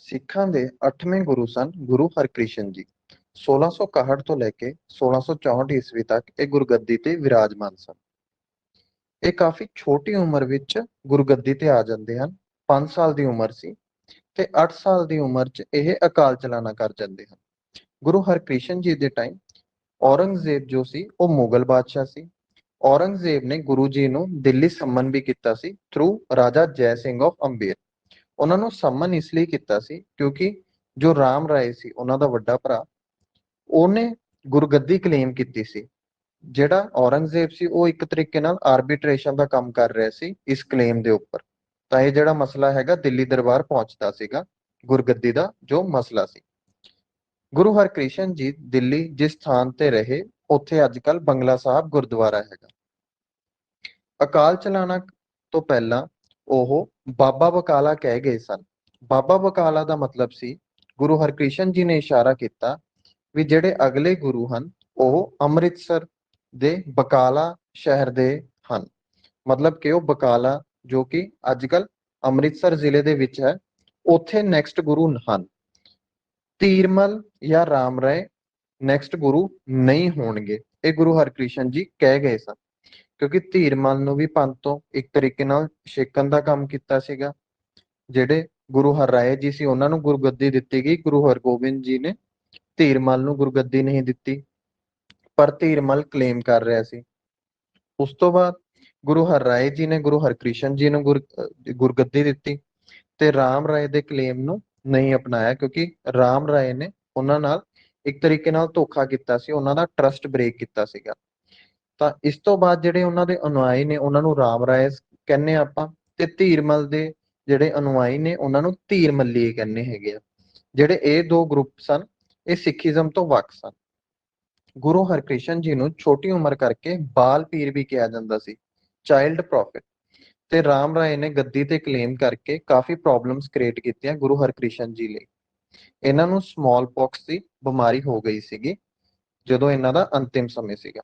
ਸਿੱਖਾਂ ਦੇ 8ਵੇਂ ਗੁਰੂ ਸਨ ਗੁਰੂ ਹਰਕ੍ਰਿਸ਼ਨ ਜੀ। 1661 ਤੋਂ ਲੈ ਕੇ 1664 ਈਸਵੀ ਤੱਕ ਇਹ ਗੁਰਗੱਦੀ ਤੇ ਵਿਰਾਜਮਾਨ ਸਨ। ਇਹ ਕਾਫੀ ਛੋਟੀ ਉਮਰ ਵਿੱਚ ਗੁਰਗੱਦੀ ਤੇ ਆ ਜਾਂਦੇ ਹਨ। 5 ਸਾਲ ਦੀ ਉਮਰ ਸੀ ਤੇ 8 ਸਾਲ ਦੀ ਉਮਰ 'ਚ ਇਹ ਅਕਾਲ ਚਲਾਣਾ ਕਰ ਜਾਂਦੇ ਹਨ। ਗੁਰੂ ਹਰਕ੍ਰਿਸ਼ਨ ਜੀ ਦੇ ਟਾਈਮ ਔਰੰਗਜ਼ੇਬ ਜੋ ਸੀ ਉਹ ਮੁਗਲ ਬਾਦਸ਼ਾਹ ਸੀ। ਔਰੰਗਜ਼ੇਬ ਨੇ ਗੁਰੂ ਜੀ ਨੂੰ ਦਿੱਲੀ ਸੰਮਨ ਵੀ ਕੀਤਾ ਸੀ ਥਰੂ ਰਾਜਾ ਜੈ ਸਿੰਘ ਆਫ ਅੰਬੇਰ। ਉਹਨਾਂ ਨੂੰ ਸੰਮਨ ਇਸ ਲਈ ਕੀਤਾ ਸੀ ਕਿਉਂਕਿ ਜੋ ਰਾਮ ਰਾਏ ਸੀ ਉਹਨਾਂ ਦਾ ਵੱਡਾ ਭਰਾ, ਉਹਨੇ ਗੁਰਗੱਦੀ ਕਲੇਮ ਕੀਤੀ ਸੀ। ਜਿਹੜਾ ਔਰੰਗਜ਼ੇਬ ਸੀ ਉਹ ਇੱਕ ਤਰੀਕੇ ਨਾਲ ਆਰਬਿਟ੍ਰੇਸ਼ਨ ਦਾ ਕੰਮ ਕਰ ਰਿਹਾ ਸੀ ਇਸ ਕਲੇਮ ਦੇ ਉੱਪਰ। ਤਾਂ ਇਹ ਜਿਹੜਾ ਮਸਲਾ ਹੈਗਾ ਦਿੱਲੀ ਦਰਬਾਰ ਪਹੁੰਚਦਾ ਸੀਗਾ, ਗੁਰਗੱਦੀ ਦਾ ਜੋ ਮਸਲਾ ਸੀ। ਗੁਰੂ ਹਰਕ੍ਰਿਸ਼ਨ ਜੀ ਦਿੱਲੀ ਜਿਸ ਸਥਾਨ ਤੇ ਰਹੇ ਉੱਥੇ ਅੱਜ ਕੱਲ ਬੰਗਲਾ ਸਾਹਿਬ ਗੁਰਦੁਆਰਾ ਹੈਗਾ। ਅਕਾਲ ਚਲਾਣਾ ਤੋਂ ਪਹਿਲਾਂ ਉਹ ਬਾਬਾ ਬਕਾਲਾ ਕਹਿ ਗਏ ਸਨ। ਬਾਬਾ ਬਕਾਲਾ ਦਾ ਮਤਲਬ ਸੀ, ਗੁਰੂ ਹਰਕ੍ਰਿਸ਼ਨ ਜੀ ਨੇ ਇਸ਼ਾਰਾ ਕੀਤਾ ਵੀ ਜਿਹੜੇ ਅਗਲੇ ਗੁਰੂ ਹਨ ਉਹ ਅੰਮ੍ਰਿਤਸਰ ਦੇ ਬਕਾਲਾ ਸ਼ਹਿਰ ਦੇ ਹਨ। ਮਤਲਬ ਕਿ ਉਹ ਬਕਾਲਾ ਜੋ ਕਿ ਅੱਜ ਕੱਲ ਅੰਮ੍ਰਿਤਸਰ ਜ਼ਿਲ੍ਹੇ ਦੇ ਵਿੱਚ ਹੈ, ਉੱਥੇ ਨੈਕਸਟ ਗੁਰੂ ਹਨ। ਧੀਰਮਲ ਜਾਂ ਰਾਮ ਰਾਏ ਨੈਕਸਟ ਗੁਰੂ ਨਹੀਂ ਹੋਣਗੇ, ਇਹ ਗੁਰੂ ਹਰਕ੍ਰਿਸ਼ਨ ਜੀ ਕਹਿ ਗਏ ਸਨ। ਕਿਉਂਕਿ ਧੀਰਮਲ ਨੂੰ ਵੀ ਪੰਥ ਤੋਂ ਇੱਕ ਤਰੀਕੇ ਨਾਲ ਛੇਕਣ ਦਾ ਕੰਮ ਕੀਤਾ ਸੀਗਾ। ਜਿਹੜੇ ਗੁਰੂ ਹਰਰਾਏ ਜੀ ਸੀ ਉਹਨਾਂ ਨੂੰ ਗੁਰਗੱਦੀ ਦਿੱਤੀ ਗਈ, ਗੁਰੂ ਹਰਗੋਬਿੰਦ ਜੀ ਨੇ ਧੀਰਮਲ ਨੂੰ ਗੁਰਗੱਦੀ ਨਹੀਂ ਦਿੱਤੀ, ਪਰ ਧੀਰਮਲ ਕਲੇਮ ਕਰ ਰਿਹਾ ਸੀ। ਉਸ ਤੋਂ ਬਾਅਦ ਗੁਰੂ ਹਰਰਾਏ ਜੀ ਨੇ ਗੁਰੂ ਹਰਕ੍ਰਿਸ਼ਨ ਜੀ ਨੂੰ ਗੁਰਗੱਦੀ ਦਿੱਤੀ ਤੇ ਰਾਮ ਰਾਏ ਦੇ ਕਲੇਮ ਨੂੰ ਨਹੀਂ ਅਪਣਾਇਆ, ਕਿਉਂਕਿ ਰਾਮ ਰਾਏ ਨੇ ਉਹਨਾਂ ਨਾਲ ਇੱਕ ਤਰੀਕੇ ਨਾਲ ਧੋਖਾ ਕੀਤਾ ਸੀ, ਉਹਨਾਂ ਦਾ ਟਰਸਟ ਬ੍ਰੇਕ ਕੀਤਾ ਸੀਗਾ। ਤਾਂ ਇਸ ਤੋਂ ਬਾਅਦ ਜਿਹੜੇ ਉਹਨਾਂ ਦੇ ਅਨੁਆਈ ਨੇ ਉਹਨਾਂ ਨੂੰ ਰਾਮ ਰਾਏ ਕਹਿੰਦੇ ਆਪਾਂ, ਤੇ ਧੀਰਮਲ ਦੇ ਜਿਹੜੇ ਅਨੁਆਈ ਨੇ ਉਹਨਾਂ ਨੂੰ ਧੀਰਮੱਲੀਏ ਕਹਿੰਦੇ ਹੈਗੇ ਆ। ਜਿਹੜੇ ਇਹ ਦੋ ਗਰੁੱਪ ਸਨ ਇਹ ਸਿੱਖੀਜ਼ਮ ਤੋਂ ਵੱਖ ਸਨ। ਗੁਰੂ ਹਰਕ੍ਰਿਸ਼ਨ ਜੀ ਨੂੰ ਛੋਟੀ ਉਮਰ ਕਰਕੇ ਬਾਲ ਪੀਰ ਵੀ ਕਿਹਾ ਜਾਂਦਾ ਸੀ, ਚਾਈਲਡ ਪ੍ਰੋਫਿਟ। ਤੇ ਰਾਮ ਰਾਏ ਨੇ ਗੱਦੀ ਤੇ ਕਲੇਮ ਕਰਕੇ ਕਾਫੀ ਪ੍ਰੋਬਲਮਸ ਕ੍ਰੀਏਟ ਕੀਤੀਆਂ ਗੁਰੂ ਹਰਕ੍ਰਿਸ਼ਨ ਜੀ ਲਈ। ਇਹਨਾਂ ਨੂੰ ਸਮਾਲ ਪੌਕਸ ਦੀ ਬਿਮਾਰੀ ਹੋ ਗਈ ਸੀਗੀ ਜਦੋਂ ਇਹਨਾਂ ਦਾ ਅੰਤਿਮ ਸਮੇਂ ਸੀਗਾ।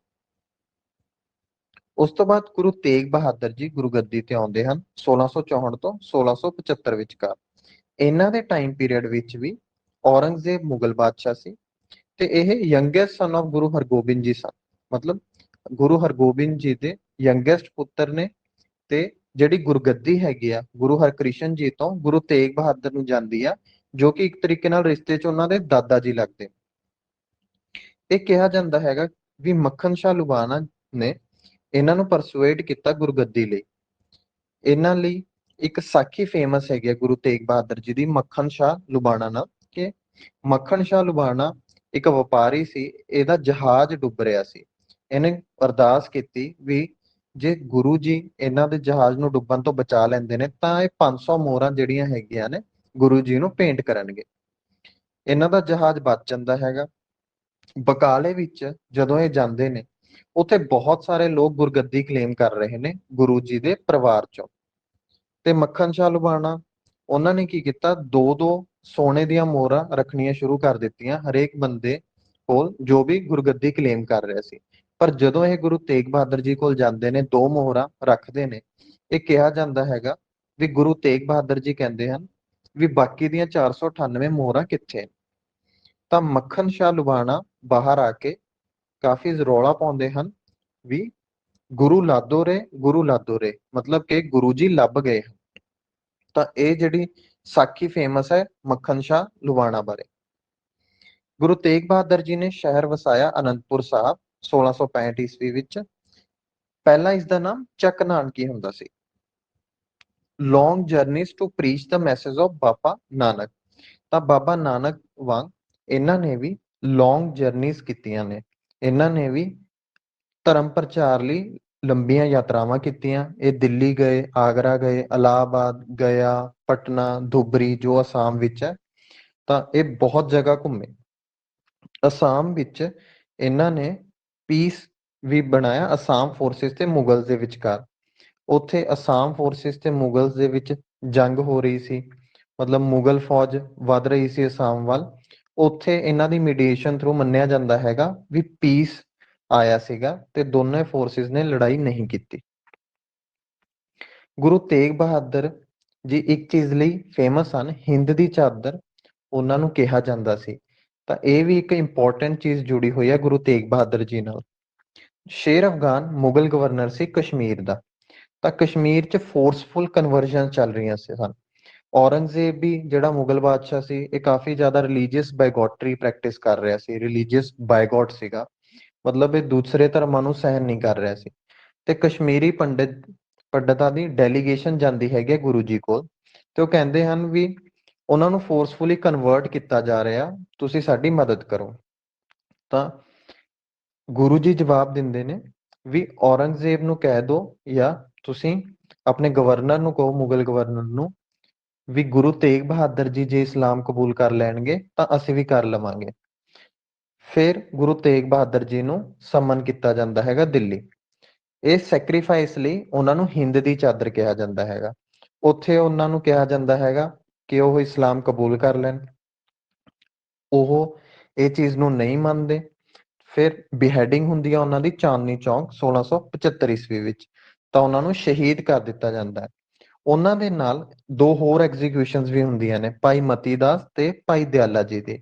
ਉਸ ਤੋਂ ਬਾਅਦ ਗੁਰੂ ਤੇਗ ਬਹਾਦਰ ਜੀ ਗੁਰਗੱਦੀ ਤੇ ਆਉਂਦੇ ਹਨ 1664 ਤੋਂ 1675 ਵਿਚਕਾਰ। ਇਹਨਾਂ ਦੇ ਟਾਈਮ ਪੀਰੀਅਡ ਵਿੱਚ ਵੀ ਔਰੰਗਜ਼ੇਬ ਮੁਗਲ ਬਾਦਸ਼ਾਹ ਸੀ ਤੇ ਇਹ youngest son of Guru Hargobind ji ਸਨ। ਮਤਲਬ ਗੁਰੂ ਹਰਗੋਬਿੰਦ ਜੀ ਦੇ ਯੰਗੈਸਟ ਪੁੱਤਰ ਨੇ। ਤੇ ਜਿਹੜੀ ਗੁਰਗੱਦੀ ਹੈਗੀ ਆ ਗੁਰੂ ਹਰਕ੍ਰਿਸ਼ਨ ਜੀ ਤੋਂ ਗੁਰੂ ਤੇਗ ਬਹਾਦਰ ਨੂੰ ਜਾਂਦੀ ਆ, ਜੋ ਕਿ ਇੱਕ ਤਰੀਕੇ ਨਾਲ ਰਿਸ਼ਤੇ 'ਚ ਉਹਨਾਂ ਦੇ ਦਾਦਾ ਜੀ ਲੱਗਦੇ। ਇਹ ਕਿਹਾ ਜਾਂਦਾ ਹੈਗਾ ਵੀ ਮੱਖਣ ਸ਼ਾਹ ਲੁਬਾਣਾ ਨੇ ਇਹਨਾਂ ਨੂੰ ਪਰਸੂਏਡ ਕੀਤਾ ਗੁਰਗੱਦੀ ਲਈ। ਇਹਨਾਂ ਲਈ ਇੱਕ ਸਾਖੀ ਫੇਮਸ ਹੈਗੀ ਆ ਗੁਰੂ ਤੇਗ ਬਹਾਦਰ ਜੀ ਦੀ ਮੱਖਣ ਸ਼ਾਹ ਲੁਬਾਣਾ ਨਾਲ, ਕਿ ਮੱਖਣ ਸ਼ਾਹ ਲੁਬਾਣਾ ਇੱਕ ਵਪਾਰੀ ਸੀ, ਇਹਦਾ ਜਹਾਜ਼ ਡੁੱਬ ਰਿਹਾ ਸੀ। ਇਹਨੇ ਅਰਦਾਸ ਕੀਤੀ ਵੀ ਜੇ ਗੁਰੂ ਜੀ ਇਹਨਾਂ ਦੇ ਜਹਾਜ਼ ਨੂੰ ਡੁੱਬਣ ਤੋਂ ਬਚਾ ਲੈਂਦੇ ਨੇ ਤਾਂ ਇਹ 500 ਮੋਹਰਾਂ ਜਿਹੜੀਆਂ ਹੈਗੀਆਂ ਨੇ ਗੁਰੂ ਜੀ ਨੂੰ ਭੇਂਟ ਕਰਨਗੇ। ਇਹਨਾਂ ਦਾ ਜਹਾਜ਼ ਬਚ ਜਾਂਦਾ ਹੈਗਾ। ਬਕਾਲੇ ਵਿੱਚ ਜਦੋਂ ਇਹ ਜਾਂਦੇ ਨੇ ਉੱਥੇ ਬਹੁਤ ਸਾਰੇ ਲੋਕ ਗੁਰਗੱਦੀ ਕਲੇਮ ਕਰ ਰਹੇ ਨੇ ਗੁਰੂ ਜੀ ਦੇ ਪਰਿਵਾਰ ਚੋਂ। ਤੇ ਮੱਖਣ ਸ਼ਾਹ ਲੁਬਾਣਾ ਉਹਨਾਂ ਨੇ ਕੀ ਕੀਤਾ, ਦੋ ਸੋਨੇ ਦੀਆਂ ਮੋਹਰਾਂ ਰੱਖਣੀਆਂ ਸ਼ੁਰੂ ਕਰ ਦਿੱਤੀਆਂ ਹਰੇਕ ਬੰਦੇ ਕੋਲ ਜੋ ਵੀ ਗੁਰਗੱਦੀ ਕਲੇਮ ਕਰ ਰਿਹਾ ਸੀ। ਪਰ ਜਦੋਂ ਇਹ ਗੁਰੂ ਤੇਗ ਬਹਾਦਰ ਜੀ ਕੋਲ ਜਾਂਦੇ ਨੇ 2 ਮੋਹਰਾਂ ਰੱਖਦੇ ਨੇ, ਇਹ ਕਿਹਾ ਜਾਂਦਾ ਹੈਗਾ ਵੀ ਗੁਰੂ ਤੇਗ ਬਹਾਦਰ ਜੀ ਕਹਿੰਦੇ ਹਨ ਵੀ ਬਾਕੀ ਦੀਆਂ 498 ਮੋਹਰਾਂ ਕਿੱਥੇ। ਤਾਂ ਮੱਖਣ ਸ਼ਾਹ ਲੁਬਾਣਾ ਬਾਹਰ ਆ ਕੇ ਕਾਫੀ ਰੌਲਾ ਪਾਉਂਦੇ ਹਨ ਵੀ ਗੁਰੂ ਲਾਦੋ ਰੇ, ਗੁਰੂ ਲਾਦੋ ਰੇ, ਮਤਲਬ ਕਿ ਗੁਰੂ ਜੀ ਲੱਭ ਗਏ ਹਨ। ਤਾਂ ਇਹ ਜਿਹੜੀ ਸਾਖੀ ਫੇਮਸ ਹੈ ਮੱਖਣ ਸ਼ਾਹ ਲੁਬਾਣਾ ਬਾਰੇ। ਗੁਰੂ ਤੇਗ ਬਹਾਦਰ ਜੀ ਨੇ ਸ਼ਹਿਰ ਵਸਾਇਆ ਅਨੰਦਪੁਰ ਸਾਹਿਬ 1665 ਈਸਵੀ ਵਿੱਚ। ਪਹਿਲਾਂ ਇਸ ਦਾ ਨਾਮ ਚੱਕ ਨਾਨਕੀ ਹੁੰਦਾ ਸੀ। Long journeys to preach the message of Baba Nanak. ਤਾਂ ਬਾਬਾ ਨਾਨਕ ਵਾਂਗ ਇਹਨਾਂ ਨੇ ਵੀ ਲੌਂਗ ਜਰਨੀਜ਼ ਕੀਤੀਆਂ ਨੇ। ਇਹਨਾਂ ਨੇ ਵੀ ਧਰਮ ਪ੍ਰਚਾਰ ਲਈ ਲੰਬੀਆਂ ਯਾਤਰਾਵਾਂ ਕੀਤੀਆਂ। ਇਹ ਦਿੱਲੀ ਗਏ, ਆਗਰਾ ਗਏ, ਇਲਾਹਾਬਾਦ, ਗਿਆ, ਪਟਨਾ, ਧੁਬਰੀ ਜੋ ਅਸਾਮ ਵਿੱਚ ਹੈ। ਤਾਂ ਇਹ ਬਹੁਤ ਜਗ੍ਹਾ ਘੁੰਮੇ। ਅਸਾਮ ਵਿੱਚ ਇਹਨਾਂ ਨੇ ਪੀਸ ਵੀ ਬਣਾਇਆ ਅਸਾਮ ਫੋਰਸਿਸ ਤੇ ਮੁਗਲਸ ਦੇ ਵਿਚਕਾਰ। ਉੱਥੇ ਅਸਾਮ ਫੋਰਸਿਸ ਤੇ ਮੁਗਲਸ ਦੇ ਵਿੱਚ ਜੰਗ ਹੋ ਰਹੀ ਸੀ, ਮਤਲਬ ਮੁਗਲ ਫੌਜ ਵੱਧ ਰਹੀ ਸੀ ਅਸਾਮ ਵੱਲ। ਉੱਥੇ ਇਹਨਾਂ ਦੀ ਮੀਡੀਏਸ਼ਨ ਥਰੂ ਮੰਨਿਆ ਜਾਂਦਾ ਹੈਗਾ ਵੀ ਪੀਸ ਆਇਆ ਸੀਗਾ ਤੇ ਦੋਨੇ ਫੋਰਸਿਸ ਨੇ ਲੜਾਈ ਨਹੀਂ ਕੀਤੀ। ਗੁਰੂ ਤੇਗ ਬਹਾਦਰ ਜੀ ਇੱਕ ਚੀਜ਼ ਲਈ ਫੇਮਸ ਹਨ, ਹਿੰਦ ਦੀ ਚਾਦਰ ਉਹਨਾਂ ਨੂੰ ਕਿਹਾ ਜਾਂਦਾ ਸੀ। ਤਾਂ ਇਹ ਵੀ ਇੱਕ ਇੰਪੋਰਟੈਂਟ ਚੀਜ਼ ਜੁੜੀ ਹੋਈ ਹੈ ਗੁਰੂ ਤੇਗ ਬਹਾਦਰ ਜੀ ਨਾਲ। ਸ਼ੇਰ ਅਫਗਾਨ ਮੁਗਲ ਗਵਰਨਰ ਸੀ ਕਸ਼ਮੀਰ ਦਾ। ਤਾਂ ਕਸ਼ਮੀਰ 'ਚ ਫੋਰਸਫੁਲ ਕਨਵਰਜਨ ਚੱਲ ਰਹੀਆਂ ਸਨ। ਔਰੰਗਜ਼ੇਬ ਵੀ ਜਿਹੜਾ ਮੁਗਲ ਬਾਦਸ਼ਾਹ ਸੀ, ਇਹ ਕਾਫੀ ਜ਼ਿਆਦਾ ਰਿਲੀਜੀਅਸ ਬਾਇਗੋਟਰੀ ਪ੍ਰੈਕਟਿਸ ਕਰ ਰਿਹਾ ਸੀ, ਰਿਲੀਜੀਅਸ ਬਾਇਗੋਟ ਸੀਗਾ। ਮਤਲਬ ਇਹ ਦੂਸਰੇ ਧਰਮਾਂ ਨੂੰ ਸਹਿਣ ਨਹੀਂ ਕਰ ਰਿਹਾ ਸੀ। ਤੇ ਕਸ਼ਮੀਰੀ ਪੰਡਤਾਂ ਦੀ ਡੈਲੀਗੇਸ਼ਨ ਜਾਂਦੀ ਹੈਗੀ ਗੁਰੂ ਜੀ ਕੋਲ, ਤੇ ਉਹ ਕਹਿੰਦੇ ਹਨ ਵੀ ਉਹਨਾਂ ਨੂੰ ਫੋਰਸਫੁਲੀ ਕਨਵਰਟ ਕੀਤਾ ਜਾ ਰਿਹਾ, ਤੁਸੀਂ ਸਾਡੀ ਮਦਦ ਕਰੋ। ਤਾਂ ਗੁਰੂ ਜੀ ਜਵਾਬ ਦਿੰਦੇ ਨੇ ਵੀ ਔਰੰਗਜ਼ੇਬ ਨੂੰ ਕਹਿ ਦਿਓ, ਜਾਂ ਤੁਸੀਂ ਆਪਣੇ ਗਵਰਨਰ ਨੂੰ ਕਹੋ, ਮੁਗਲ ਗਵਰਨਰ ਨੂੰ, ਵੀ ਗੁਰੂ ਤੇਗ ਬਹਾਦਰ ਜੀ ਜੇ ਇਸਲਾਮ ਕਬੂਲ ਕਰ ਲੈਣਗੇ ਤਾਂ ਅਸੀਂ ਵੀ ਕਰ ਲਵਾਂਗੇ। ਫਿਰ ਗੁਰੂ ਤੇਗ ਬਹਾਦਰ ਜੀ ਨੂੰ ਸਮਨ ਕੀਤਾ ਜਾਂਦਾ ਹੈਗਾ ਦਿੱਲੀ। ਇਹ ਸੈਕਰੀਫਾਈਸ ਲਈ ਉਹਨਾਂ ਨੂੰ ਹਿੰਦ ਦੀ ਚਾਦਰ ਕਿਹਾ ਜਾਂਦਾ ਹੈਗਾ। ਉੱਥੇ ਉਹਨਾਂ ਨੂੰ ਕਿਹਾ ਜਾਂਦਾ ਹੈਗਾ ਕਿ ਉਹ ਇਸਲਾਮ ਕਬੂਲ ਕਰ ਲੈਣ। ਉਹ ਇਹ ਚੀਜ਼ ਨੂੰ ਨਹੀਂ ਮੰਨਦੇ। ਫਿਰ ਬਿਹੈਡਿੰਗ ਹੁੰਦੀ ਆ ਉਹਨਾਂ ਦੀ ਚਾਂਦਨੀ ਚੌਕ 1675 ਈਸਵੀ ਵਿੱਚ। ਤਾਂ ਉਹਨਾਂ ਨੂੰ ਸ਼ਹੀਦ ਕਰ ਦਿੱਤਾ ਜਾਂਦਾ ਹੈ। ਉਹਨਾਂ ਦੇ ਨਾਲ ਦੋ ਹੋਰ ਐਗਜ਼ੀਕਿਊਸ਼ਨਸ ਵੀ ਹੁੰਦੀਆਂ ਨੇ, ਭਾਈ ਮਤੀ ਦਾਸ ਤੇ ਭਾਈ ਦਿਆਲਾ ਜੀ ਦੀ।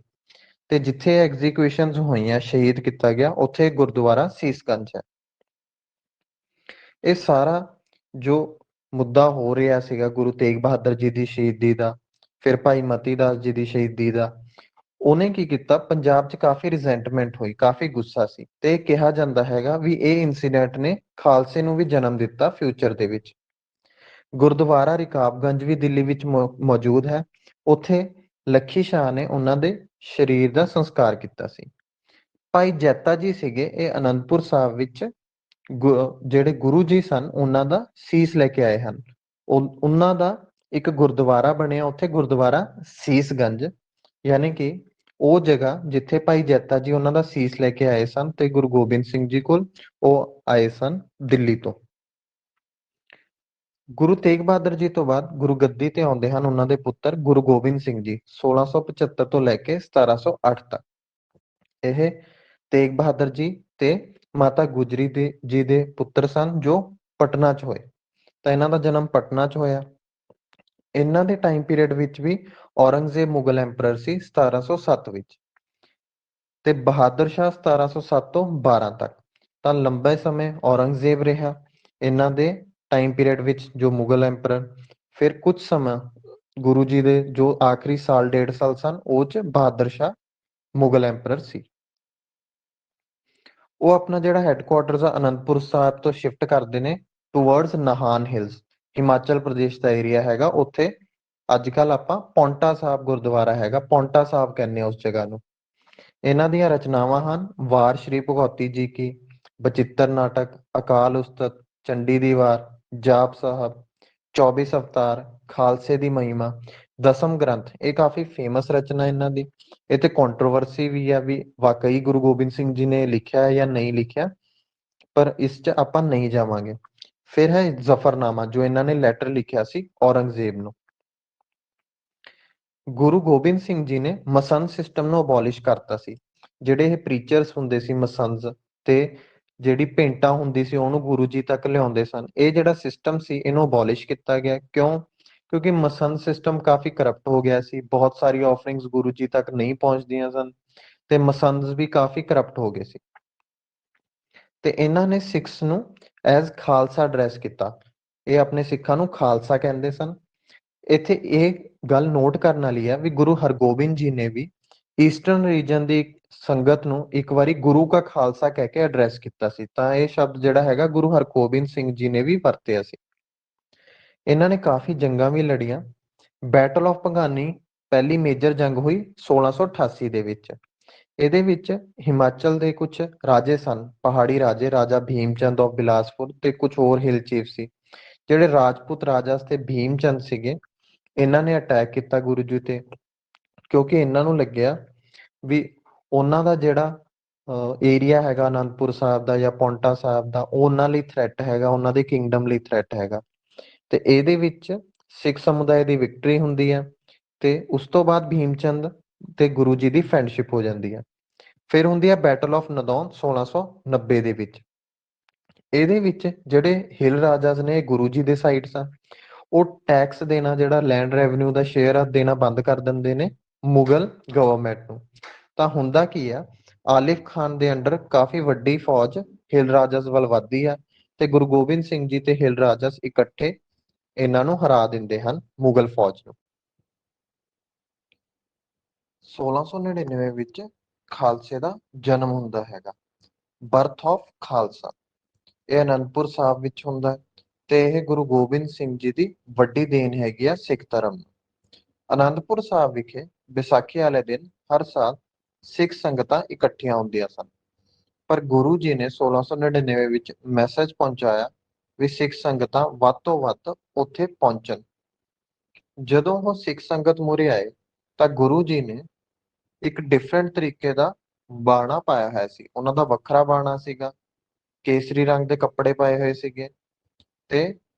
ਤੇ ਜਿੱਥੇ ਐਗਜ਼ੀਕਿਊਸ਼ਨਸ ਹੋਈਆਂ, ਸ਼ਹੀਦ ਕੀਤਾ ਗਿਆ, ਉੱਥੇ ਗੁਰਦੁਆਰਾ ਸੀਸਗੰਜ ਹੈ। ਇਹ ਸਾਰਾ ਜੋ ਮੁੱਦਾ ਹੋ ਰਿਹਾ ਸੀਗਾ ਗੁਰੂ ਤੇਗ ਬਹਾਦਰ ਜੀ ਦੀ ਸ਼ਹੀਦੀ ਦਾ, ਫਿਰ ਭਾਈ ਮਤੀ ਦਾਸ ਜੀ ਦੀ ਸ਼ਹੀਦੀ ਦਾ, ਉਹਨੇ ਕੀ ਕੀਤਾ, ਪੰਜਾਬ 'ਚ ਕਾਫੀ ਰਿਜ਼ੈਂਟਮੈਂਟ ਹੋਈ, ਕਾਫੀ ਗੁੱਸਾ ਸੀ। ਤੇ ਕਿਹਾ ਜਾਂਦਾ ਹੈਗਾ ਵੀ ਇਹ ਇਨਸੀਡੈਂਟ ਨੇ ਖਾਲਸੇ ਨੂੰ ਵੀ ਜਨਮ ਦਿੱਤਾ ਫਿਊਚਰ ਦੇ ਵਿੱਚ। ਗੁਰਦੁਆਰਾ ਰਿਕਾਬਗੰਜ ਵੀ ਦਿੱਲੀ ਵਿੱਚ ਮੌਜੂਦ ਹੈ। ਉੱਥੇ ਲੱਖੀ ਸ਼ਾਹ ਨੇ ਉਹਨਾਂ ਦੇ ਸਰੀਰ ਦਾ ਸੰਸਕਾਰ ਕੀਤਾ ਸੀ। ਭਾਈ ਜੈਤਾ ਜੀ ਸੀਗੇ, ਇਹ ਅਨੰਦਪੁਰ ਸਾਹਿਬ ਵਿੱਚ ਜਿਹੜੇ ਗੁਰੂ ਜੀ ਸਨ ਉਹਨਾਂ ਦਾ ਸੀਸ ਲੈ ਕੇ ਆਏ ਹਨ। ਉਹਨਾਂ ਦਾ ਇੱਕ ਗੁਰਦੁਆਰਾ ਬਣਿਆ ਉੱਥੇ, ਗੁਰਦੁਆਰਾ ਸੀਸਗੰਜ, ਯਾਨੀ ਕਿ ਉਹ ਜਗ੍ਹਾ ਜਿੱਥੇ ਭਾਈ ਜੈਤਾ ਜੀ ਉਹਨਾਂ ਦਾ ਸੀਸ ਲੈ ਕੇ ਆਏ ਸਨ ਤੇ ਗੁਰੂ ਗੋਬਿੰਦ ਸਿੰਘ ਜੀ ਕੋਲ ਉਹ ਆਏ ਸਨ ਦਿੱਲੀ ਤੋਂ। ਗੁਰੂ ਤੇਗ ਬਹਾਦਰ ਜੀ ਤੋਂ ਬਾਅਦ ਗੁਰੂ ਗੱਦੀ ਤੇ ਆਉਂਦੇ ਹਨ ਉਹਨਾਂ ਦੇ ਪੁੱਤਰ ਗੁਰੂ ਗੋਬਿੰਦ ਸਿੰਘ ਜੀ, 1675 ਤੋਂ ਲੈ ਕੇ 1708 ਤੱਕ। ਇਹ ਤੇਗ ਬਹਾਦਰ ਜੀ ਤੇ ਮਾਤਾ ਗੁਜਰੀ ਜੀ ਦੇ ਪੁੱਤਰ ਸਨ, ਜੋ ਪਟਨਾ 'ਚ ਹੋਏ। ਤਾਂ ਇਹਨਾਂ ਦਾ ਜਨਮ ਪਟਨਾ 'ਚ ਹੋਇਆ। ਇਹਨਾਂ ਦੇ ਟਾਈਮ ਪੀਰੀਅਡ ਵਿੱਚ ਵੀ ਔਰੰਗਜ਼ੇਬ ਮੁਗਲ ਐਂਪਰਰ ਸੀ 1707 ਵਿੱਚ, ਤੇ ਬਹਾਦਰ ਸ਼ਾਹ 1707 ਤੋਂ 12 ਤੱਕ। ਤਾਂ ਲੰਬੇ ਸਮੇਂ ਔਰੰਗਜ਼ੇਬ ਰਿਹਾ ਇਹਨਾਂ ਦੇ ਟਾਈਮ ਪੀਰੀਅਡ ਵਿੱਚ ਜੋ ਮੁਗਲ ਐਂਪਰਰ। ਫਿਰ ਕੁਝ ਸਮਾਂ ਗੁਰੂ ਜੀ ਦੇ ਜੋ ਆਖਰੀ ਸਾਲ 1.5 ਸਾਲ ਸਨ, ਉਹ 'ਚ ਬਹਾਦਰ ਸ਼ਾਹ ਮੁਗਲ ਐਂਪਰਰ ਸੀ। ਉਹ ਆਪਣਾ ਜਿਹੜਾ ਹੈੱਡਕੁਆਰਟਰਸ ਆ ਅਨੰਦਪੁਰ ਸਾਹਿਬ ਤੋਂ ਸ਼ਿਫਟ ਕਰਦੇ ਨੇ ਟੂਵਰਡਸ ਨਾਹਾਨ ਹਿਲਸ, ਹਿਮਾਚਲ ਪ੍ਰਦੇਸ਼ ਦਾ ਏਰੀਆ ਹੈਗਾ ਉੱਥੇ। ਅੱਜ ਕੱਲ ਆਪਾਂ ਪੌਂਟਾ ਸਾਹਿਬ ਗੁਰਦੁਆਰਾ ਹੈਗਾ, ਪੌਂਟਾ ਸਾਹਿਬ ਕਹਿੰਦੇ ਆ ਉਸ ਜਗ੍ਹਾ ਨੂੰ। ਇਹਨਾਂ ਦੀਆਂ ਰਚਨਾਵਾਂ ਹਨ ਵਾਰ ਸ਼੍ਰੀ ਭਗੌਤੀ ਜੀ ਕੀ, ਬਚਿੱਤਰ ਨਾਟਕ, ਅਕਾਲ ਉਸਤਤ, ਚੰਡੀ ਦੀ ਵਾਰ, ਜਾਪ ਸਾਹਿਬ, 24 ਅਵਤਾਰ, ਖਾਲਸੇ ਦੀ ਮਹਿਮਾ, ਦਸਮ ਗ੍ਰੰਥ। ਇਹ ਕਾਫੀ ਫੇਮਸ ਰਚਨਾ ਇਹਨਾਂ ਦੀ। ਇਹ ਤੇ ਕੰਟਰੋਵਰਸੀ ਵੀ ਆ ਵੀ ਵਾਕਈ ਗੁਰੂ ਗੋਬਿੰਦ ਸਿੰਘ ਜੀ ਨੇ ਲਿਖਿਆ ਹੈ ਜਾਂ ਨਹੀਂ ਲਿਖਿਆ, ਪਰ ਇਸ 'ਚ ਆਪਾਂ ਨਹੀਂ ਜਾਵਾਂਗੇ। ਫਿਰ ਹੈ ਜ਼ਫਰਨਾਮਾ, ਜੋ ਇਹਨਾਂ ਨੇ ਲੈਟਰ ਲਿਖਿਆ ਸੀ ਔਰੰਗਜ਼ੇਬ ਨੂੰ। ਗੁਰੂ ਗੋਬਿੰਦ ਸਿੰਘ ਜੀ ਨੇ ਮਸੰਦ ਸਿਸਟਮ ਨੂੰ ਅਬੋਲਿਸ਼ ਕਰਤਾ ਸੀ। ਜਿਹੜੇ ਇਹ ਪ੍ਰੀਚਰਸ ਹੁੰਦੇ ਸੀ ਮਸੰਦ, ਤੇ ਜਿਹੜੀ ਭੇਂਟਾਂ ਹੁੰਦੀ ਸੀ ਉਹਨੂੰ ਗੁਰੂ ਜੀ ਤੱਕ ਲਿਆਉਂਦੇ ਸਨ, ਇਹ ਜਿਹੜਾ ਸਿਸਟਮ ਸੀ ਇਹਨੂੰ ਅਬੋਲਿਸ਼ ਕੀਤਾ ਗਿਆ। ਕਿਉਂ? ਕਿਉਂਕਿ ਮਸੰਦ ਸਿਸਟਮ ਕਾਫੀ ਕਰਪਟ ਹੋ ਗਿਆ ਸੀ, ਬਹੁਤ ਸਾਰੀ ਆਫਰਿੰਗਸ ਗੁਰੂ ਜੀ ਤੱਕ ਨਹੀਂ ਪਹੁੰਚਦੀਆਂ ਸਨ, ਤੇ ਮਸੰਦ ਵੀ ਕਾਫੀ ਕਰਪਟ ਹੋ ਗਏ ਸੀ। ਤੇ ਇਹਨਾਂ ਨੇ ਸਿੱਖਸ ਨੂੰ ਐਜ਼ ਖਾਲਸਾ ਐਡਰੈਸ ਕੀਤਾ। ਇਹ ਆਪਣੇ ਸਿੱਖਾਂ ਨੂੰ ਖਾਲਸਾ ਕਹਿੰਦੇ ਸਨ। ਇੱਥੇ ਇਹ ਗੱਲ ਨੋਟ ਕਰਨ ਵਾਲੀ ਹੈ ਵੀ ਗੁਰੂ ਹਰਗੋਬਿੰਦ ਜੀ ਨੇ ਵੀ ਈਸਟਰਨ ਰੀਜਨ ਦੀ ਸੰਗਤ ਨੂੰ ਇੱਕ ਵਾਰੀ ਗੁਰੂ ਕਾ ਖਾਲਸਾ ਕਹਿ ਕੇ ਐਡਰੈਸ ਕੀਤਾ ਸੀ। ਤਾਂ ਇਹ ਸ਼ਬਦ ਜਿਹੜਾ ਹੈਗਾ ਗੁਰੂ ਹਰਗੋਬਿੰਦ ਸਿੰਘ ਜੀ ਨੇ ਵੀ ਵਰਤਿਆ ਸੀ। ਇਹਨਾਂ ਨੇ ਕਾਫੀ ਜੰਗਾਂ ਵੀ ਲੜੀਆਂ। ਬੈਟਲ ਆਫ ਭੰਗਾਣੀ ਪਹਿਲੀ ਮੇਜਰ ਜੰਗ ਹੋਈ 1688 ਦੇ ਵਿੱਚ। ਇਹਦੇ ਵਿੱਚ ਹਿਮਾਚਲ ਦੇ ਕੁਝ ਰਾਜੇ ਸਨ, ਪਹਾੜੀ ਰਾਜੇ, ਰਾਜਾ ਭੀਮ ਚੰਦ ਆਫ ਬਿਲਾਸਪੁਰ ਤੇ ਕੁਝ ਹੋਰ ਹਿਲ ਚੀਫ ਸੀ। ਜਿਹੜੇ ਰਾਜਪੂਤ ਰਾਜਾ ਤੇ ਭੀਮ ਚੰਦ ਸੀਗੇ, ਇਹਨਾਂ ਨੇ ਅਟੈਕ ਕੀਤਾ ਗੁਰੂ ਜੀ ਤੇ, ਕਿਉਂਕਿ ਇਹਨਾਂ ਨੂੰ ਲੱਗਿਆ ਵੀ ਉਹਨਾਂ ਦਾ ਜਿਹੜਾ ਏਰੀਆ ਹੈਗਾ ਅਨੰਦਪੁਰ ਸਾਹਿਬ ਦਾ ਜਾਂ ਪੌਂਟਾ ਸਾਹਿਬ ਦਾ, ਉਹ ਉਹਨਾਂ ਲਈ ਥ੍ਰੈਟ ਹੈਗਾ, ਉਹਨਾਂ ਦੇ ਕਿੰਗਡਮ ਲਈ ਥ੍ਰੈਟ ਹੈਗਾ। ਤੇ ਇਹਦੇ ਵਿੱਚ ਸਿੱਖ ਸਮੁਦਾਇ ਦੀ ਵਿਕਟਰੀ ਹੁੰਦੀ ਹੈ, ਤੇ ਉਸ ਤੋਂ ਬਾਅਦ ਭੀਮ ਚੰਦ ਤੇ ਗੁਰੂ ਜੀ ਦੀ ਫਰੈਂਡਸ਼ਿਪ ਹੋ ਜਾਂਦੀ ਹੈ। ਫਿਰ ਹੁੰਦੀ ਹੈ ਬੈਟਲ ਆਫ ਨਦੌਨ 1690 ਦੇ ਵਿੱਚ। ਇਹਦੇ ਵਿੱਚ ਜਿਹੜੇ ਹਿਲ ਰਾਜਾਸ ਨੇ ਗੁਰੂ ਜੀ ਦੇ ਸਾਈਡ ਸਨ, ਉਹ ਟੈਕਸ ਦੇਣਾ, ਜਿਹੜਾ ਲੈਂਡ ਰੈਵਨਿਊ ਦਾ ਸ਼ੇਅਰ ਆ ਦੇਣਾ ਬੰਦ ਕਰ ਦਿੰਦੇ ਨੇ ਮੁਗਲ ਗਵਰਨਮੈਂਟ ਨੂੰ। ਤਾਂ ਹੁੰਦਾ ਕੀ ਆ, ਆਲਿਫ ਖਾਨ ਦੇ ਅੰਡਰ ਕਾਫੀ ਵੱਡੀ ਫੌਜ ਹਿਲ ਰਾਜਸ ਵੱਲ ਵੱਧਦੀ ਆ ਤੇ ਗੁਰੂ ਗੋਬਿੰਦ ਸਿੰਘ ਜੀ ਤੇ ਹਿਲ ਰਾਜਸ ਇਕੱਠੇ ਇਹਨਾਂ ਨੂੰ ਹਰਾ ਦਿੰਦੇ ਹਨ, ਮੁਗਲ ਫੌਜ ਨੂੰ। 1699 ਵਿੱਚ ਖਾਲਸੇ ਦਾ ਜਨਮ ਹੁੰਦਾ ਹੈਗਾ, ਬਰਥ ਆਫ ਖਾਲਸਾ। ਇਹ ਅਨੰਦਪੁਰ ਸਾਹਿਬ ਵਿੱਚ ਹੁੰਦਾ ਹੈ ਤੇ ਇਹ ਗੁਰੂ ਗੋਬਿੰਦ ਸਿੰਘ ਜੀ ਦੀ ਵੱਡੀ ਦੇਣ ਹੈਗੀ ਆ ਸਿੱਖ ਧਰਮ ਨੂੰ। ਅਨੰਦਪੁਰ ਸਾਹਿਬ ਵਿਖੇ ਵਿਸਾਖੀ ਵਾਲੇ ਦਿਨ ਹਰ ਸਾਲ ਸਿੱਖ ਸੰਗਤਾਂ ਇਕੱਠੀਆਂ ਹੁੰਦੀਆਂ ਸਨ, ਪਰ ਗੁਰੂ ਜੀ ਨੇ 1699 ਵਿੱਚ ਮੈਸੇਜ ਪਹੁੰਚਾਇਆ ਵੀ ਸਿੱਖ ਸੰਗਤਾਂ ਵੱਧ ਤੋਂ ਵੱਧ ਉੱਥੇ ਪਹੁੰਚਣ। ਜਦੋਂ ਉਹ ਸਿੱਖ ਸੰਗਤ ਮੂਹਰੇ ਆਏ ਤਾਂ ਗੁਰੂ ਜੀ ਨੇ ਇੱਕ ਡਿਫਰੈਂਟ ਤਰੀਕੇ ਦਾ ਬਾਣਾ ਪਾਇਆ ਹੋਇਆ ਸੀ। ਉਹਨਾਂ ਦਾ ਵੱਖਰਾ ਬਾਣਾ ਸੀਗਾ, ਕੇਸਰੀ ਰੰਗ ਦੇ ਕੱਪੜੇ ਪਾਏ ਹੋਏ ਸੀਗੇ ਤੇ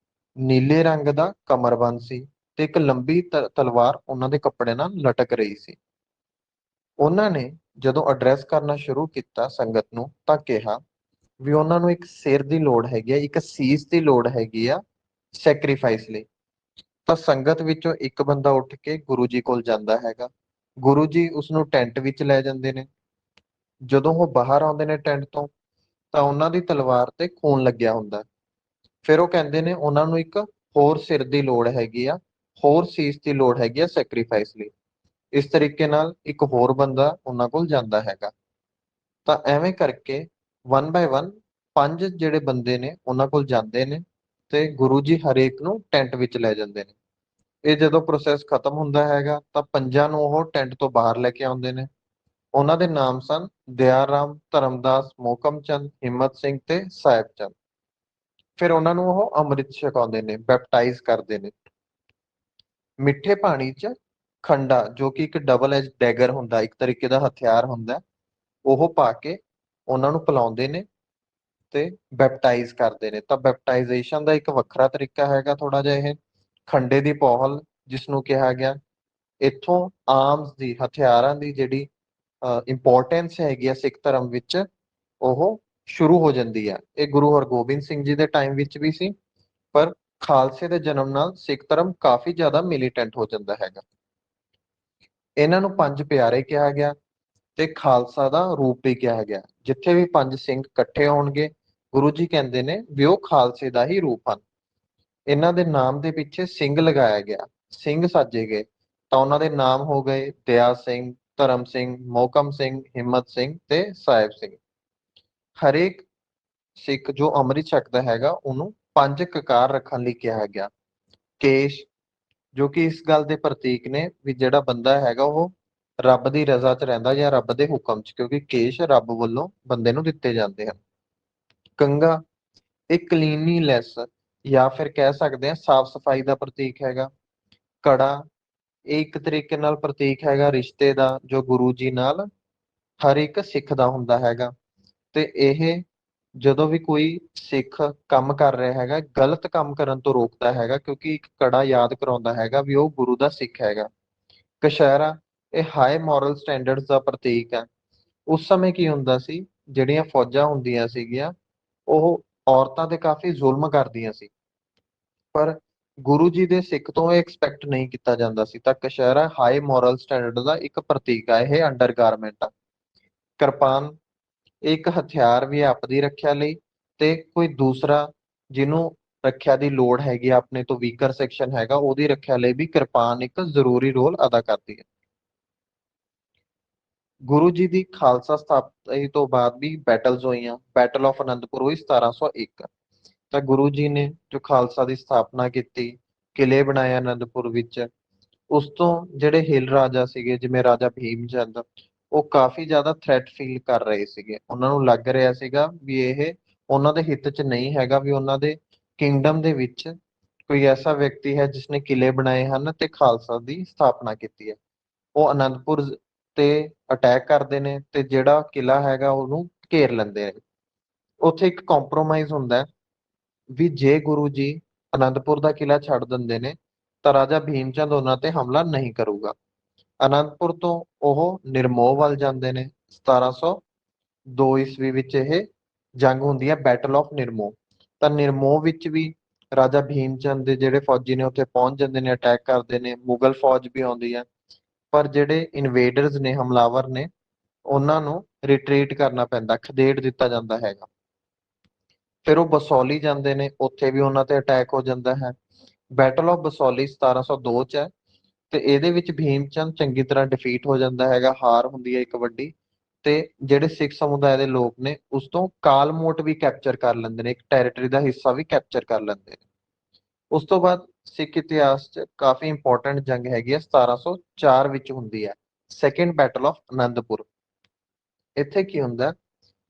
ਨੀਲੇ ਰੰਗ ਦਾ ਕਮਰਬੰਦ ਸੀ ਤੇ ਇੱਕ ਲੰਬੀ ਤਲਵਾਰ ਉਹਨਾਂ ਦੇ ਕੱਪੜੇ ਨਾਲ ਲਟਕ ਰਹੀ ਸੀ। ਉਹਨਾਂ ਨੇ ਜਦੋਂ ਐਡਰੈਸ ਕਰਨਾ ਸ਼ੁਰੂ ਕੀਤਾ ਸੰਗਤ ਨੂੰ ਤਾਂ ਕਿਹਾ ਵੀ ਉਹਨਾਂ ਨੂੰ ਇੱਕ ਸਿਰ ਦੀ ਲੋੜ ਹੈਗੀ ਆ, ਇੱਕ ਸੀਸ ਦੀ ਲੋੜ ਹੈਗੀ ਆ ਸੈਕਰੀਫਾਈਸ ਲਈ। ਤਾਂ ਸੰਗਤ ਵਿੱਚੋਂ ਇੱਕ ਬੰਦਾ ਉੱਠ ਕੇ ਗੁਰੂ ਜੀ ਕੋਲ ਜਾਂਦਾ ਹੈਗਾ, ਗੁਰੂ ਜੀ ਉਸਨੂੰ ਟੈਂਟ ਵਿੱਚ ਲੈ ਜਾਂਦੇ ਨੇ। ਜਦੋਂ ਉਹ ਬਾਹਰ ਆਉਂਦੇ ਨੇ ਟੈਂਟ ਤੋਂ ਤਾਂ ਉਹਨਾਂ ਦੀ ਤਲਵਾਰ ਤੇ ਖੂਨ ਲੱਗਿਆ ਹੁੰਦਾ। ਫਿਰ ਉਹ ਕਹਿੰਦੇ ਨੇ ਉਹਨਾਂ ਨੂੰ ਇੱਕ ਹੋਰ ਸਿਰ ਦੀ ਲੋੜ ਹੈਗੀ ਆ, ਹੋਰ ਸੀਸ ਦੀ ਲੋੜ ਹੈਗੀ ਆ ਸੈਕਰੀਫਾਈਸ ਲਈ। ਇਸ ਤਰੀਕੇ ਨਾਲ ਇੱਕ ਹੋਰ ਬੰਦਾ ਉਹਨਾਂ ਕੋਲ ਜਾਂਦਾ ਹੈਗਾ। ਤਾਂ ਐਵੇਂ ਕਰਕੇ 1 ਬਾਏ 1 5 ਜਿਹੜੇ ਬੰਦੇ ਨੇ ਉਹਨਾਂ ਕੋਲ ਜਾਂਦੇ ਨੇ ਤੇ ਗੁਰੂ ਜੀ ਹਰੇਕ ਨੂੰ ਟੈਂਟ ਵਿੱਚ ਲੈ ਜਾਂਦੇ ਨੇ। ਇਹ ਜਦੋਂ ਪ੍ਰੋਸੈਸ ਖਤਮ ਹੁੰਦਾ ਹੈਗਾ ਤਾਂ ਪੰਜਾਂ ਨੂੰ ਉਹ ਟੈਂਟ ਤੋਂ ਬਾਹਰ ਲੈ ਕੇ ਆਉਂਦੇ ਨੇ। ਉਹਨਾਂ ਦੇ ਨਾਮ ਸਨ ਦਿਆਰ ਰਾਮ, ਧਰਮਦਾਸ, ਮੋਹਕਮ ਚੰਦ, ਹਿੰਮਤ ਸਿੰਘ ਤੇ ਸਾਹਿਬ ਚੰਦ। ਫਿਰ ਉਹਨਾਂ ਨੂੰ ਉਹ ਅੰਮ੍ਰਿਤ ਛਕਾਉਂਦੇ ਨੇ, ਬੈਪਟਾਈਜ਼ ਕਰਦੇ ਨੇ। ਮਿੱਠੇ ਪਾਣੀ 'ਚ ਖੰਡਾ, ਜੋ ਕਿ ਇੱਕ ਡਬਲ ਐਜ ਡੈਗਰ ਹੁੰਦਾ, ਇੱਕ ਤਰੀਕੇ ਦਾ ਹਥਿਆਰ ਹੁੰਦਾ, ਉਹ ਪਾ ਕੇ ਉਹਨਾਂ ਨੂੰ ਪਿਲਾਉਂਦੇ ਨੇ ਤੇ ਬੈਪਟਾਈਜ਼ ਕਰਦੇ ਨੇ। ਤਾਂ ਬੈਪਟਾਈਜ਼ੇਸ਼ਨ ਦਾ ਇੱਕ ਵੱਖਰਾ ਤਰੀਕਾ ਹੈਗਾ ਥੋੜਾ ਜਿਹਾ। ਇਹ ਖੰਡੇ ਦੀ ਪੌਹਲ ਜਿਸ ਨੂੰ ਕਿਹਾ ਗਿਆ, ਇੱਥੋਂ ਆਰਮਸ ਦੀ, ਹਥਿਆਰਾਂ ਦੀ ਜਿਹੜੀ ਇੰਪੋਰਟੈਂਸ ਹੈਗੀ ਆ ਸਿੱਖ ਧਰਮ ਵਿੱਚ, ਉਹ ਸ਼ੁਰੂ ਹੋ ਜਾਂਦੀ ਆ। ਇਹ ਗੁਰੂ ਹਰਗੋਬਿੰਦ ਸਿੰਘ ਜੀ ਦੇ ਟਾਈਮ ਵਿੱਚ ਵੀ ਸੀ, ਪਰ ਖਾਲਸੇ ਦੇ ਜਨਮ ਨਾਲ ਸਿੱਖ ਧਰਮ ਕਾਫੀ ਜ਼ਿਆਦਾ ਮਿਲੀਟੈਂਟ ਹੋ ਜਾਂਦਾ ਹੈਗਾ। ਇਹਨਾਂ ਨੂੰ ਪੰਜ ਪਿਆਰੇ ਕਿਹਾ ਗਿਆ ਤੇ ਖਾਲਸਾ ਦਾ ਰੂਪ ਵੀ ਕਿਹਾ ਗਿਆ। ਜਿੱਥੇ ਵੀ ਪੰਜ ਸਿੰਘ ਇਕੱਠੇ ਹੋਣਗੇ, ਗੁਰੂ ਜੀ ਕਹਿੰਦੇ ਨੇ ਵੀ ਉਹ ਖਾਲਸੇ ਦਾ ਹੀ ਰੂਪ ਹਨ। ਇਹਨਾਂ ਦੇ ਨਾਮ ਦੇ ਪਿੱਛੇ ਸਿੰਘ ਲਗਾਇਆ ਗਿਆ, ਸਿੰਘ ਸਾਜੇ ਗਏ, ਤਾਂ ਉਹਨਾਂ ਦੇ ਨਾਮ ਹੋ ਗਏ ਦਇਆ ਸਿੰਘ, ਧਰਮ ਸਿੰਘ, ਮੋਹਕਮ ਸਿੰਘ, ਹਿੰਮਤ ਸਿੰਘ ਤੇ ਸਾਹਿਬ ਸਿੰਘ। ਹਰੇਕ ਸਿੱਖ ਜੋ ਅੰਮ੍ਰਿਤ ਛਕਦਾ ਹੈਗਾ ਉਹਨੂੰ ਪੰਜ ਕਕਾਰ ਰੱਖਣ ਲਈ ਕਿਹਾ ਗਿਆ। ਕੇਸ਼, ਜੋ ਕਿ ਇਸ ਗੱਲ ਦੇ ਪ੍ਰਤੀਕ ਨੇ ਵੀ ਜਿਹੜਾ ਬੰਦਾ ਹੈਗਾ ਉਹ ਰੱਬ ਦੀ ਰਜ਼ਾ 'ਚ ਰਹਿੰਦਾ ਜਾਂ ਰੱਬ ਦੇ ਹੁਕਮ 'ਚ, ਕਿਉਂਕਿ ਕੇਸ਼ ਰੱਬ ਵੱਲੋਂ ਬੰਦੇ ਨੂੰ ਦਿੱਤੇ ਜਾਂਦੇ ਹਨ। ਕੰਘਾ, ਇਹ ਕਲੀਨਲੀਨੈਸ ਜਾਂ ਫਿਰ ਕਹਿ ਸਕਦੇ ਹਾਂ ਸਾਫ਼ ਸਫਾਈ ਦਾ ਪ੍ਰਤੀਕ ਹੈਗਾ। ਕੜਾ, ਇਹ ਇੱਕ ਤਰੀਕੇ ਨਾਲ ਪ੍ਰਤੀਕ ਹੈਗਾ ਰਿਸ਼ਤੇ ਦਾ, ਜੋ ਗੁਰੂ ਜੀ ਨਾਲ ਹਰ ਇੱਕ ਸਿੱਖ ਦਾ ਹੁੰਦਾ ਹੈਗਾ। ਤੇ ਇਹ ਜਦੋਂ ਵੀ ਕੋਈ ਸਿੱਖ ਕੰਮ ਕਰ ਰਿਹਾ ਹੈਗਾ, ਗਲਤ ਕੰਮ ਕਰਨ ਤੋਂ ਰੋਕਦਾ ਹੈਗਾ, ਕਿਉਂਕਿ ਇੱਕ ਕੜਾ ਯਾਦ ਕਰਾਉਂਦਾ ਹੈਗਾ ਵੀ ਉਹ ਗੁਰੂ ਦਾ ਸਿੱਖ ਹੈਗਾ। ਕਛਹਿਰਾ, ਇਹ ਹਾਈ ਮੋਰਲ ਸਟੈਂਡਰਡਸ ਦਾ ਪ੍ਰਤੀਕ ਹੈ। ਉਸ ਸਮੇਂ ਕੀ ਹੁੰਦਾ ਸੀ, ਜਿਹੜੀਆਂ ਫੌਜਾਂ ਹੁੰਦੀਆਂ ਸੀਗੀਆਂ ਉਹ ਔਰਤਾਂ ਤੇ ਕਾਫੀ ਜ਼ੁਲਮ ਕਰਦੀਆਂ ਸੀ, ਪਰ ਗੁਰੂ ਜੀ ਦੇ ਸਿੱਖ ਤੋਂ ਇਹ ਐਕਸਪੈਕਟ ਨਹੀਂ ਕੀਤਾ ਜਾਂਦਾ ਸੀ। ਤਾਂ ਕਛਹਿਰਾ ਹਾਈ ਮੋਰਲ ਸਟੈਂਡਰਡ ਦਾ ਇੱਕ ਪ੍ਰਤੀਕ ਆ, ਇਹ ਅੰਡਰਗਾਰਮੈਂਟ ਆ। ਕਿਰਪਾਨ, ਇੱਕ ਹਥਿਆਰ ਵੀ ਆਪਦੀ ਰੱਖਿਆ ਲਈ ਤੇ ਕੋਈ ਦੂਸਰਾ ਜਿਹਨੂੰ ਰੱਖਿਆ ਦੀ ਲੋੜ ਹੈਗੀ ਆ, ਆਪਣੇ ਤੋਂ ਵੀਕਰ ਸੈਕਸ਼ਨ ਹੈਗਾ, ਉਹਦੀ ਰੱਖਿਆ ਲਈ ਵੀ ਕਿਰਪਾਨ ਇੱਕ ਜ਼ਰੂਰੀ ਰੋਲ ਅਦਾ ਕਰਦੀ ਹੈ। ਗੁਰੂ ਜੀ ਦੀ ਖਾਲਸਾ ਸਥਾਪਨਾ ਤੋਂ ਬਾਅਦ ਵੀ ਬੈਟਲਸ ਹੋਈਆਂ। ਬੈਟਲ ਆਫ ਅਨੰਦਪੁਰ ਹੋਈ 1701। ਤਾਂ ਗੁਰੂ ਜੀ ਨੇ ਜੋ ਖਾਲਸਾ ਦੀ ਸਥਾਪਨਾ ਕੀਤੀ, ਕਿਲੇ ਬਣਾਏ ਅਨੰਦਪੁਰ ਵਿੱਚ। ਉਸ ਤੋਂ ਜਿਹੜੇ ਹਿੱਲ ਰਾਜਾ ਸੀਗੇ, ਜਿਵੇਂ ਰਾਜਾ ਭੀਮ ਚੰਦ, ਉਹ ਕਾਫੀ ਜ਼ਿਆਦਾ ਥ੍ਰੈਟ ਫੀਲ ਕਰ ਰਹੇ ਸੀਗੇ। ਉਹਨਾਂ ਨੂੰ ਲੱਗ ਰਿਹਾ ਸੀਗਾ ਵੀ ਇਹ ਉਹਨਾਂ ਦੇ ਹਿੱਤ 'ਚ ਨਹੀਂ ਹੈਗਾ ਵੀ ਉਹਨਾਂ ਦੇ ਕਿੰਗਡਮ ਦੇ ਵਿੱਚ ਕੋਈ ਐਸਾ ਵਿਅਕਤੀ ਹੈ ਜਿਸਨੇ ਕਿਲੇ ਬਣਾਏ ਹਨ ਤੇ ਖਾਲਸਾ ਦੀ ਸਥਾਪਨਾ ਕੀਤੀ ਹੈ। ਉਹ ਅਨੰਦਪੁਰ ਤੇ ਅਟੈਕ ਕਰਦੇ ਨੇ ਤੇ ਜਿਹੜਾ ਕਿਲਾ ਹੈਗਾ ਉਹਨੂੰ ਘੇਰ ਲੈਂਦੇ ਨੇ। ਉੱਥੇ ਇੱਕ ਕੰਪਰੋਮਾਈਜ਼ ਹੁੰਦਾ ਹੈ ਵੀ ਜੇ ਗੁਰੂ ਜੀ ਅਨੰਦਪੁਰ ਦਾ ਕਿਲਾ ਛੱਡ ਦਿੰਦੇ ਨੇ ਤਾਂ ਰਾਜਾ ਭੀਮ ਚੰਦ ਉਹਨਾਂ ਤੇ ਹਮਲਾ ਨਹੀਂ ਕਰੂਗਾ। ਅਨੰਦਪੁਰ ਤੋਂ ਉਹ ਨਿਰਮੋਹ ਵੱਲ ਜਾਂਦੇ ਨੇ। 1702 ਈਸਵੀ ਵਿੱਚ ਇਹ ਜੰਗ ਹੁੰਦੀ ਹੈ, ਬੈਟਲ ਆਫ ਨਿਰਮੋਹ। ਤਾਂ ਨਿਰਮੋਹ ਵਿੱਚ ਵੀ ਰਾਜਾ ਭੀਮ ਚੰਦ ਦੇ ਜਿਹੜੇ ਫੌਜੀ ਨੇ ਉੱਥੇ ਪਹੁੰਚ ਜਾਂਦੇ ਨੇ, ਅਟੈਕ ਕਰਦੇ ਨੇ, ਮੁਗਲ ਫੌਜ ਵੀ ਆਉਂਦੀ ਹੈ। ਪਰ ਜਿਹੜੇ ਇਨਵੇਡਰਸ ਨੇ, ਹਮਲਾਵਰ ਨੇ, ਉਹਨਾਂ ਨੂੰ ਰਿਟਰੀਟ ਕਰਨਾ ਪੈਂਦਾ, ਖਦੇੜ ਦਿੱਤਾ ਜਾਂਦਾ ਹੈਗਾ। ਫਿਰ ਉਹ ਬਸੌਲੀ ਜਾਂਦੇ ਨੇ, ਉੱਥੇ ਵੀ ਉਹਨਾਂ ਤੇ ਅਟੈਕ ਹੋ ਜਾਂਦਾ ਹੈ। ਬੈਟਲ ਆਫ ਬਸੌਲੀ 1702 ਚ ਹੈ, ਤੇ ਇਹਦੇ ਵਿੱਚ ਭੀਮ ਚੰਦ ਚੰਗੀ ਤਰ੍ਹਾਂ ਡਿਫੀਟ ਹੋ ਜਾਂਦਾ ਹੈਗਾ, ਹਾਰ ਹੁੰਦੀ ਹੈ ਇੱਕ ਵੱਡੀ। ਤੇ ਜਿਹੜੇ ਸਿੱਖ ਸਮੁਦਾਇ ਦੇ ਲੋਕ ਨੇ ਉਸ ਤੋਂ ਕਾਲਮੋਟ ਵੀ ਕੈਪਚਰ ਕਰ ਲੈਂਦੇ ਨੇ, ਇੱਕ ਟੈਰੀਟਰੀ ਦਾ ਹਿੱਸਾ ਵੀ ਕੈਪਚਰ ਕਰ ਲੈਂਦੇ ਨੇ। ਉਸ ਤੋਂ ਬਾਅਦ ਸਿੱਖ ਇਤਿਹਾਸ 'ਚ ਕਾਫੀ ਇੰਪੋਰਟੈਂਟ ਜੰਗ ਹੈਗੀ ਹੈ, 1704 ਵਿੱਚ ਹੁੰਦੀ ਹੈ, ਸੈਕੰਡ ਬੈਟਲ ਆਫ ਆਨੰਦਪੁਰ। ਇੱਥੇ ਕੀ ਹੁੰਦਾ,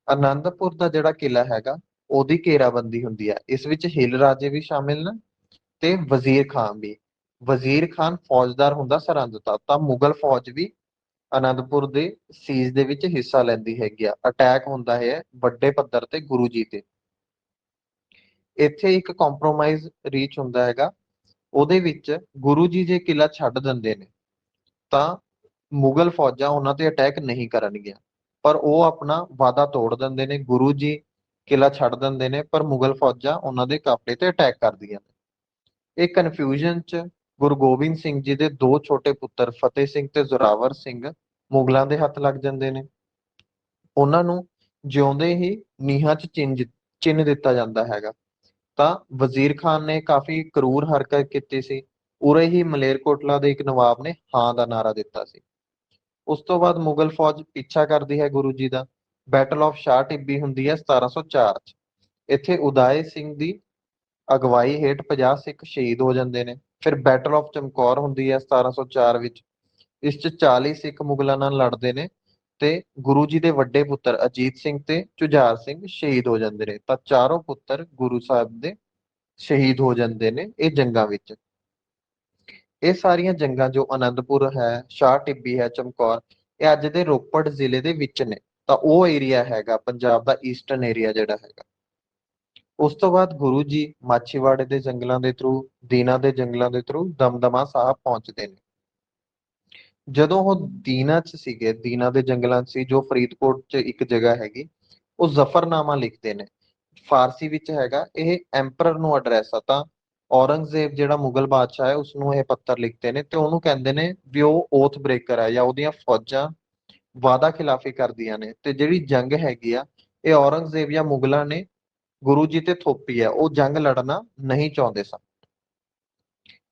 ਆਨੰਦਪੁਰ ਦਾ ਜਿਹੜਾ ਕਿਲਾ ਹੈਗਾ ਉਹਦੀ ਘੇਰਾਬੰਦੀ ਹੁੰਦੀ ਹੈ। ਇਸ ਵਿੱਚ ਹਿੱਲ ਰਾਜੇ ਵੀ ਸ਼ਾਮਿਲ ਨੇ ਤੇ ਵਜ਼ੀਰ ਖਾਨ ਵੀ। ਵਜ਼ੀਰ ਖਾਨ ਫੌਜਦਾਰ ਹੁੰਦਾ ਸਰਹੰਦ ਦਾ, ਤਾਂ ਮੁਗਲ ਫੌਜ ਵੀ ਆਨੰਦਪੁਰ ਦੇ ਸੀਜ਼ ਦੇ ਵਿੱਚ ਹਿੱਸਾ ਲੈਂਦੀ ਹੈਗੀ ਆ। ਅਟੈਕ ਹੁੰਦਾ ਹੈ ਵੱਡੇ ਪੱਧਰ ਤੇ ਗੁਰੂ ਜੀ ਤੇ। ਇੱਥੇ ਇੱਕ ਕੰਪਰੋਮਾਈਜ਼ ਰੀਚ ਹੁੰਦਾ ਹੈਗਾ, ਉਹਦੇ ਵਿੱਚ ਗੁਰੂ ਜੀ ਜੇ ਕਿਲਾ ਛੱਡ ਦਿੰਦੇ ਨੇ ਤਾਂ ਮੁਗਲ ਫੌਜਾਂ ਉਹਨਾਂ ਤੇ ਅਟੈਕ ਨਹੀਂ ਕਰਨਗੀਆਂ, ਪਰ ਉਹ ਆਪਣਾ ਵਾਅਦਾ ਤੋੜ ਦਿੰਦੇ ਨੇ। ਗੁਰੂ ਜੀ ਕਿਲਾ ਛੱਡ ਦਿੰਦੇ ਨੇ, ਪਰ ਮੁਗਲ ਫੌਜਾਂ ਉਹਨਾਂ ਦੇ ਕਾਫਲੇ ਤੇ ਅਟੈਕ ਕਰਦੀਆਂ ਨੇ। ਇਹ ਕਨਫਿਊਜ਼ਨ 'ਚ ਗੁਰੂ ਗੋਬਿੰਦ ਸਿੰਘ ਜੀ ਦੇ ਦੋ ਛੋਟੇ ਪੁੱਤਰ ਫਤਿਹ ਸਿੰਘ ਤੇ ਜ਼ੋਰਾਵਰ ਸਿੰਘ ਮੁਗਲਾਂ ਦੇ ਹੱਥ ਲੱਗ ਜਾਂਦੇ ਨੇ। ਉਹਨਾਂ ਨੂੰ ਜਿਉਂਦੇ ਹੀ ਨੀਹਾਂ 'ਚ ਚਿਣ ਦਿੱਤਾ ਜਾਂਦਾ ਹੈਗਾ। ਤਾਂ ਵਜ਼ੀਰ ਖਾਨ ਨੇ ਕਾਫੀ ਕਰੂਰ ਹਰਕਤ ਕੀਤੀ ਸੀ। ਉਰੇ ਹੀ ਮਲੇਰਕੋਟਲਾ ਦੇ ਇੱਕ ਨਵਾਬ ਨੇ ਹਾਂ ਦਾ ਨਾਰਾ ਦਿੱਤਾ ਸੀ। ਉਸ ਤੋਂ ਬਾਅਦ ਮੁਗਲ ਫੌਜ ਪਿੱਛਾ ਕਰਦੀ ਹੈ ਗੁਰੂ ਜੀ ਦਾ। ਬੈਟਲ ਆਫ ਸ਼ਾਹ ਟਿੱਬੀ ਹੁੰਦੀ ਹੈ 1704 ਚ। ਇੱਥੇ ਉਦਾਏ ਸਿੰਘ ਦੀ ਅਗਵਾਈ ਹੇਠ 50 ਸਿੱਖ ਸ਼ਹੀਦ ਹੋ ਜਾਂਦੇ ਨੇ। ਫਿਰ ਬੈਟਲ ਆਫ ਚਮਕੌਰ ਹੁੰਦੀ ਹੈ 1704 ਵਿੱਚ। ਇਸ ਚ 40 ਸਿੱਖ ਮੁਗਲਾਂ ਨਾਲ ਲੜਦੇ ਨੇ ਤੇ ਗੁਰੂ ਜੀ ਦੇ ਵੱਡੇ ਪੁੱਤਰ ਅਜੀਤ ਸਿੰਘ ਤੇ ਝੁਝਾਰ ਸਿੰਘ ਸ਼ਹੀਦ ਹੋ ਜਾਂਦੇ ਨੇ। ਤਾਂ ਚਾਰੋਂ ਪੁੱਤਰ ਗੁਰੂ ਸਾਹਿਬ ਦੇ ਸ਼ਹੀਦ ਹੋ ਜਾਂਦੇ ਨੇ ਇਹ ਜੰਗਾਂ ਵਿੱਚ। ਇਹ ਸਾਰੀਆਂ ਜੰਗਾਂ ਜੋ ਆਨੰਦਪੁਰ ਹੈ, ਸ਼ਾਹ ਟਿੱਬੀ ਹੈ, ਚਮਕੌਰ, ਇਹ ਅੱਜ ਦੇ ਰੋਪੜ ਜ਼ਿਲ੍ਹੇ ਦੇ ਵਿੱਚ ਨੇ। ਤਾਂ ਉਹ ਏਰੀਆ ਹੈਗਾ ਪੰਜਾਬ ਦਾ ਈਸਟਰਨ ਏਰੀਆ ਜਿਹੜਾ ਹੈਗਾ। ਉਸ ਤੋਂ ਬਾਅਦ ਗੁਰੂ ਜੀ ਮਾਛੀਵਾੜੇ ਦੇ ਜੰਗਲਾਂ ਦੇ ਥਰੂ, ਦੀਨਾ ਦੇ ਜੰਗਲਾਂ ਦੇ ਥਰੂ ਦਮਦਮਾ ਸਾਹਿਬ ਪਹੁੰਚਦੇ ਨੇ। ਜਦੋਂ ਉਹ ਦੀਨਾ ਚ ਸੀਗੇ, ਦੀਨਾ ਦੇ ਜੰਗਲਾਂ 'ਚ ਸੀ, ਜੋ ਫਰੀਦਕੋਟ ਚ ਇੱਕ ਜਗ੍ਹਾ ਹੈਗੀ, ਉਹ ਜ਼ਫਰਨਾਮਾ ਲਿਖਦੇ ਨੇ। ਫਾਰਸੀ ਵਿੱਚ ਹੈਗਾ, ਇਹ ਐਂਪਰਰ ਨੂੰ ਐਡਰੈਸ ਆ। ਤਾਂ ਔਰੰਗਜ਼ੇਬ ਜਿਹੜਾ ਮੁਗਲ ਬਾਦਸ਼ਾਹ ਹੈ ਉਸਨੂੰ ਇਹ ਪੱਤਰ ਲਿਖਦੇ ਨੇ ਤੇ ਉਹਨੂੰ ਕਹਿੰਦੇ ਨੇ ਵੀ ਉਹ ਓਥ ਬ੍ਰੇਕਰ ਹੈ, ਜਾਂ ਉਹਦੀਆਂ ਫੌਜਾਂ ਵਾਅਦਾ ਖਿਲਾਫੀ ਕਰਦੀਆਂ ਨੇ। ਤੇ ਜਿਹੜੀ ਜੰਗ ਹੈਗੀ ਆ, ਇਹ ਔਰੰਗਜ਼ੇਬ ਜਾਂ ਮੁਗਲਾਂ ਨੇ ਗੁਰੂ ਜੀ ਤੇ ਥੋਪੀ ਹੈ, ਉਹ ਜੰਗ ਲੜਨਾ ਨਹੀਂ ਚਾਹੁੰਦੇ ਸਨ।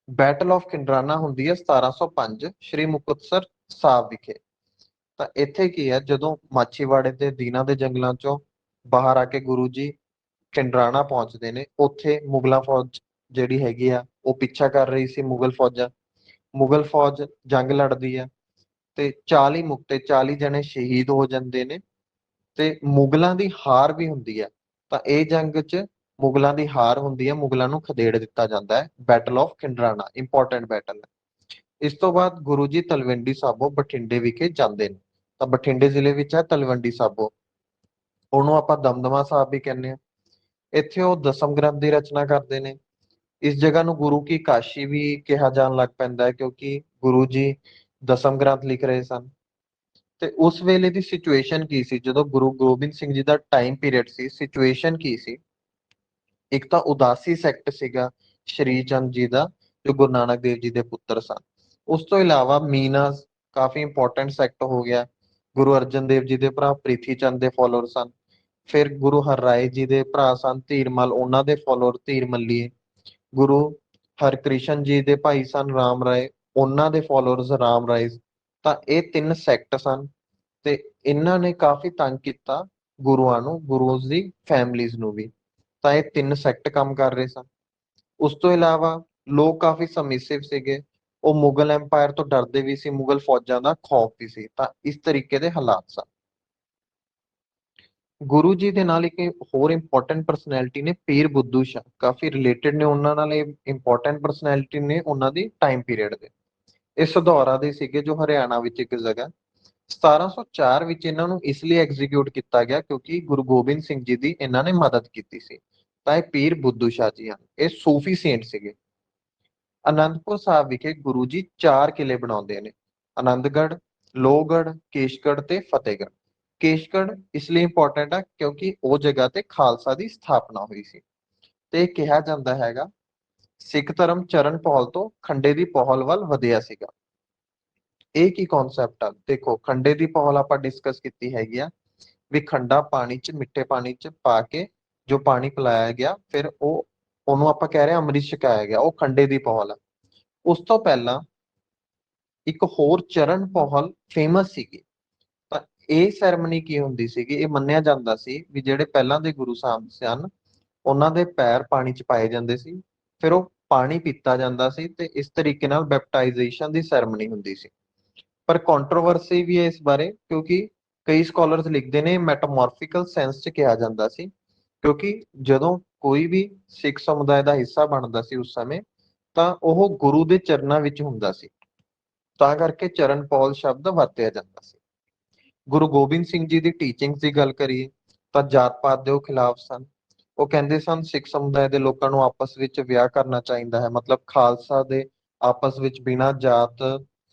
ਬੈਟਲ ਆਫ ਖਿੰਡਰਾਨਾ ਹੁੰਦੀ ਹੈ 1705 ਸ਼੍ਰੀ ਮੁਕਤਸਰ ਸਾਹਿਬ ਵਿਖੇ। ਤਾਂ ਇੱਥੇ ਕੀ ਹੈ, ਜਦੋਂ ਮਾਛੀਵਾੜੇ ਤੇ ਦੀਨਾ ਦੇ ਜੰਗਲਾਂ ਚੋਂ ਬਾਹਰ ਆ ਕੇ ਗੁਰੂ ਜੀ ਖਿੰਡਰਾਣਾ ਪਹੁੰਚਦੇ ਨੇ, ਉੱਥੇ ਮੁਗਲਾਂ ਫੌਜ ਜਿਹੜੀ ਹੈਗੀ ਆ ਉਹ ਪਿੱਛਾ ਕਰ ਰਹੀ ਸੀ ਮੁਗਲ ਫੌਜਾਂ। ਮੁਗਲ ਫੌਜ ਜੰਗ ਲੜਦੀ ਹੈ ਤੇ 40 ਮੁਕਤੇ 40 ਜਣੇ ਸ਼ਹੀਦ ਹੋ ਜਾਂਦੇ ਨੇ ਤੇ ਮੁਗਲਾਂ ਦੀ ਹਾਰ ਵੀ ਹੁੰਦੀ ਹੈ। ਤਾਂ ਇਹ ਜੰਗ 'ਚ ਮੁਗਲਾਂ ਦੀ ਹਾਰ ਹੁੰਦੀ ਹੈ, ਮੁਗਲਾਂ ਨੂੰ ਖਦੇੜ ਦਿੱਤਾ ਜਾਂਦਾ ਹੈ। ਬੈਟਲ ਆਫ ਖਿੰਡਰਾਣਾ ਇੰਪੋਰਟੈਂਟ ਬੈਟਲ ਹੈ। ਇਸ ਤੋਂ ਬਾਅਦ ਗੁਰੂ ਜੀ ਤਲਵੰਡੀ ਸਾਬੋ ਬਠਿੰਡੇ ਵਿਖੇ ਜਾਂਦੇ ਨੇ। ਤਾਂ ਬਠਿੰਡੇ ਜ਼ਿਲ੍ਹੇ ਵਿੱਚ ਹੈ ਤਲਵੰਡੀ ਸਾਬੋ, ਉਹਨੂੰ ਆਪਾਂ ਦਮਦਮਾ ਸਾਹਿਬ ਵੀ ਕਹਿੰਦੇ ਹਾਂ। ਇੱਥੇ ਉਹ ਦਸਮ ਗ੍ਰੰਥ ਦੀ ਰਚਨਾ ਕਰਦੇ ਨੇ। ਇਸ ਜਗ੍ਹਾ ਨੂੰ ਗੁਰੂ ਕੀ ਕਾਸ਼ੀ ਵੀ ਕਿਹਾ ਜਾਣ ਲੱਗ ਪੈਂਦਾ ਹੈ, ਕਿਉਂਕਿ ਗੁਰੂ ਜੀ ਦਸਮ ਗ੍ਰੰਥ ਲਿਖ ਰਹੇ ਸਨ। ਤੇ ਉਸ ਵੇਲੇ ਦੀ ਸਿਚੁਏਸ਼ਨ ਕੀ ਸੀ, ਜਦੋਂ ਗੁਰੂ ਗੋਬਿੰਦ ਸਿੰਘ ਜੀ ਦਾ ਟਾਈਮ ਪੀਰੀਅਡ ਸੀ, ਸਿਚੁਏਸ਼ਨ ਕੀ ਸੀ? ਇੱਕ ਤਾਂ ਉਦਾਸੀ ਸੈਕਟ ਸੀਗਾ ਸ਼੍ਰੀ ਚੰਦ ਜੀ ਦਾ, ਜੋ ਗੁਰੂ ਨਾਨਕ ਦੇਵ ਜੀ ਦੇ ਪੁੱਤਰ ਸਨ। ਉਸ ਤੋਂ ਇਲਾਵਾ ਮੀਨਾਸ ਕਾਫੀ ਇੰਪੋਰਟੈਂਟ ਸੈਕਟ ਹੋ ਗਿਆ। ਗੁਰੂ ਅਰਜਨ ਦੇਵ ਜੀ ਦੇ ਭਰਾ ਪ੍ਰਿਥੀ ਚੰਦ ਦੇ ਫਾਲੋਅਰ ਸਨ। ਫਿਰ ਗੁਰੂ ਹਰਰਾਏ ਜੀ ਦੇ ਭਰਾ ਸਨ ਧੀਰਮਲ, ਉਹਨਾਂ ਦੇ ਫਾਲੋਅਰ ਧੀਰ ਮੱਲੀਏ। ਗੁਰੂ ਹਰਕ੍ਰਿਸ਼ਨ ਜੀ ਦੇ ਭਾਈ ਸਨ ਰਾਮ ਰਾਏ, ਉਹਨਾਂ ਦੇ ਫਾਲੋਅਰਸ ਰਾਮ ਰਾਏ। ਤਾਂ ਇਹ ਤਿੰਨ ਸੈਕਟ ਸਨ ਤੇ ਇਹਨਾਂ ਨੇ ਕਾਫੀ ਤੰਗ ਕੀਤਾ ਗੁਰੂਆਂ ਨੂੰ, ਗੁਰੂਜ਼ ਦੀ ਫੈਮਲੀਜ਼ ਨੂੰ ਵੀ। ਤਾਂ ਇਹ ਤਿੰਨ ਸੈਕਟ ਕੰਮ ਕਰ ਰਹੇ ਸਨ। ਉਸ ਤੋਂ ਇਲਾਵਾ ਲੋਕ ਕਾਫੀ ਸਬਮਿਸਿਵ ਸੀਗੇ, ਉਹ ਮੁਗਲ ਐਮਪਾਇਰ ਤੋਂ ਡਰਦੇ ਵੀ ਸੀ, ਮੁਗਲ ਫੌਜਾਂ ਦਾ ਖੌਫ ਵੀ ਸੀ। ਤਾਂ ਇਸ ਤਰੀਕੇ ਦੇ ਹਾਲਾਤ ਸਨ। ਗੁਰੂ ਜੀ ਦੇ ਨਾਲ ਇੱਕ ਹੋਰ ਇੰਪੋਰਟੈਂਟ ਪਰਸਨੈਲਿਟੀ ਨੇ, ਪੀਰ ਬੁੱਧੂ ਸ਼ਾਹ, ਕਾਫੀ ਰਿਲੇਟਡ ਨੇ ਉਹਨਾਂ ਨਾਲ। ਇਹ ਇੰਪੋਰਟੈਂਟ ਪਰਸਨੈਲਿਟੀ ਨੇ ਉਹਨਾਂ ਦੀ ਟਾਈਮ ਪੀਰੀਅਡ ਦੇ। ਇਹ ਸਧੌਰਾ ਦੇ ਸੀਗੇ, ਜੋ ਹਰਿਆਣਾ ਵਿੱਚ ਇੱਕ ਜਗ੍ਹਾ। 1704 ਵਿੱਚ ਇਹਨਾਂ ਨੂੰ ਇਸ ਲਈ ਐਗਜ਼ੀਕਿਊਟ ਕੀਤਾ ਗਿਆ ਕਿਉਂਕਿ ਗੁਰੂ ਗੋਬਿੰਦ ਸਿੰਘ ਜੀ ਦੀ ਇਹਨਾਂ ਨੇ ਮਦਦ ਕੀਤੀ ਸੀ। ਤਾਂ ਇਹ ਪੀਰ ਬੁੱਧੂ ਸ਼ਾਹ ਜੀ ਹਨ, ਇਹ ਸੂਫੀ ਸੇਂਟ ਸੀਗੇ। ਅਨੰਦਪੁਰ ਸਾਹਿਬ ਵਿਖੇ ਗੁਰੂ ਜੀ 4 ਕਿਲੇ ਬਣਾਉਂਦੇ ਨੇ, ਆਨੰਦਗੜ੍ਹ, ਲੋਹਗੜ੍ਹ, ਕੇਸ਼ਗੜ੍ਹ ਤੇ ਫਤਿਹਗੜ੍ਹ। ਕੇਸ਼ਗੜ੍ਹ ਇਸ ਲਈ ਇੰਪੋਰਟੈਂਟ ਆ ਕਿਉਂਕਿ ਉਹ ਜਗ੍ਹਾ ਤੇ ਖਾਲਸਾ ਦੀ ਸਥਾਪਨਾ ਹੋਈ ਸੀ। ਤੇ ਇਹ ਕਿਹਾ ਜਾਂਦਾ ਹੈਗਾ ਸਿੱਖ ਧਰਮ ਚਰਨ ਪਹਲ ਤੋਂ ਖੰਡੇ ਦੀ ਪਹਲ ਵੱਲ ਵਧਿਆ ਸੀਗਾ। ਇਹ ਕੀ ਕਨਸੈਪਟ ਆ? ਦੇਖੋ, ਖੰਡੇ ਦੀ ਪੌਲ ਆਪਾਂ ਡਿਸਕਸ ਕੀਤੀ ਹੈਗੀ ਆ ਵੀ ਖੰਡਾ ਪਾਣੀ 'ਚ, ਮਿੱਠੇ ਪਾਣੀ 'ਚ ਪਾ ਕੇ ਜੋ ਪਾਣੀ ਪਿਲਾਇਆ ਗਿਆ, ਫਿਰ ਉਹਨੂੰ ਆਪਾਂ ਕਹਿ ਰਹੇ ਹਾਂ ਅੰਮ੍ਰਿਤ ਛਕਾਇਆ ਗਿਆ, ਉਹ ਖੰਡੇ ਦੀ ਪੌਲ ਆ। ਉਸ ਤੋਂ ਪਹਿਲਾਂ ਇੱਕ ਹੋਰ ਚਰਨ ਪੌਲ ਫੇਮਸ ਸੀਗੀ। ਤਾਂ ਇਹ ਸੈਰੇਮਨੀ ਕੀ ਹੁੰਦੀ ਸੀਗੀ? ਇਹ ਮੰਨਿਆ ਜਾਂਦਾ ਸੀ ਵੀ ਜਿਹੜੇ ਪਹਿਲਾਂ ਦੇ ਗੁਰੂ ਸਾਹਿਬ ਸਨ, ਉਹਨਾਂ ਦੇ ਪੈਰ ਪਾਣੀ 'ਚ ਪਾਏ ਜਾਂਦੇ ਸੀ, ਫਿਰ ਉਹ ਪਾਣੀ ਪੀਤਾ ਜਾਂਦਾ ਸੀ ਤੇ ਇਸ ਤਰੀਕੇ ਨਾਲ ਬੈਪਟਾਈਜੇਸ਼ਨ ਦੀ ਸੈਰੇਮਨੀ ਹੁੰਦੀ ਸੀ। ਪਰ ਕੰਟਰੋਵਰਸੀ ਵੀ ਹੈ ਇਸ ਬਾਰੇ, ਕਿਉਂਕਿ ਕਈ ਸਕਾਲਰਸ ਲਿਖਦੇ ਨੇ ਮੈਟਾਮੋਰਫਿਕਲ ਸੈਂਸ 'ਚ ਕਿਹਾ ਜਾਂਦਾ ਸੀ, ਕਿਉਂਕਿ ਜਦੋਂ ਕੋਈ ਵੀ ਸਿੱਖ ਸਮੁਦਾਇ ਦਾ ਹਿੱਸਾ ਬਣਦਾ ਸੀ ਉਸ ਸਮੇਂ, ਤਾਂ ਉਹ ਗੁਰੂ ਦੇ ਚਰਨਾਂ ਵਿੱਚ ਹੁੰਦਾ ਸੀ, ਤਾਂ ਕਰਕੇ ਚਰਨ ਪੌਲ ਸ਼ਬਦ ਵਰਤਿਆ ਜਾਂਦਾ ਸੀ। ਗੁਰੂ ਗੋਬਿੰਦ ਸਿੰਘ ਜੀ ਦੀ ਟੀਚਿੰਗਸ ਦੀ ਗੱਲ ਕਰੀਏ ਤਾਂ ਜਾਤ ਪਾਤ ਦੇ ਉਹ ਖਿਲਾਫ ਸਨ। ਉਹ ਕਹਿੰਦੇ ਸਨ ਸਿੱਖ ਸਮੁਦਾਇ ਦੇ ਲੋਕਾਂ ਨੂੰ ਆਪਸ ਵਿੱਚ ਵਿਆਹ ਕਰਨਾ ਚਾਹੀਦਾ ਹੈ, ਮਤਲਬ ਖਾਲਸਾ ਦੇ ਆਪਸ ਵਿੱਚ ਬਿਨਾਂ ਜਾਤ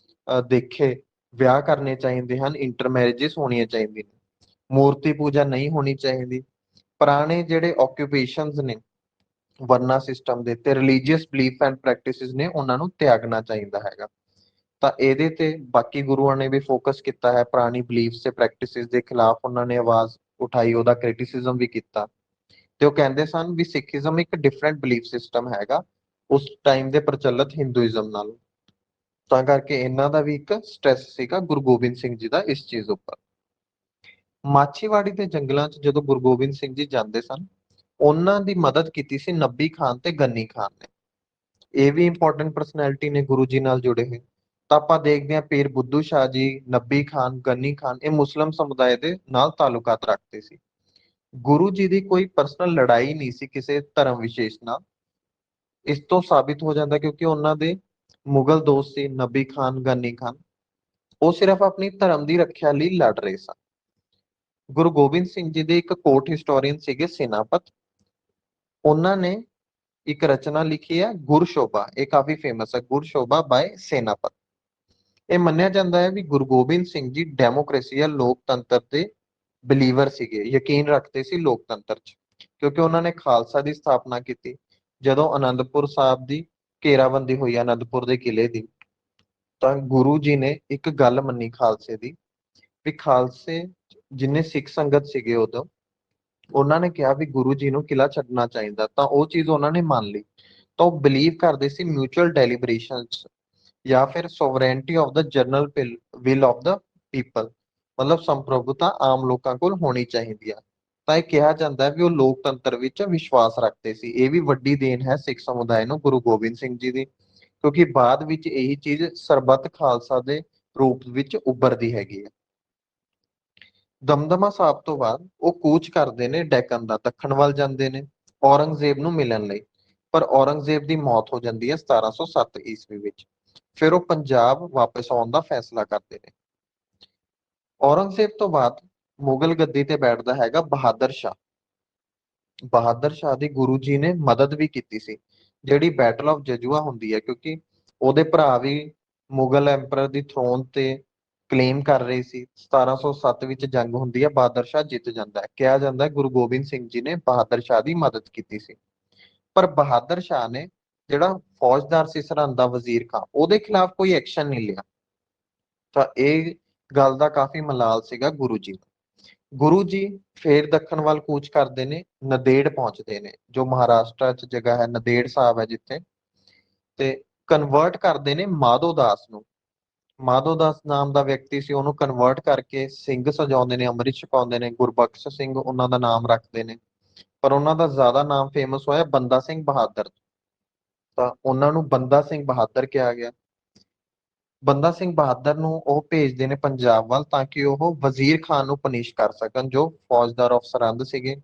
ਦੇਖੇ ਵਿਆਹ ਕਰਨੇ ਚਾਹੀਦੇ ਹਨ, ਇੰਟਰ ਮੈਰਿਜਸ ਹੋਣੀਆਂ ਚਾਹੀਦੀਆਂ ਨੇ, ਮੂਰਤੀ ਪੂਜਾ ਨਹੀਂ ਹੋਣੀ ਚਾਹੀਦੀ। ਪੁਰਾਣੇ ਜਿਹੜੇ ਓਕੂਪੇਸ਼ਨਸ ਨੇ ਵਰਨਾ ਸਿਸਟਮ ਦੇ ਤੇ ਰਿਲੀਜੀਅਸ ਬਲੀਫ ਐਂਡ ਪ੍ਰੈਕਟਿਸਿਸ ਨੇ, ਉਹਨਾਂ ਨੂੰ ਤਿਆਗਣਾ ਚਾਹੀਦਾ ਹੈਗਾ। ਤਾਂ ਇਹਦੇ ਤੇ ਬਾਕੀ ਗੁਰੂਆਂ ਨੇ ਵੀ ਫੋਕਸ ਕੀਤਾ ਹੈ, ਪੁਰਾਣੀ ਬਲੀਫਸ ਤੇ ਪ੍ਰੈਕਟਿਸਿਸ ਦੇ ਖਿਲਾਫ ਉਹਨਾਂ ਨੇ ਆਵਾਜ਼ ਉਠਾਈ, ਉਹਦਾ ਕ੍ਰਿਟਿਸਿਜ਼ਮ ਵੀ ਕੀਤਾ। ਤੇ ਉਹ ਕਹਿੰਦੇ ਸਨ ਵੀ ਸਿੱਖੀਜ਼ਮ ਇੱਕ ਡਿਫਰੈਂਟ ਬਲੀਫ ਸਿਸਟਮ ਹੈਗਾ ਉਸ ਟਾਈਮ ਦੇ ਪ੍ਰਚਲਿਤ ਹਿੰਦੂਇਜ਼ਮ ਨਾਲੋਂ, ਤਾਂ ਕਰਕੇ ਇਹਨਾਂ ਦਾ ਵੀ ਇੱਕ ਸਟ੍ਰੈਸ ਸੀਗਾ ਗੁਰੂ ਗੋਬਿੰਦ ਸਿੰਘ ਜੀ ਦਾ ਇਸ ਚੀਜ਼ ਉੱਪਰ। ਮਾਛੀਵਾੜੀ ਦੇ ਜੰਗਲਾਂ 'ਚ ਜਦੋਂ ਗੁਰੂ ਗੋਬਿੰਦ ਸਿੰਘ ਜੀ ਜਾਂਦੇ ਸਨ, ਉਹਨਾਂ ਦੀ ਮਦਦ ਕੀਤੀ ਸੀ ਨੱਬੀ ਖਾਨ ਤੇ ਗੰਨੀ ਖਾਨ ਨੇ। ਇਹ ਵੀ ਇੰਪੋਰਟੈਂਟ ਪਰਸਨੈਲਿਟੀ ਨੇ ਗੁਰੂ ਜੀ ਨਾਲ ਜੁੜੇ ਹੋਏ। ਤਾਂ ਆਪਾਂ ਦੇਖਦੇ ਹਾਂ ਪੀਰ ਬੁੱਧੂ ਸ਼ਾਹ ਜੀ, ਨੱਬੀ ਖਾਨ, ਗੰਨੀ ਖਾਨ, ਇਹ ਮੁਸਲਿਮ ਸਮੁਦਾਇ ਦੇ ਨਾਲ ਤਾਲੁਕਾਤ ਰੱਖਦੇ ਸੀ। ਗੁਰੂ ਜੀ ਦੀ ਕੋਈ ਪਰਸਨਲ ਲੜਾਈ ਨਹੀਂ ਸੀ ਕਿਸੇ ਧਰਮ ਵਿਸ਼ੇਸ਼ ਨਾਲ। ਇਸ ਤੋਂ ਸਾਬਿਤ ਹੋ ਜਾਂਦਾ ਕਿਉਂਕਿ ਉਹਨਾਂ ਦੇ ਮੁਗਲ ਦੋਸਤ ਸੀ ਨਬੀ ਖਾਨ, ਗੰਨੀ ਖਾਨ, ਉਹ ਸਿਰਫ ਆਪਣੀ ਧਰਮ ਦੀ ਰੱਖਿਆ ਲਈ ਲੜ ਰਹੇ ਸਨ। ਗੁਰੂ ਗੋਬਿੰਦ ਸਿੰਘ ਜੀ ਦੇ ਇੱਕ ਕੋਰਟ ਹਿਸਟੋਰੀਅਨ ਸੀਗੇ ਸੈਨਾਪਤ, ਉਹਨਾਂ ਨੇ ਇੱਕ ਰਚਨਾ ਲਿਖੀ ਹੈ ਗੁਰਸ਼ੋਭਾ, ਇਹ ਕਾਫੀ ਫੇਮਸ ਹੈ, ਗੁਰਸ਼ੋਭਾ ਬਾਏ ਸੈਨਾਪਤ। ਇਹ ਮੰਨਿਆ ਜਾਂਦਾ ਹੈ ਵੀ ਗੁਰੂ ਗੋਬਿੰਦ ਸਿੰਘ ਜੀ ਡੈਮੋਕ੍ਰੇਸੀ ਜਾਂ ਲੋਕਤੰਤਰ ਦੇ ਬਿਲੀਵਰ ਸੀਗੇ, ਯਕੀਨ ਰੱਖਦੇ ਸੀ ਲੋਕਤੰਤਰ 'ਚ, ਕਿਉਂਕਿ ਉਹਨਾਂ ਨੇ ਖਾਲਸਾ ਦੀ ਸਥਾਪਨਾ ਕੀਤੀ। ਜਦੋਂ ਅਨੰਦਪੁਰ ਸਾਹਿਬ ਦੀ ਘੇਰਾਬੰਦੀ ਹੋਈ ਅਨੰਦਪੁਰ ਦੇ ਕਿਲੇ ਦੀ, ਤਾਂ ਗੁਰੂ ਜੀ ਨੇ ਇੱਕ ਗੱਲ ਮੰਨੀ ਖਾਲਸੇ ਦੀ, ਵੀ ਖਾਲਸੇ ਜਿੰਨੇ ਸਿੱਖ ਸੰਗਤ ਸੀਗੇ ਉਦੋਂ, ਉਹਨਾਂ ਨੇ ਕਿਹਾ ਵੀ ਗੁਰੂ ਜੀ ਨੂੰ ਕਿਲਾ ਛੱਡਣਾ ਚਾਹੀਦਾ, ਤਾਂ ਉਹ ਚੀਜ਼ ਉਹਨਾਂ ਨੇ ਮੰਨ ਲਈ। ਤਾਂ ਉਹ ਬਿਲੀਵ ਕਰਦੇ ਸੀ ਮਿਊਚੁਅਲ ਡੈਲੀਬਰੇਸ਼ਨਸ ਜਾਂ ਫਿਰ sovereignty of the general will of the people, ਮਤਲਬ ਸੰਪ੍ਰਭੂਤਾ ਆਮ ਲੋਕਾਂ ਕੋਲ ਹੋਣੀ ਚਾਹੀਦੀ ਆ। ਤਾਂ ਇਹ ਕਿਹਾ ਜਾਂਦਾ ਹੈ ਵੀ ਉਹ ਲੋਕਤੰਤਰ ਵਿੱਚ ਵਿਸ਼ਵਾਸ ਰੱਖਦੇ ਸੀ। ਇਹ ਵੀ ਵੱਡੀ ਦੇਣ ਹੈ ਸਿੱਖ ਸਮੁਦਾਇ ਨੂੰ ਗੁਰੂ ਗੋਬਿੰਦ ਸਿੰਘ ਜੀ ਦੀ, ਕਿਉਂਕਿ ਬਾਅਦ ਵਿੱਚ ਇਹੀ ਚੀਜ਼ ਸਰਬੱਤ ਖਾਲਸਾ ਦੇ ਰੂਪ ਵਿੱਚ ਉੱਭਰਦੀ ਹੈਗੀ ਹੈ। ਦਮਦਮਾ ਸਾਹਿਬ ਤੋਂ ਬਾਅਦ ਉਹ ਕੂਚ ਕਰਦੇ ਨੇ ਡੈਕਨ ਦਾ, ਦੱਖਣ ਵੱਲ ਜਾਂਦੇ ਨੇ ਔਰੰਗਜ਼ੇਬ ਨੂੰ ਮਿਲਣ ਲਈ। ਪਰ ਔਰੰਗਜ਼ੇਬ ਦੀ ਮੌਤ ਹੋ ਜਾਂਦੀ ਹੈ 1707 ਈਸਵੀ ਵਿੱਚ। ਫਿਰ ਉਹ ਪੰਜਾਬ ਵਾਪਸ ਆਉਣ ਦਾ ਫੈਸਲਾ ਕਰਦੇ ਨੇ। ਔਰੰਗਜ਼ੇਬ ਤੋਂ ਬਾਅਦ ਮੁਗਲ ਗੱਦੀ ਤੇ ਬੈਠਦਾ ਹੈਗਾ ਬਹਾਦਰ ਸ਼ਾਹ। ਬਹਾਦਰ ਸ਼ਾਹ ਦੀ ਗੁਰੂ ਜੀ ਨੇ ਮਦਦ ਵੀ ਕੀਤੀ ਸੀ, ਜਿਹੜੀ ਬੈਟਲ ਆਫ ਜਜੂਆ ਹੁੰਦੀ ਹੈ, ਕਿਉਂਕਿ ਉਹਦੇ ਭਰਾ ਵੀ ਮੁਗਲ ਐਮਪਰਰ ਦੀ ਥਰੋਨ ਤੇ ਕਲੇਮ ਕਰ ਰਹੇ ਸੀ। 1707 ਵਿੱਚ ਜੰਗ ਹੁੰਦੀ ਹੈ, ਬਹਾਦਰ ਸ਼ਾਹ ਜਿੱਤ ਜਾਂਦਾ ਹੈ। ਕਿਹਾ ਜਾਂਦਾ ਹੈ ਗੁਰੂ ਗੋਬਿੰਦ ਸਿੰਘ ਜੀ ਨੇ ਬਹਾਦਰ ਸ਼ਾਹ ਦੀ ਮਦਦ ਕੀਤੀ ਸੀ। ਪਰ ਬਹਾਦਰ ਸ਼ਾਹ ਨੇ ਜਿਹੜਾ ਫੌਜਦਾਰ ਸੀ ਸਰਹੰਦ ਦਾ ਵਜ਼ੀਰ ਖਾਂ, ਉਹਦੇ ਖਿਲਾਫ ਕੋਈ ਐਕਸ਼ਨ ਨਹੀਂ ਲਿਆ। ਤਾਂ ਇਹ ਗੱਲ ਦਾ ਕਾਫੀ ਮਲਾਲ ਸੀਗਾ ਗੁਰੂ ਜੀ ਨੂੰ। ਗੁਰੂ ਜੀ ਫੇਰ ਦੱਖਣ ਵੱਲ ਕੂਚ ਕਰਦੇ ਨੇ, ਨੰਦੇੜ ਪਹੁੰਚਦੇ ਨੇ, ਜੋ ਮਹਾਰਾਸ਼ਟਰ 'ਚ ਜਗ੍ਹਾ ਹੈ, ਨੰਦੇੜ ਸਾਹਿਬ ਹੈ ਜਿੱਥੇ, ਤੇ ਕਨਵਰਟ ਕਰਦੇ ਨੇ ਮਾਧੋ ਦਾਸ ਨੂੰ। ਮਾਧੋ ਦਾਸ ਨਾਮ ਦਾ ਵਿਅਕਤੀ ਸੀ, ਉਹਨੂੰ ਕਨਵਰਟ ਕਰਕੇ ਸਿੰਘ ਸਜਾਉਂਦੇ ਨੇ, ਅੰਮ੍ਰਿਤ ਛਕਾਉਂਦੇ ਨੇ, ਗੁਰਬਖਸ਼ ਸਿੰਘ ਉਹਨਾਂ ਦਾ ਨਾਮ ਰੱਖਦੇ ਨੇ। ਪਰ ਉਹਨਾਂ ਦਾ ਜ਼ਿਆਦਾ ਨਾਮ ਫੇਮਸ ਹੋਇਆ ਬੰਦਾ ਸਿੰਘ ਬਹਾਦਰ, ਤਾਂ ਉਹਨਾਂ ਨੂੰ ਬੰਦਾ ਸਿੰਘ ਬਹਾਦਰ ਕਿਹਾ ਗਿਆ। ਬੰਦਾ ਸਿੰਘ ਬਹਾਦਰ ਨੂੰ ਉਹ ਭੇਜਦੇ ਨੇ ਪੰਜਾਬ ਵੱਲ, ਤਾਂ ਕਿ ਉਹ ਵਜ਼ੀਰ ਖਾਨ ਨੂੰ ਪਨਿਸ਼ ਕਰ ਸਕਣ, ਜੋ ਫੌਜਦਾਰ ਆਫ ਸਰਹੰਦ ਸੀਗੇ।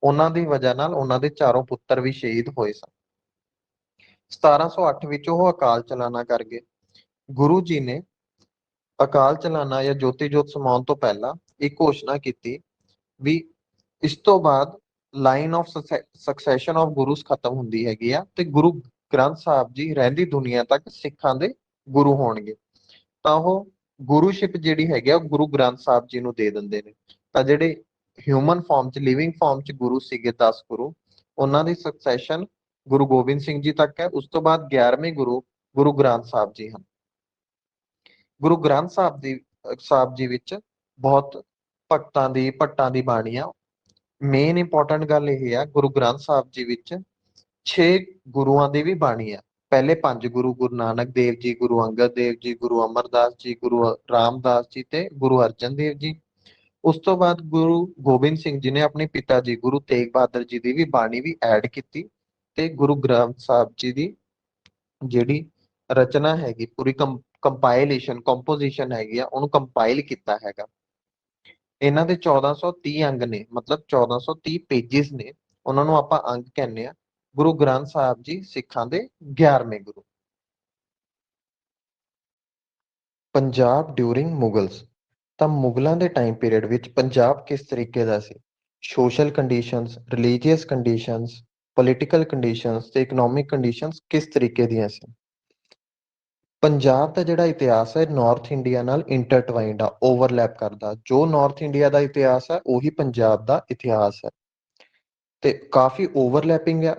ਉਹਨਾਂ ਦੀ ਵਜ੍ਹਾ ਨਾਲ ਉਹਨਾਂ ਦੇ ਚਾਰੋਂ ਪੁੱਤਰ ਵੀ ਸ਼ਹੀਦ ਹੋਏ ਸਨ। 1708 ਵਿੱਚ ਉਹ ਅਕਾਲ ਚਲਾਣਾ ਕਰ ਗਏ। ਗੁਰੂ ਜੀ ਨੇ ਅਕਾਲ ਚਲਾਣਾ ਜਾਂ ਜੋਤੀ ਜੋਤ ਸਮਾਉਣ ਤੋਂ ਪਹਿਲਾਂ ਇੱਕ ਘੋਸ਼ਣਾ ਕੀਤੀ ਵੀ ਇਸ ਤੋਂ ਬਾਅਦ line of secession of gurus ਖਤਮ ਹੁੰਦੀ ਹੈਗੀ ਆ, ਤੇ ਗੁਰੂ ਗ੍ਰੰਥ ਸਾਹਿਬ ਜੀ ਰਹਿੰਦੀ ਦੁਨੀਆ ਤੱਕ ਸਿੱਖਾਂ ਦੇ ਗੁਰੂ ਹੋਣਗੇ। ਤਾਂ ਉਹ ਗੁਰੂਸ਼ਿਪ ਜਿਹੜੀ ਹੈਗੀ ਆ ਉਹ ਗੁਰੂ ਗ੍ਰੰਥ ਸਾਹਿਬ ਜੀ ਨੂੰ ਦੇ ਦਿੰਦੇ ਨੇ। ਤਾਂ ਜਿਹੜੇ ਹਿਊਮਨ ਫਾਰਮ 'ਚ, ਲਿਵਿੰਗ ਫਾਰਮ 'ਚ ਗੁਰੂ ਸੀਗੇ 10 ਗੁਰੂ, ਉਹਨਾਂ ਦੀ ਸਕਸੈਸ਼ਨ ਗੁਰੂ ਗੋਬਿੰਦ ਸਿੰਘ ਜੀ ਤੱਕ ਹੈ। ਉਸ ਤੋਂ ਬਾਅਦ 11ਵੇਂ ਗੁਰੂ ਗੁਰੂ ਗ੍ਰੰਥ ਸਾਹਿਬ ਜੀ ਹਨ। ਗੁਰੂ ਗ੍ਰੰਥ ਸਾਹਿਬ ਜੀ ਵਿੱਚ ਬਹੁਤ ਭੱਟਾਂ ਦੀ ਬਾਣੀ ਆ। ਮੇਨ ਇੰਪੋਰਟੈਂਟ ਗੱਲ ਇਹ ਆ, ਗੁਰੂ ਗ੍ਰੰਥ ਸਾਹਿਬ ਜੀ ਵਿੱਚ 6 ਗੁਰੂਆਂ ਦੀ ਵੀ ਬਾਣੀ ਆ। ਪਹਿਲੇ 5 ਗੁਰੂ, ਗੁਰੂ ਨਾਨਕ ਦੇਵ ਜੀ, ਗੁਰੂ ਅੰਗਦ ਦੇਵ ਜੀ, ਗੁਰੂ ਅਮਰਦਾਸ ਜੀ, ਗੁਰੂ ਰਾਮਦਾਸ ਜੀ ਤੇ ਗੁਰੂ ਅਰਜਨ ਦੇਵ ਜੀ। ਉਸ ਤੋਂ ਬਾਅਦ ਗੁਰੂ ਗੋਬਿੰਦ ਸਿੰਘ ਜੀ ਨੇ ਆਪਣੇ ਪਿਤਾ ਜੀ ਗੁਰੂ ਤੇਗ ਬਹਾਦਰ ਜੀ ਦੀ ਵੀ ਬਾਣੀ ਵੀ ਐਡ ਕੀਤੀ, ਤੇ ਗੁਰੂ ਗ੍ਰੰਥ ਸਾਹਿਬ ਜੀ ਦੀ ਜਿਹੜੀ ਰਚਨਾ ਹੈਗੀ, ਪੂਰੀ ਕੰਪੋਜੀਸ਼ਨ ਹੈਗੀ ਆ, ਉਹਨੂੰ ਕੰਪਾਈਲ ਕੀਤਾ ਹੈਗਾ। ਇਹਨਾਂ ਦੇ 1430 ਅੰਗ ਨੇ, ਮਤਲਬ 1430 ਪੇਜਿਸ ਨੇ, ਉਹਨਾਂ ਨੂੰ ਆਪਾਂ ਅੰਗ ਕਹਿੰਦੇ ਆ। ਗੁਰੂ ਗ੍ਰੰਥ ਸਾਹਿਬ ਜੀ ਸਿੱਖਾਂ ਦੇ 11ਵੇਂ ਗੁਰੂ। ਪੰਜਾਬ ਡਿਊਰਿੰਗ ਮੁਗਲਸ। ਤਾਂ ਮੁਗਲਾਂ ਦੇ ਟਾਈਮ ਪੀਰੀਅਡ ਵਿੱਚ ਪੰਜਾਬ ਕਿਸ ਤਰੀਕੇ ਦਾ ਸੀ? Social conditions, religious conditions, political conditions ਤੇ ਇਕਨੋਮਿਕ ਕੰਡੀਸ਼ਨਸ ਕਿਸ ਤਰੀਕੇ ਦੀਆਂ ਸੀ? ਪੰਜਾਬ ਦਾ ਜਿਹੜਾ ਇਤਿਹਾਸ ਹੈ ਨਾਰਥ ਇੰਡੀਆ ਨਾਲ ਇੰਟਰਟਵਾਈਨਡ ਆ, ਓਵਰਲੈਪ ਕਰਦਾ। ਜੋ ਨਾਰਥ ਇੰਡੀਆ ਦਾ ਇਤਿਹਾਸ ਹੈ ਉਹੀ ਪੰਜਾਬ ਦਾ ਇਤਿਹਾਸ ਹੈ, ਤੇ ਕਾਫੀ ਓਵਰਲੈਪਿੰਗ ਆ।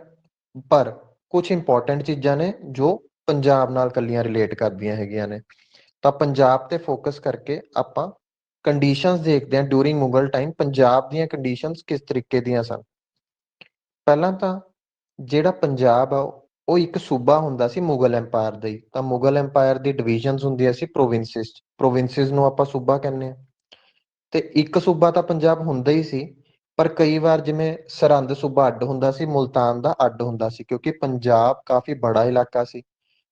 ਪਰ ਕੁਝ ਇੰਪੋਰਟੈਂਟ ਚੀਜ਼ਾਂ ਨੇ ਜੋ ਪੰਜਾਬ ਨਾਲ ਕੱਲੀਆਂ ਰਿਲੇਟ ਕਰਦੀਆਂ ਹੈਗੀਆਂ ਨੇ। ਤਾਂ ਪੰਜਾਬ ਤੇ ਫੋਕਸ ਕਰਕੇ ਆਪਾਂ ਕੰਡੀਸ਼ਨਸ ਦੇਖਦੇ ਹਾਂ। ਡਿਊਰਿੰਗ ਮੁਗਲ ਟਾਈਮ ਪੰਜਾਬ ਦੀਆਂ ਕੰਡੀਸ਼ਨਸ ਕਿਸ ਤਰੀਕੇ ਦੀਆਂ ਸਨ? ਪਹਿਲਾਂ ਤਾਂ ਜਿਹੜਾ ਪੰਜਾਬ ਆ ਉਹ ਇੱਕ ਸੂਬਾ ਹੁੰਦਾ ਸੀ ਮੁਗਲ ਐਮਪਾਇਰ ਦਾ ਹੀ। ਤਾਂ ਮੁਗਲ ਐਮਪਾਇਰ ਦੀ ਡਿਵੀਜ਼ਨਸ ਹੁੰਦੀਆਂ ਸੀ ਪ੍ਰੋਵਿੰਸਿਸ, ਪ੍ਰੋਵਿੰਸਿਸ ਨੂੰ ਆਪਾਂ ਸੂਬਾ ਕਹਿੰਦੇ ਆ। ਤੇ ਇੱਕ ਸੂਬਾ ਤਾਂ ਪੰਜਾਬ ਹੁੰਦਾ ਹੀ ਸੀ, ਪਰ ਕਈ ਵਾਰ ਜਿਵੇਂ ਸਰਹੰਦ ਸੂਬਾ ਅੱਡ ਹੁੰਦਾ ਸੀ, ਮੁਲਤਾਨ ਦਾ ਅੱਡ ਹੁੰਦਾ ਸੀ, ਕਿਉਂਕਿ ਪੰਜਾਬ ਕਾਫੀ ਬੜਾ ਇਲਾਕਾ ਸੀ।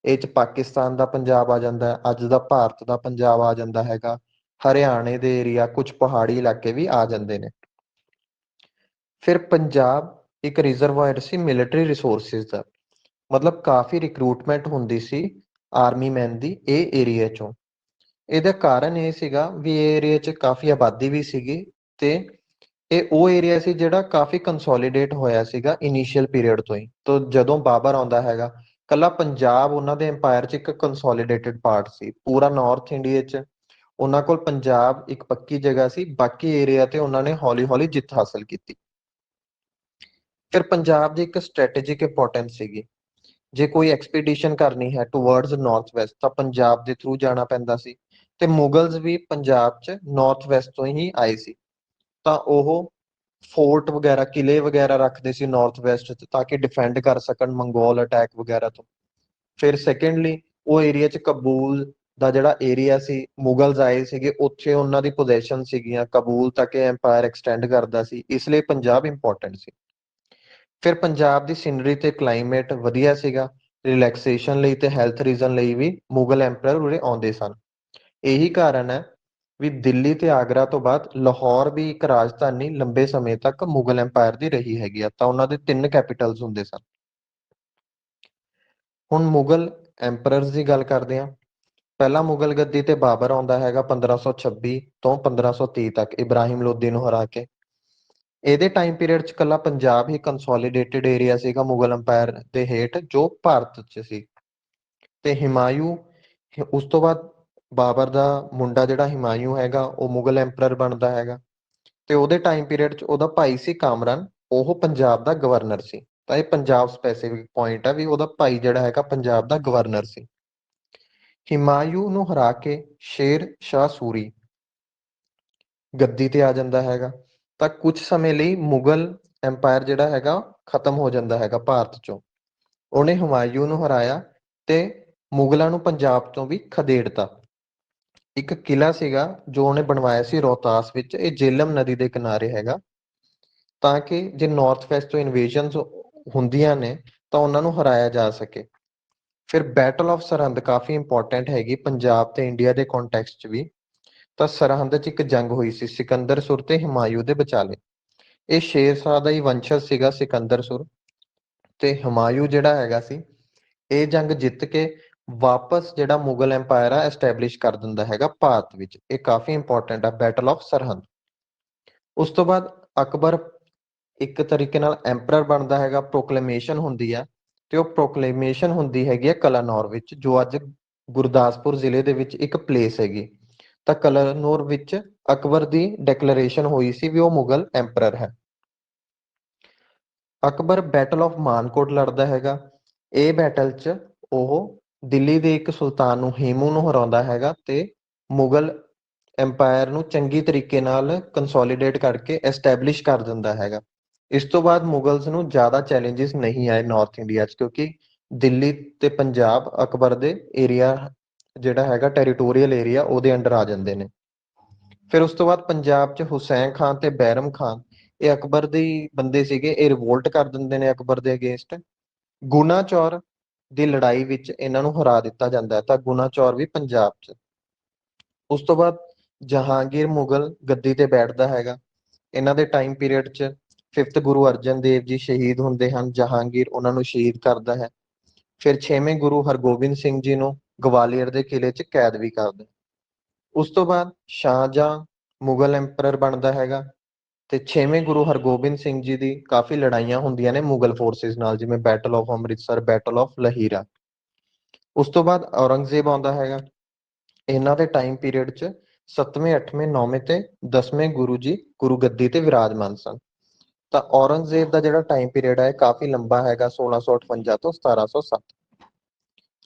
ਇਹ ਚ ਪਾਕਿਸਤਾਨ ਦਾ ਪੰਜਾਬ ਆ ਜਾਂਦਾ ਹੈ, ਅੱਜ ਦਾ ਭਾਰਤ ਦਾ ਪੰਜਾਬ ਆ ਜਾਂਦਾ ਹੈਗਾ, ਹਰਿਆਣੇ ਦੇ ਏਰੀਆ, ਕੁਝ ਪਹਾੜੀ ਇਲਾਕੇ ਵੀ ਆ ਜਾਂਦੇ ਨੇ। ਫਿਰ ਪੰਜਾਬ ਇੱਕ ਰਿਜ਼ਰਵਾਇਰ ਸੀ ਮਿਲਟਰੀ ਰਿਸੋਰਸਿਸ ਦਾ, ਮਤਲਬ ਕਾਫੀ ਰਿਕਰੂਟਮੈਂਟ ਹੁੰਦੀ ਸੀ ਆਰਮੀ ਮੈਨ ਦੀ ਇਹ ਏਰੀਆ ਚੋਂ। ਇਹਦਾ ਕਾਰਨ ਇਹ ਸੀਗਾ ਵੀ ਇਹ ਏਰੀਆ 'ਚ ਕਾਫੀ ਆਬਾਦੀ ਵੀ ਸੀਗੀ, ਤੇ ਇਹ ਉਹ ਏਰੀਆ ਸੀ ਜਿਹੜਾ ਕਾਫੀ ਕੰਸੋਲੀਡੇਟ ਹੋਇਆ ਸੀਗਾ ਇਨੀਸ਼ੀਅਲ ਪੀਰੀਅਡ ਤੋਂ ਹੀ। ਤੋਂ ਜਦੋਂ ਬਾਬਰ ਆਉਂਦਾ ਹੈਗਾ, ਕੱਲਾ ਪੰਜਾਬ ਉਹਨਾਂ ਦੇ ਐਮਪਾਇਰ 'ਚ ਇੱਕ ਕੰਸੋਲੀਡੇਟਡ ਪਾਰਟ ਸੀ। ਪੂਰਾ ਨਾਰਥ ਇੰਡੀਆ 'ਚ ਉਹਨਾਂ ਕੋਲ ਪੰਜਾਬ ਇੱਕ ਪੱਕੀ ਜਗ੍ਹਾ ਸੀ, ਬਾਕੀ ਏਰੀਆ ਤੇ ਉਹਨਾਂ ਨੇ ਹੌਲੀ ਹੌਲੀ ਜਿੱਤ ਹਾਸਲ ਕੀਤੀ। ਫਿਰ ਪੰਜਾਬ ਦੀ ਇੱਕ ਸਟ੍ਰੈਟੇਜਿਕ ਇੰਪੋਰਟੈਂਸ ਸੀਗੀ। ਜੇ ਕੋਈ ਐਕਸਪੀਡੀਸ਼ਨ ਕਰਨੀ ਹੈ ਟੂਵਰਡਸ ਨਾਰਥ ਵੈਸਟ ਤਾਂ ਪੰਜਾਬ ਦੇ ਥਰੂ ਜਾਣਾ ਪੈਂਦਾ ਸੀ, ਤੇ ਮੁਗਲਸ ਵੀ ਪੰਜਾਬ 'ਚ ਨਾਰਥ ਵੈਸਟ ਤੋਂ ਹੀ ਆਏ ਸੀ। ਤਾਂ ਉਹ ਫੋਰਟ ਵਗੈਰਾ, ਕਿਲੇ ਵਗੈਰਾ ਰੱਖਦੇ ਸੀ ਨਾਰਥ ਵੈਸਟ 'ਚ, ਤਾਂ ਕਿ ਡਿਫੈਂਡ ਕਰ ਸਕਣ ਮੰਗੋਲ ਅਟੈਕ ਵਗੈਰਾ ਤੋਂ। ਫਿਰ ਸੈਕੰਡਲੀ ਉਹ ਏਰੀਆ 'ਚ ਕਬੂਲ ਦਾ ਜਿਹੜਾ ਏਰੀਆ ਸੀ, ਮੁਗਲਸ ਆਏ ਸੀਗੇ, ਉੱਥੇ ਉਹਨਾਂ ਦੀ ਪੋਜੀਸ਼ਨ ਸੀਗੀਆਂ, ਕਬੂਲ ਤੱਕ ਐਮਪਾਇਰ ਐਕਸਟੈਂਡ ਕਰਦਾ ਸੀ, ਇਸ ਲਈ ਪੰਜਾਬ ਇੰਪੋਰਟੈਂਟ ਸੀ। ਫਿਰ ਪੰਜਾਬ ਦੀ ਸੀਨਰੀ ਤੇ ਕਲਾਈਮੇਟ ਵਧੀਆ ਸੀਗਾ, ਰਿਲੈਕਸੇਸ਼ਨ ਲਈ ਤੇ ਹੈਲਥ ਰੀਜ਼ਨ ਲਈ ਵੀ ਮੁਗਲ ਐਮਪਰਰ ਉਰੇ ਆਉਂਦੇ ਸਨ। ਇਹੀ ਕਾਰਨ ਹੈ ਵੀ ਦਿੱਲੀ ਤੇ ਆਗਰਾ ਤੋਂ ਬਾਅਦ ਲਾਹੌਰ ਵੀ ਇੱਕ ਰਾਜਧਾਨੀ ਲੰਬੇ ਸਮੇਂ ਤੱਕ ਮੁਗਲ ਐਮਪਾਇਰ ਦੀ ਰਹੀ ਹੈਗੀ ਆ। ਤਾਂ ਉਹਨਾਂ ਦੇ 3 ਕੈਪੀਟਲਸ ਹੁੰਦੇ ਸਨ। ਹੁਣ ਮੁਗਲ ਐਮਪਰਰਸ ਦੀ ਗੱਲ ਕਰਦੇ ਹਾਂ। ਪਹਿਲਾ ਮੁਗਲ ਗੱਦੀ ਤੇ ਬਾਬਰ ਆਉਂਦਾ ਹੈਗਾ 1526 ਤੋਂ 1530 ਤੱਕ, ਇਬਰਾਹਿਮ ਲੋਦੀ ਨੂੰ ਹਰਾ ਕੇ। ਇਹਦੇ ਟਾਈਮ ਪੀਰੀਅਡ 'ਚ ਕੱਲਾ ਪੰਜਾਬ ਹੀ ਕੰਸੋਲੀਡੇਟਡ ਏਰੀਆ ਸੀਗਾ ਮੁਗਲ ਅੰਪਾਇਰ ਦੇ ਹੇਠ, ਜੋ ਭਾਰਤ 'ਚ ਸੀ। ਤੇ ਹਿਮਾਯੂ, ਉਸ ਤੋਂ ਬਾਅਦ ਬਾਬਰ ਦਾ ਮੁੰਡਾ ਜਿਹੜਾ ਹਿਮਾਯੂ ਹੈਗਾ, ਉਹ ਮੁਗਲ ਐਮਪਰਰ ਬਣਦਾ ਹੈਗਾ, ਤੇ ਉਹਦੇ ਟਾਈਮ ਪੀਰੀਅਡ 'ਚ ਉਹਦਾ ਭਾਈ ਸੀ ਕਾਮਰਾਨ, ਉਹ ਪੰਜਾਬ ਦਾ ਗਵਰਨਰ ਸੀ। ਤਾਂ ਇਹ ਪੰਜਾਬ ਸਪੈਸੀਫਿਕ ਪੁਆਇੰਟ ਹੈ ਵੀ ਉਹਦਾ ਭਾਈ ਜਿਹੜਾ ਹੈਗਾ ਪੰਜਾਬ ਦਾ ਗਵਰਨਰ ਸੀ। ਹਿਮਾਯੂ ਨੂੰ ਹਰਾ ਕੇ ਸ਼ੇਰ ਸ਼ਾਹ ਸੂਰੀ ਗੱਦੀ ਤੇ ਆ ਜਾਂਦਾ ਹੈਗਾ, ਤਾਂ ਕੁਝ ਸਮੇਂ ਲਈ ਮੁਗਲ ਐਮਪਾਇਰ ਜਿਹੜਾ ਹੈਗਾ ਖਤਮ ਹੋ ਜਾਂਦਾ ਹੈਗਾ ਭਾਰਤ ਚੋਂ। ਉਹਨੇ ਹੁਮਾਯੂੰ ਨੂੰ ਹਰਾਇਆ ਤੇ ਮੁਗਲਾਂ ਨੂੰ ਪੰਜਾਬ ਤੋਂ ਵੀ ਖਦੇੜਤਾ। ਇੱਕ ਕਿਲਾ ਸੀਗਾ ਜੋ ਉਹਨੇ ਬਣਵਾਇਆ ਸੀ ਰੋਹਤਾਸ ਵਿੱਚ, ਇਹ ਜੇਲਮ ਨਦੀ ਦੇ ਕਿਨਾਰੇ ਹੈਗਾ, ਤਾਂ ਕਿ ਜੇ ਨਾਰਥ ਵੈਸਟ ਤੋਂ ਇਨਵੇਜ਼ਨਸ ਹੁੰਦੀਆਂ ਨੇ ਤਾਂ ਉਹਨਾਂ ਨੂੰ ਹਰਾਇਆ ਜਾ ਸਕੇ। ਫਿਰ battle of Sirhind coffee important ਹੈਗੀ ਪੰਜਾਬ ਤੇ ਇੰਡੀਆ ਦੇ ਕੰਟੈਕਸਟ 'ਚ ਵੀ। ਤਾਂ ਸਰਹੰਦ 'ਚ ਇੱਕ ਜੰਗ ਹੋਈ ਸੀ ਸਿਕੰਦਰ ਸੁਰ ਤੇ ਹੁਮਾਯੂੰ ਦੇ ਵਿਚਾਲੇ। ਇਹ ਸ਼ੇਰ ਸ਼ਾਹ ਦਾ ਹੀ ਵੰਸ਼ਜ ਸੀਗਾ ਸਿਕੰਦਰ ਸੁਰ, ਤੇ ਹੁਮਾਯੂੰ ਜਿਹੜਾ ਹੈਗਾ ਸੀ ਇਹ ਜੰਗ ਜਿੱਤ ਕੇ ਵਾਪਸ ਜਿਹੜਾ ਮੁਗਲ ਐਮਪਾਇਰ ਆ ਐਸਟੈਬਲਿਸ਼ ਕਰ ਦਿੰਦਾ ਹੈਗਾ ਭਾਰਤ ਵਿੱਚ। ਇਹ ਕਾਫੀ ਇੰਪੋਰਟੈਂਟ ਆ ਬੈਟਲ ਆਫ ਸਰਹੰਦ। ਉਸ ਤੋਂ ਬਾਅਦ ਅਕਬਰ ਇੱਕ ਤਰੀਕੇ ਨਾਲ ਐਮਪਰਰ ਬਣਦਾ ਹੈਗਾ, ਪ੍ਰੋਕਲੇਮੇਸ਼ਨ ਹੁੰਦੀ ਆ, ਤੇ ਉਹ ਪ੍ਰੋਕਲੇਮੇਸ਼ਨ ਹੁੰਦੀ ਹੈਗੀ ਆ ਕਲਾਨੌਰ ਵਿੱਚ, ਜੋ ਅੱਜ ਗੁਰਦਾਸਪੁਰ ਜ਼ਿਲ੍ਹੇ ਦੇ ਵਿੱਚ ਇੱਕ ਪਲੇਸ ਹੈਗੀ। ਤਾਂ ਕਲਾਨੌਰ ਵਿੱਚ ਅਕਬਰ ਦੀ ਡੈਕਲੇਰੇਸ਼ਨ ਹੋਈ ਸੀ ਵੀ ਉਹ ਮੁਗਲ ਐਮਪਰਰ ਹੈ। ਅਕਬਰ ਬੈਟਲ ਆਫ ਮਾਨਕੋਟ ਲੜਦਾ ਹੈਗਾ। ਇਹ ਬੈਟਲ 'ਚ ਉਹ ਦਿੱਲੀ ਦੇ ਇੱਕ ਸੁਲਤਾਨ ਨੂੰ, ਹੇਮੂ ਨੂੰ ਹਰਾਉਂਦਾ ਹੈਗਾ, ਤੇ ਮੁਗਲ ਐਮਪਾਇਰ ਨੂੰ ਚੰਗੀ ਤਰੀਕੇ ਨਾਲ ਕੰਸੋਲੀਡੇਟ ਕਰਕੇ ਐਸਟੈਬਲਿਸ਼ ਕਰ ਦਿੰਦਾ ਹੈਗਾ। ਇਸ ਤੋਂ ਬਾਅਦ ਮੁਗਲਸ ਨੂੰ ਜ਼ਿਆਦਾ ਚੈਲੰਜਸ ਨਹੀਂ ਆਏ ਨਾਰਥ ਇੰਡੀਆ 'ਚ, ਕਿਉਂਕਿ ਦਿੱਲੀ ਤੇ ਪੰਜਾਬ ਅਕਬਰ ਦੇ ਏਰੀਆ ਜਿਹੜਾ ਹੈਗਾ ਟੈਰੀਟੋਰੀਅਲ ਏਰੀਆ ਉਹਦੇ ਅੰਡਰ ਆ ਜਾਂਦੇ ਨੇ। ਫਿਰ ਉਸ ਤੋਂ ਬਾਅਦ ਪੰਜਾਬ 'ਚ ਹੁਸੈਨ ਖਾਨ ਤੇ ਬੈਰਮ ਖਾਨ, ਇਹ ਅਕਬਰ ਦੇ ਬੰਦੇ ਸੀਗੇ, ਇਹ ਰਿਵੋਲਟ ਕਰ ਦਿੰਦੇ ਨੇ ਅਕਬਰ ਦੇ ਅਗੇਂਸਟ। ਗੁਨਾ ਚੌਰ ਦੀ ਲੜਾਈ ਵਿੱਚ ਇਹਨਾਂ ਨੂੰ ਹਰਾ ਦਿੱਤਾ ਜਾਂਦਾ ਹੈ, ਤਾਂ ਗੁਨਾ ਚੌਰ ਵੀ ਪੰਜਾਬ 'ਚ। ਉਸ ਤੋਂ ਬਾਅਦ ਜਹਾਂਗੀਰ ਮੁਗਲ ਗੱਦੀ ਤੇ ਬੈਠਦਾ ਹੈਗਾ। ਇਹਨਾਂ ਦੇ ਟਾਈਮ ਪੀਰੀਅਡ 'ਚ 5th ਗੁਰੂ ਅਰਜਨ ਦੇਵ ਜੀ ਸ਼ਹੀਦ ਹੁੰਦੇ ਹਨ, ਜਹਾਂਗੀਰ ਉਹਨਾਂ ਨੂੰ ਸ਼ਹੀਦ ਕਰਦਾ ਹੈ। ਫਿਰ 6ਵੇਂ ਗੁਰੂ ਹਰਗੋਬਿੰਦ ਸਿੰਘ ਜੀ ਨੂੰ ਗਵਾਲੀਅਰ ਦੇ ਕਿਲੇ 'ਚ ਕੈਦ ਵੀ ਕਰਦਾ। ਉਸ ਤੋਂ ਬਾਅਦ ਸ਼ਾਹਜਹਾਂ ਮੁਗਲ ਐਂਪਰਰ ਬਣਦਾ ਹੈਗਾ, ਤੇ 6ਵੇਂ ਗੁਰੂ ਹਰਗੋਬਿੰਦ ਸਿੰਘ ਜੀ ਦੀ ਕਾਫੀ ਲੜਾਈਆਂ ਹੁੰਦੀਆਂ ਨੇ ਮੁਗਲ ਫੋਰਸਿਸ ਨਾਲ, ਜਿਵੇਂ battle of Amritsar, battle of Lahira. ਉਸ ਤੋਂ ਬਾਅਦ ਔਰੰਗਜ਼ੇਬ ਆਉਂਦਾ ਹੈਗਾ। ਇਹਨਾਂ ਦੇ ਟਾਈਮ ਪੀਰੀਅਡ 'ਚ 7ਵੇਂ 8ਵੇਂ 9ਵੇਂ ਤੇ 10ਵੇਂ ਗੁਰੂ ਜੀ ਗੁਰੂ ਗੱਦੀ ਤੇ ਵਿਰਾਜਮਾਨ ਸਨ। ਤਾਂ ਔਰੰਗਜ਼ੇਬ ਦਾ ਜਿਹੜਾ ਟਾਈਮ ਪੀਰੀਅਡ ਹੈ ਕਾਫੀ ਲੰਬਾ ਹੈਗਾ, 1658 ਤੋਂ 1707।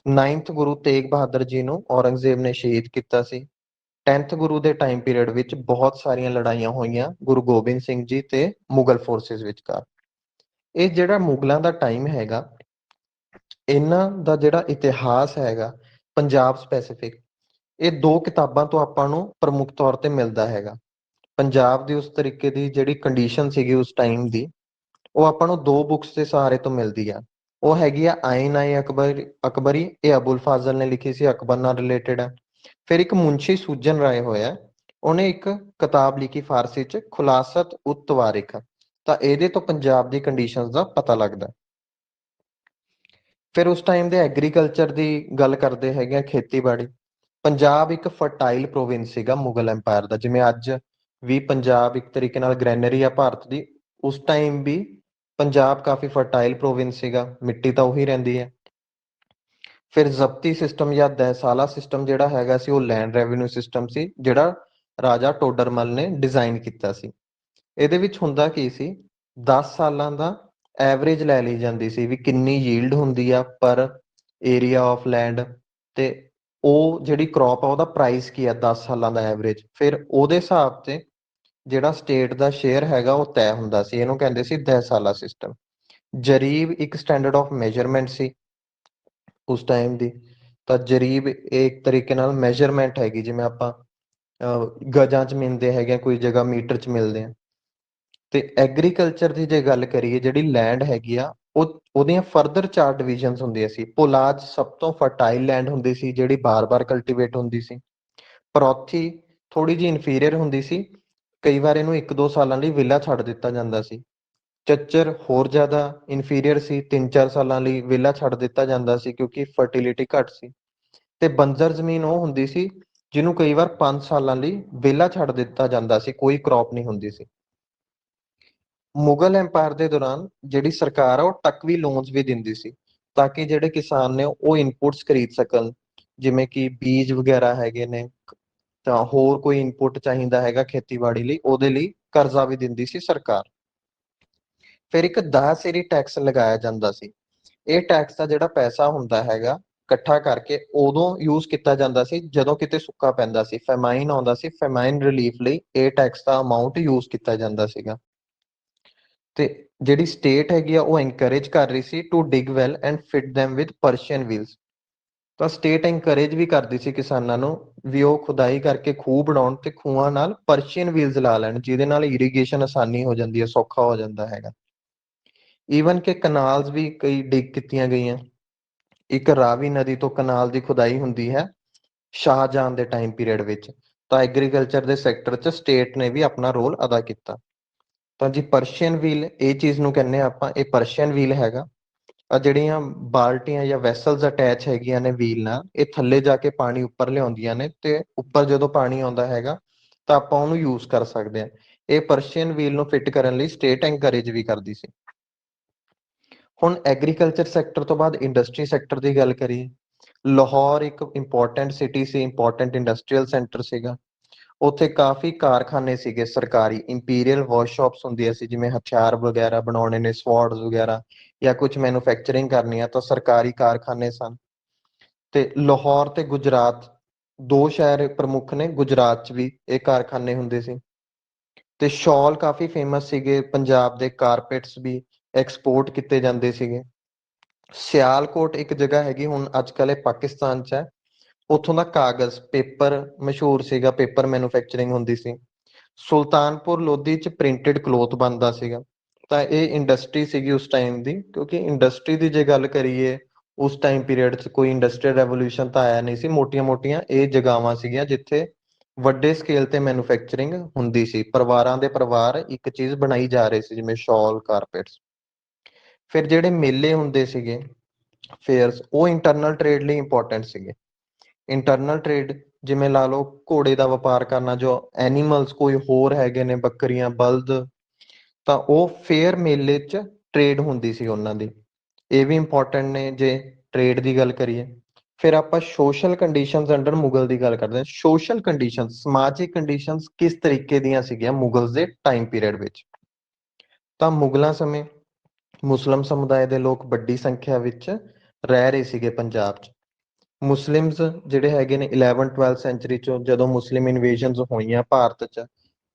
9th ਗੁਰੂ ਤੇਗ ਬਹਾਦਰ ਜੀ ਨੂੰ ਔਰੰਗਜ਼ੇਬ ਨੇ ਸ਼ਹੀਦ ਕੀਤਾ ਸੀ। 10th ਗੁਰੂ ਦੇ ਟਾਈਮ ਪੀਰੀਅਡ ਵਿੱਚ ਬਹੁਤ ਸਾਰੀਆਂ ਲੜਾਈਆਂ ਹੋਈਆਂ ਗੁਰੂ ਗੋਬਿੰਦ ਸਿੰਘ ਜੀ ਤੇ ਮੁਗਲ ਫੋਰਸਿਸ ਵਿਚਕਾਰ। ਇਹ ਜਿਹੜਾ ਮੁਗਲਾਂ ਦਾ ਟਾਈਮ ਹੈਗਾ, ਇਹਨਾਂ ਦਾ ਜਿਹੜਾ ਇਤਿਹਾਸ ਹੈਗਾ ਪੰਜਾਬ ਸਪੈਸੀਫਿਕ, ਇਹ ਦੋ ਕਿਤਾਬਾਂ ਤੋਂ ਆਪਾਂ ਨੂੰ ਪ੍ਰਮੁੱਖ ਤੌਰ ਤੇ ਮਿਲਦਾ ਹੈਗਾ। ਪੰਜਾਬ ਦੀ ਉਸ ਤਰੀਕੇ ਦੀ ਜਿਹੜੀ ਕੰਡੀਸ਼ਨ ਸੀਗੀ ਉਸ ਟਾਈਮ ਦੀ, ਉਹ ਆਪਾਂ ਨੂੰ ਦੋ ਬੁੱਕਸ ਦੇ ਸਹਾਰੇ ਤੋਂ ਮਿਲਦੀ ਆ। ਉਹ ਹੈਗੀ ਆ ਆਇਨ ਅਕਬਰੀ, ਇਹ ਅਬੁਲ ਫਾਜ਼ਲ ਨੇ ਲਿਖੀ ਸੀ, ਅਕਬਰ ਨਾਲ ਰਿਲੇਟਡ ਹੈ। ਫਿਰ ਇੱਕ ਮੁੰਸ਼ੀ ਸੂਜਨ ਰਾਏ ਹੋਇਆ, ਉਹਨੇ ਇੱਕ ਕਿਤਾਬ ਲਿਖੀ ਫਾਰਸੀ ਚ, ਖੁਲਾਸਤ ਉਤ ਤਵਾਰਿਖ। ਤਾਂ ਇਹਦੇ ਤੋਂ ਪੰਜਾਬ ਦੀ ਕੰਡੀਸ਼ਨਸ ਦਾ ਪਤਾ ਲੱਗਦਾ। ਫਿਰ ਉਸ ਟਾਈਮ ਦੇ ਐਗਰੀਕਲਚਰ ਦੀ ਗੱਲ ਕਰਦੇ ਹੈਗੇ ਆ, ਖੇਤੀਬਾੜੀ। ਪੰਜਾਬ ਇੱਕ ਫਰਟਾਈਲ ਪ੍ਰੋਵਿੰਸ ਸੀਗਾ ਮੁਗਲ ਐਮਪਾਇਰ ਦਾ, ਜਿਵੇਂ ਅੱਜ ਵੀ ਪੰਜਾਬ ਇੱਕ ਤਰੀਕੇ ਨਾਲ ਗ੍ਰੈਨਰੀ ਆ ਭਾਰਤ ਦੀ, ਉਸ ਟਾਈਮ ਵੀ ਪੰਜਾਬ ਕਾਫੀ ਫਰਟਾਈਲ ਪ੍ਰੋਵਿੰਸ ਸੀਗਾ, ਮਿੱਟੀ ਤਾਂ ਉਹੀ ਰਹਿੰਦੀ ਹੈ। ਫਿਰ ਜ਼ਬਤੀ ਸਿਸਟਮ ਜਾਂ ਦਹਿਸਾਲਾ ਸਿਸਟਮ ਜਿਹੜਾ ਹੈਗਾ ਸੀ, ਉਹ ਲੈਂਡ ਰੈਵਨਿਊ ਸਿਸਟਮ ਸੀ, ਜਿਹੜਾ ਰਾਜਾ ਟੋਡਰਮਲ ਨੇ ਡਿਜ਼ਾਈਨ ਕੀਤਾ ਸੀ। ਇਹਦੇ ਵਿੱਚ ਹੁੰਦਾ ਕੀ ਸੀ, 10 ਸਾਲਾਂ ਦਾ ਐਵਰੇਜ ਲੈ ਲਈ ਜਾਂਦੀ ਸੀ ਵੀ ਕਿੰਨੀ ਯੀਲਡ ਹੁੰਦੀ ਆ ਪਰ ਏਰੀਆ ਆਫ ਲੈਂਡ, ਤੇ ਉਹ ਜਿਹੜੀ ਕ੍ਰੌਪ ਆ ਉਹਦਾ ਪ੍ਰਾਈਸ ਕੀ ਆ 10 ਸਾਲਾਂ ਦਾ ਐਵਰੇਜ। ਫਿਰ ਉਹਦੇ ਹਿਸਾਬ ਤੇ ਜਿਹੜਾ ਸਟੇਟ ਦਾ ਸ਼ੇਅਰ ਹੈਗਾ ਉਹ ਤੈਅ ਹੁੰਦਾ ਸੀ। ਇਹਨੂੰ ਕਹਿੰਦੇ ਸੀ ਦਹਿਸਾਲਾ ਸਿਸਟਮ। ਜਰੀਬ ਇੱਕ ਸਟੈਂਡਰਡ ਆਫ ਮੈਜ਼ਰਮੈਂਟ ਸੀ ਉਸ ਟਾਈਮ ਦੀ। ਤਾਂ ਜਰੀਬ ਇੱਕ ਤਰੀਕੇ ਨਾਲ ਮੈਜ਼ਰਮੈਂਟ ਹੈਗੀ, ਜਿਵੇਂ ਆਪਾਂ ਗਜਾਂ 'ਚ ਮਿਲਦੇ ਹੈਗੇ, ਕੋਈ ਜਗ੍ਹਾ ਮੀਟਰ 'ਚ ਮਿਲਦੇ ਆ। ਤੇ ਐਗਰੀਕਲਚਰ ਦੀ ਜੇ ਗੱਲ ਕਰੀਏ, ਜਿਹੜੀ ਲੈਂਡ ਹੈਗੀ ਆ ਉਹਦੀਆਂ ਫਰਦਰ 4 ਡਿਵੀਜ਼ਨਸ ਹੁੰਦੀਆਂ ਸੀ। ਪੁਲਾਜ ਸਭ ਤੋਂ ਫਰਟਾਈਲ ਲੈਂਡ ਹੁੰਦੀ ਸੀ, ਜਿਹੜੀ ਬਾਰ-ਬਾਰ ਕਲਟੀਵੇਟ ਹੁੰਦੀ ਸੀ। ਪਰੌਥੀ ਥੋੜੀ ਜਿਹੀ ਇਨਫੀਰੀਅਰ ਹੁੰਦੀ ਸੀ, ਕਈ ਵਾਰ ਇਹਨੂੰ 1-2 ਸਾਲਾਂ ਲਈ ਵਿਲਾ ਛੱਡ ਦਿੱਤਾ ਜਾਂਦਾ ਸੀ। ਚੱਚਰ ਹੋਰ ਜ਼ਿਆਦਾ ਇਨਫੀਰੀਅਰ ਸੀ, 3-4 ਸਾਲਾਂ ਲਈ ਵਿਲਾ ਛੱਡ ਦਿੱਤਾ ਜਾਂਦਾ ਸੀ ਕਿਉਂਕਿ ਫਰਟੀਲਿਟੀ ਘੱਟ ਸੀ। ਤੇ ਬੰਜਰ ਜ਼ਮੀਨ ਉਹ ਹੁੰਦੀ ਸੀ ਜਿਹਨੂੰ ਕਈ ਵਾਰ 5 ਸਾਲਾਂ ਲਈ ਵਿਹਲਾ ਛੱਡ ਦਿੱਤਾ ਜਾਂਦਾ ਸੀ, ਕੋਈ ਕ੍ਰੌਪ ਨਹੀਂ ਹੁੰਦੀ ਸੀ। ਮੁਗਲ ਐਮਪਾਇਰ ਦੇ ਦੌਰਾਨ ਜਿਹੜੀ ਸਰਕਾਰ ਆ ਉਹ ਟਕਵੀ ਲੋਨਸ ਵੀ ਦਿੰਦੀ ਸੀ, ਤਾਂ ਕਿ ਜਿਹੜੇ ਕਿਸਾਨ ਨੇ ਉਹ ਇਨਪੁਟਸ ਖਰੀਦ ਸਕਣ, ਜਿਵੇਂ ਕਿ ਬੀਜ ਵਗੈਰਾ ਹੈਗੇ ਨੇ, ਤਾਂ ਹੋਰ ਕੋਈ ਇਨਪੁਟ ਚਾਹੀਦਾ ਹੈਗਾ ਖੇਤੀਬਾੜੀ ਲਈ, ਉਹਦੇ ਲਈ ਕਰਜ਼ਾ ਵੀ ਦਿੰਦੀ ਸੀ ਸਰਕਾਰ। ਫਿਰ ਇੱਕ ਦਾਸੇਰੀ ਟੈਕਸ ਲਗਾਇਆ ਜਾਂਦਾ ਸੀ। ਇਹ ਟੈਕਸ ਦਾ ਜਿਹੜਾ ਪੈਸਾ ਹੁੰਦਾ ਹੈਗਾ ਇਕੱਠਾ ਕਰਕੇ ਉਦੋਂ ਯੂਜ਼ ਕੀਤਾ ਜਾਂਦਾ ਸੀ ਜਦੋਂ ਕਿਤੇ ਸੁੱਕਾ ਪੈਂਦਾ ਸੀ, ਫੈਮਾਈਨ ਆਉਂਦਾ ਸੀ, ਫੈਮਾਈਨ ਰਿਲੀਫ ਲਈ ਇਹ ਟੈਕਸ ਦਾ ਅਮਾਉਂਟ ਯੂਜ਼ ਕੀਤਾ ਜਾਂਦਾ ਸੀਗਾ। ਤੇ ਜਿਹੜੀ ਸਟੇਟ ਹੈਗੀ ਆ ਉਹ ਐਨਕਰੇਜ ਕਰ ਰਹੀ ਸੀ to dig well and fit them with Persian wheels. ਤਾਂ ਸਟੇਟ ਐਨਕਰੇਜ ਵੀ ਕਰਦੀ ਸੀ ਕਿਸਾਨਾਂ ਨੂੰ ਵੀ ਉਹ ਖੁਦਾਈ ਕਰਕੇ ਖੂਹ ਬਣਾਉਣ ਤੇ ਖੂਹਾਂ ਨਾਲ ਪਰਸ਼ੀਅਨ ਵੀਲਸ ਲਾ ਲੈਣ, ਜਿਹਦੇ ਨਾਲ ਇਰੀਗੇਸ਼ਨ ਆਸਾਨੀ ਹੋ ਜਾਂਦੀ ਹੈ, ਸੌਖਾ ਹੋ ਜਾਂਦਾ ਹੈਗਾ। ਈਵਨ ਕਿ ਕਨਾਲਸ ਵੀ ਕਈ ਡਿਗ ਕੀਤੀਆਂ ਗਈਆਂ। ਇੱਕ ਰਾਵੀ ਨਦੀ ਤੋਂ ਕਨਾਲ ਦੀ ਖੁਦਾਈ ਹੁੰਦੀ ਹੈ ਸ਼ਾਹਜਹਾਂ ਦੇ ਟਾਈਮ ਪੀਰੀਅਡ ਵਿੱਚ। ਤਾਂ ਐਗਰੀਕਲਚਰ ਦੇ ਸੈਕਟਰ 'ਚ ਸਟੇਟ ਨੇ ਵੀ ਆਪਣਾ ਰੋਲ ਅਦਾ ਕੀਤਾ। ਤਾਂ ਜੀ ਪਰਸ਼ੀਅਨ ਵੀਲ ਇਹ ਚੀਜ਼ ਨੂੰ ਕਹਿੰਦੇ ਆ ਆਪਾਂ, ਇਹ ਪਰਸ਼ੀਅਨ ਵੀਲ ਹੈਗਾ। ਆ ਜਿਹੜੀਆਂ ਬਾਲਟੀਆਂ ਜਾਂ ਵੈਸਲਸ ਅਟੈਚ ਹੈਗੀਆਂ ਨੇ ਵੀਲ ਨਾਲ, ਇਹ ਥੱਲੇ ਜਾ ਕੇ ਪਾਣੀ ਉੱਪਰ ਲਿਆਉਂਦੀਆਂ ਨੇ, ਤੇ ਉੱਪਰ ਜਦੋਂ ਪਾਣੀ ਆਉਂਦਾ ਹੈਗਾ ਤਾਂ ਆਪਾਂ ਉਹਨੂੰ ਯੂਜ਼ ਕਰ ਸਕਦੇ ਹਾਂ। ਇਹ ਪਰਸ਼ੀਅਨ ਵੀਲ ਨੂੰ ਫਿੱਟ ਕਰਨ ਲਈ ਸਟੇਟ ਐਨਕਰੇਜ ਵੀ ਕਰਦੀ ਸੀ। ਹੁਣ ਐਗਰੀਕਲਚਰ ਸੈਕਟਰ ਤੋਂ ਬਾਅਦ ਇੰਡਸਟਰੀ ਸੈਕਟਰ ਦੀ ਗੱਲ ਕਰੀਏ। ਲਾਹੌਰ ਇੱਕ ਇੰਪੋਰਟੈਂਟ ਸਿਟੀ ਸੀ, ਇੰਪੋਰਟੈਂਟ ਇੰਡਸਟਰੀਅਲ ਸੈਂਟਰ ਸੀਗਾ। ਉੱਥੇ ਕਾਫੀ ਕਾਰਖਾਨੇ ਸੀਗੇ ਸਰਕਾਰੀ, ਇੰਪੀਰੀਅਲ ਵਰਕਸ਼ਾਪਸ ਹੁੰਦੀਆਂ ਸੀ, ਜਿਵੇਂ ਹਥਿਆਰ ਵਗੈਰਾ ਬਣਾਉਣੇ ਨੇ, ਸਵਾਰਡਸ ਵਗੈਰਾ, ਜਾਂ ਕੁਝ ਮੈਨੂਫੈਕਚਰਿੰਗ ਕਰਨੀ ਆ ਤਾਂ ਸਰਕਾਰੀ ਕਾਰਖਾਨੇ ਸਨ। ਤੇ ਲਾਹੌਰ ਤੇ ਗੁਜਰਾਤ ਦੋ ਸ਼ਹਿਰ ਪ੍ਰਮੁੱਖ ਨੇ, ਗੁਜਰਾਤ 'ਚ ਵੀ ਇਹ ਕਾਰਖਾਨੇ ਹੁੰਦੇ ਸੀ। ਤੇ ਸ਼ਾਲ ਕਾਫੀ ਫੇਮਸ ਸੀਗੇ, ਪੰਜਾਬ ਦੇ ਕਾਰਪੇਟਸ ਵੀ ਐਕਸਪੋਰਟ ਕੀਤੇ ਜਾਂਦੇ ਸੀਗੇ। ਸਿਆਲਕੋਟ ਇੱਕ ਜਗ੍ਹਾ ਹੈਗੀ, ਹੁਣ ਅੱਜ ਕੱਲ੍ਹ ਇਹ ਪਾਕਿਸਤਾਨ 'ਚ ਹੈ। ਉੱਥੋਂ ਦਾ ਕਾਗਜ਼ ਪੇਪਰ ਮਸ਼ਹੂਰ ਸੀਗਾ, ਪੇਪਰ ਮੈਨੂਫੈਕਚਰਿੰਗ ਹੁੰਦੀ ਸੀ। ਸੁਲਤਾਨਪੁਰ ਲੋਧੀ 'ਚ ਪ੍ਰਿੰਟਡ ਕਲੋਥ ਬਣਦਾ ਸੀਗਾ। ਤਾਂ ਇਹ ਇੰਡਸਟਰੀ ਸੀਗੀ ਉਸ ਟਾਈਮ ਦੀ, ਕਿਉਂਕਿ ਇੰਡਸਟਰੀ ਦੀ ਜੇ ਗੱਲ ਕਰੀਏ ਉਸ ਟਾਈਮ ਪੀਰੀਅਡ 'ਚ ਕੋਈ ਇੰਡਸਟਰੀਅਲ ਰੈਵੋਲਿਊਸ਼ਨ ਤਾਂ ਆਇਆ ਨਹੀਂ ਸੀ। ਮੋਟੀਆਂ-ਮੋਟੀਆਂ ਇਹ ਜਗ੍ਹਾਵਾਂ ਸੀਗੀਆਂ ਜਿੱਥੇ ਵੱਡੇ ਸਕੇਲ ਤੇ ਮੈਨੂਫੈਕਚਰਿੰਗ ਹੁੰਦੀ ਸੀ। ਪਰਿਵਾਰਾਂ ਦੇ ਪਰਿਵਾਰ ਇੱਕ ਚੀਜ਼ ਬਣਾਈ ਜਾ ਰਹੇ ਸੀ, ਜਿਵੇਂ ਸ਼ਾਲ, ਕਾਰਪੇਟਸ। ਫਿਰ ਜਿਹੜੇ ਮੇਲੇ ਹੁੰਦੇ ਸੀਗੇ, ਫੇਅਰਸ, ਉਹ ਇੰਟਰਨਲ ਟ੍ਰੇਡ ਲਈ ਇੰਪੋਰਟੈਂਟ ਸੀਗੇ। ਇੰਟਰਨਲ ਟ੍ਰੇਡ ਜਿਵੇਂ ਲਾ ਲਓ ਘੋੜੇ ਦਾ ਵਪਾਰ ਕਰਨਾ, ਜੋ ਐਨੀਮਲਸ ਕੋਈ ਹੋਰ ਹੈਗੇ ਨੇ, ਬੱਕਰੀਆਂ, ਬਲਦ, ਤਾਂ ਉਹ ਫੇਅਰ ਮੇਲੇ 'ਚ ਟ੍ਰੇਡ ਹੁੰਦੀ ਸੀ ਉਹਨਾਂ ਦੀ। ਇਹ ਵੀ ਇੰਪੋਰਟੈਂਟ ਨੇ ਜੇ ਟ੍ਰੇਡ ਦੀ ਗੱਲ ਕਰੀਏ। ਫਿਰ ਆਪਾਂ ਸੋਸ਼ਲ ਕੰਡੀਸ਼ਨਸ ਅੰਡਰ ਮੁਗਲ ਦੀ ਗੱਲ ਕਰਦੇ ਹਾਂ। ਸੋਸ਼ਲ ਕੰਡੀਸ਼ਨਸ, ਸਮਾਜਿਕ ਕੰਡੀਸ਼ਨਸ ਕਿਸ ਤਰੀਕੇ ਦੀਆਂ ਸੀਗੀਆਂ ਮੁਗਲਸ ਦੇ ਟਾਈਮ ਪੀਰੀਅਡ ਵਿੱਚ? ਤਾਂ ਮੁਗਲਾਂ ਸਮੇਂ ਮੁਸਲਿਮ ਸਮੁਦਾਇ ਦੇ ਲੋਕ ਵੱਡੀ ਸੰਖਿਆ ਵਿੱਚ ਰਹਿ ਰਹੇ ਸੀਗੇ ਪੰਜਾਬ 'ਚ। ਮੁਸਲਿਮਸ ਜਿਹੜੇ ਹੈਗੇ ਨੇ 11-12 ਸੈਂਚਰੀ 'ਚੋਂ ਜਦੋਂ ਮੁਸਲਿਮ ਇਨਵੇਜ਼ਨਸ ਹੋਈਆਂ ਭਾਰਤ 'ਚ,